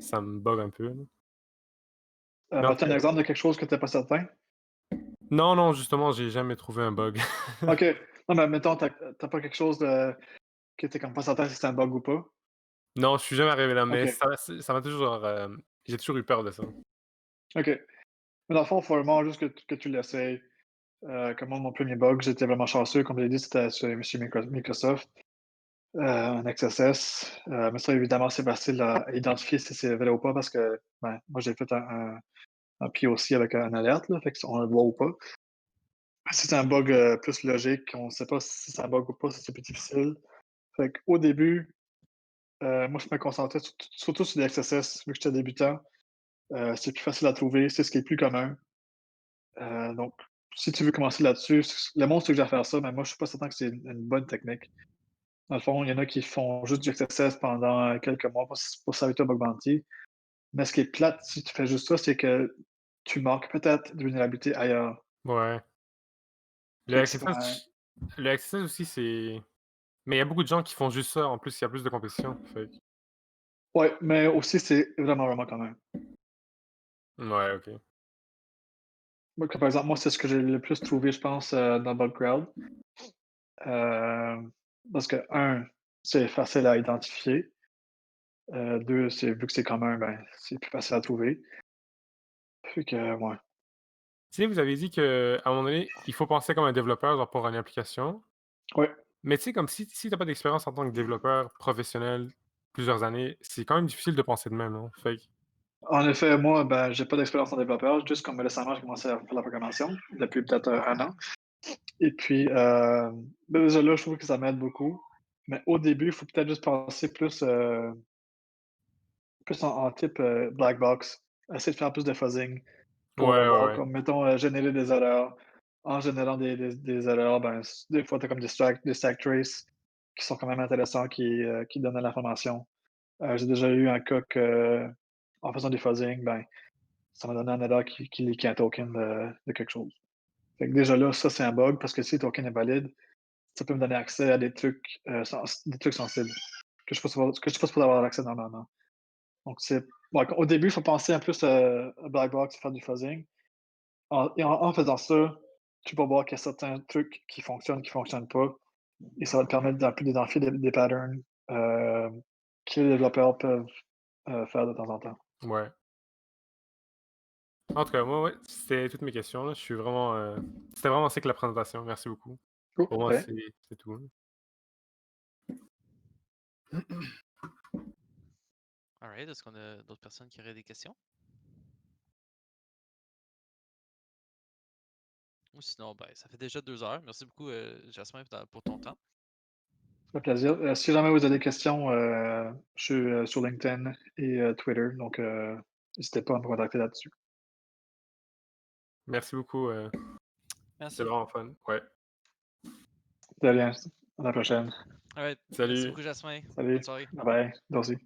ça me bug un peu, là. Mais en tout As-tu un cas, exemple de quelque chose que tu es pas certain? non, non, justement, j'ai jamais trouvé un bug. OK. Non, mais mettons, tu pas quelque chose que tu es comme pas certain si c'est un bug ou pas? Non, je suis jamais arrivé là, mais OK, ça m'a toujours, j'ai toujours eu peur de ça. OK. Mais dans le fond, il faut vraiment juste que tu l'essayes. Comme moi, mon premier bug, j'étais vraiment chanceux. Comme je l'ai dit, c'était chez Microsoft, en XSS. Mais ça, évidemment, c'est facile à identifier si c'est vrai ou pas parce que, ben, moi, j'ai fait un POC avec un alerte, là, fait qu'on le voit ou pas. Si c'est un bug plus logique, on ne sait pas si c'est un bug ou pas, ça, c'est plus difficile. Fait qu'au début, moi, je me concentrais surtout sur les XSS, vu que j'étais débutant. C'est plus facile à trouver, c'est ce qui est plus commun. Donc, si tu veux commencer là-dessus, le monde suggère faire ça, mais moi, je suis pas certain que c'est une bonne technique. Dans le fond, il y en a qui font juste du XSS pendant quelques mois pour s'habituer au bug bounty. Mais ce qui est plate, si tu fais juste ça, c'est que tu manques peut-être de vulnérabilité ailleurs. Ouais. Le Fait que c'est pas. XSS le XSS aussi, c'est mais il y a beaucoup de gens qui font juste ça, en plus, il y a plus de compétition, fait que Ouais, mais aussi, c'est vraiment, vraiment commun. ouais, OK. Moi, par exemple, moi, c'est ce que j'ai le plus trouvé, je pense, dans Bugcrowd. Parce que, un, c'est facile à identifier. Deux, c'est vu que c'est commun, ben, c'est plus facile à trouver. Fait que, ouais. Tu sais, vous avez dit qu'à un moment donné, il faut penser comme un développeur, genre, pour une application, Ouais. mais tu sais, comme si tu pas d'expérience en tant que développeur professionnel, plusieurs années, c'est quand même difficile de penser de même, non? Fait que En effet, moi, ben, j'ai pas d'expérience en développeur, juste comme récemment, j'ai commencé à faire la programmation, depuis peut-être, 1 an. Et puis, ben, déjà là, je trouve que ça m'aide beaucoup. Mais au début, il faut peut-être juste penser plus en type, black box. Essayer de faire plus de fuzzing ouais, pour ouais, voir ouais. comme, mettons, générer des erreurs. En générant des erreurs, ben, des fois, tu as comme des stack traces qui sont quand même intéressants, qui donnent de l'information. J'ai déjà eu un cas que, en faisant des fuzzing, ben, ça m'a donné un erreur qui leakait un token de quelque chose. Fait que déjà là, ça, c'est un bug parce que si le token est valide, ça peut me donner accès à des trucs sensibles que je suis pas supposé avoir accès normalement. Donc, ouais, au début, il faut penser un plus à black box, faire du fuzzing. En faisant ça, tu vas voir qu'il y a certains trucs qui fonctionnent pas, et ça va te permettre d'un peu d'identifier des patterns que les développeurs peuvent faire de temps en temps. Ouais. En tout cas, moi, ouais, c'était toutes mes questions, là. Je suis vraiment, c'était vraiment sick la présentation. Merci beaucoup. Cool, Pour moi, ouais. c'est tout, là. Alright, est-ce qu'on a d'autres personnes qui auraient des questions? Ou sinon, ben, ça fait déjà 2 heures. Merci beaucoup, Jasmin, pour ton temps. Ça fait plaisir. Si jamais vous avez des questions, je suis sur LinkedIn et Twitter, donc n'hésitez pas à me contacter là-dessus. Merci beaucoup. Merci. C'était vraiment fun. Ouais. De rien. À la prochaine. Alright. Merci Salut. beaucoup, Jasmin. Salut. Bonne soirée. Bye bye. Toi aussi.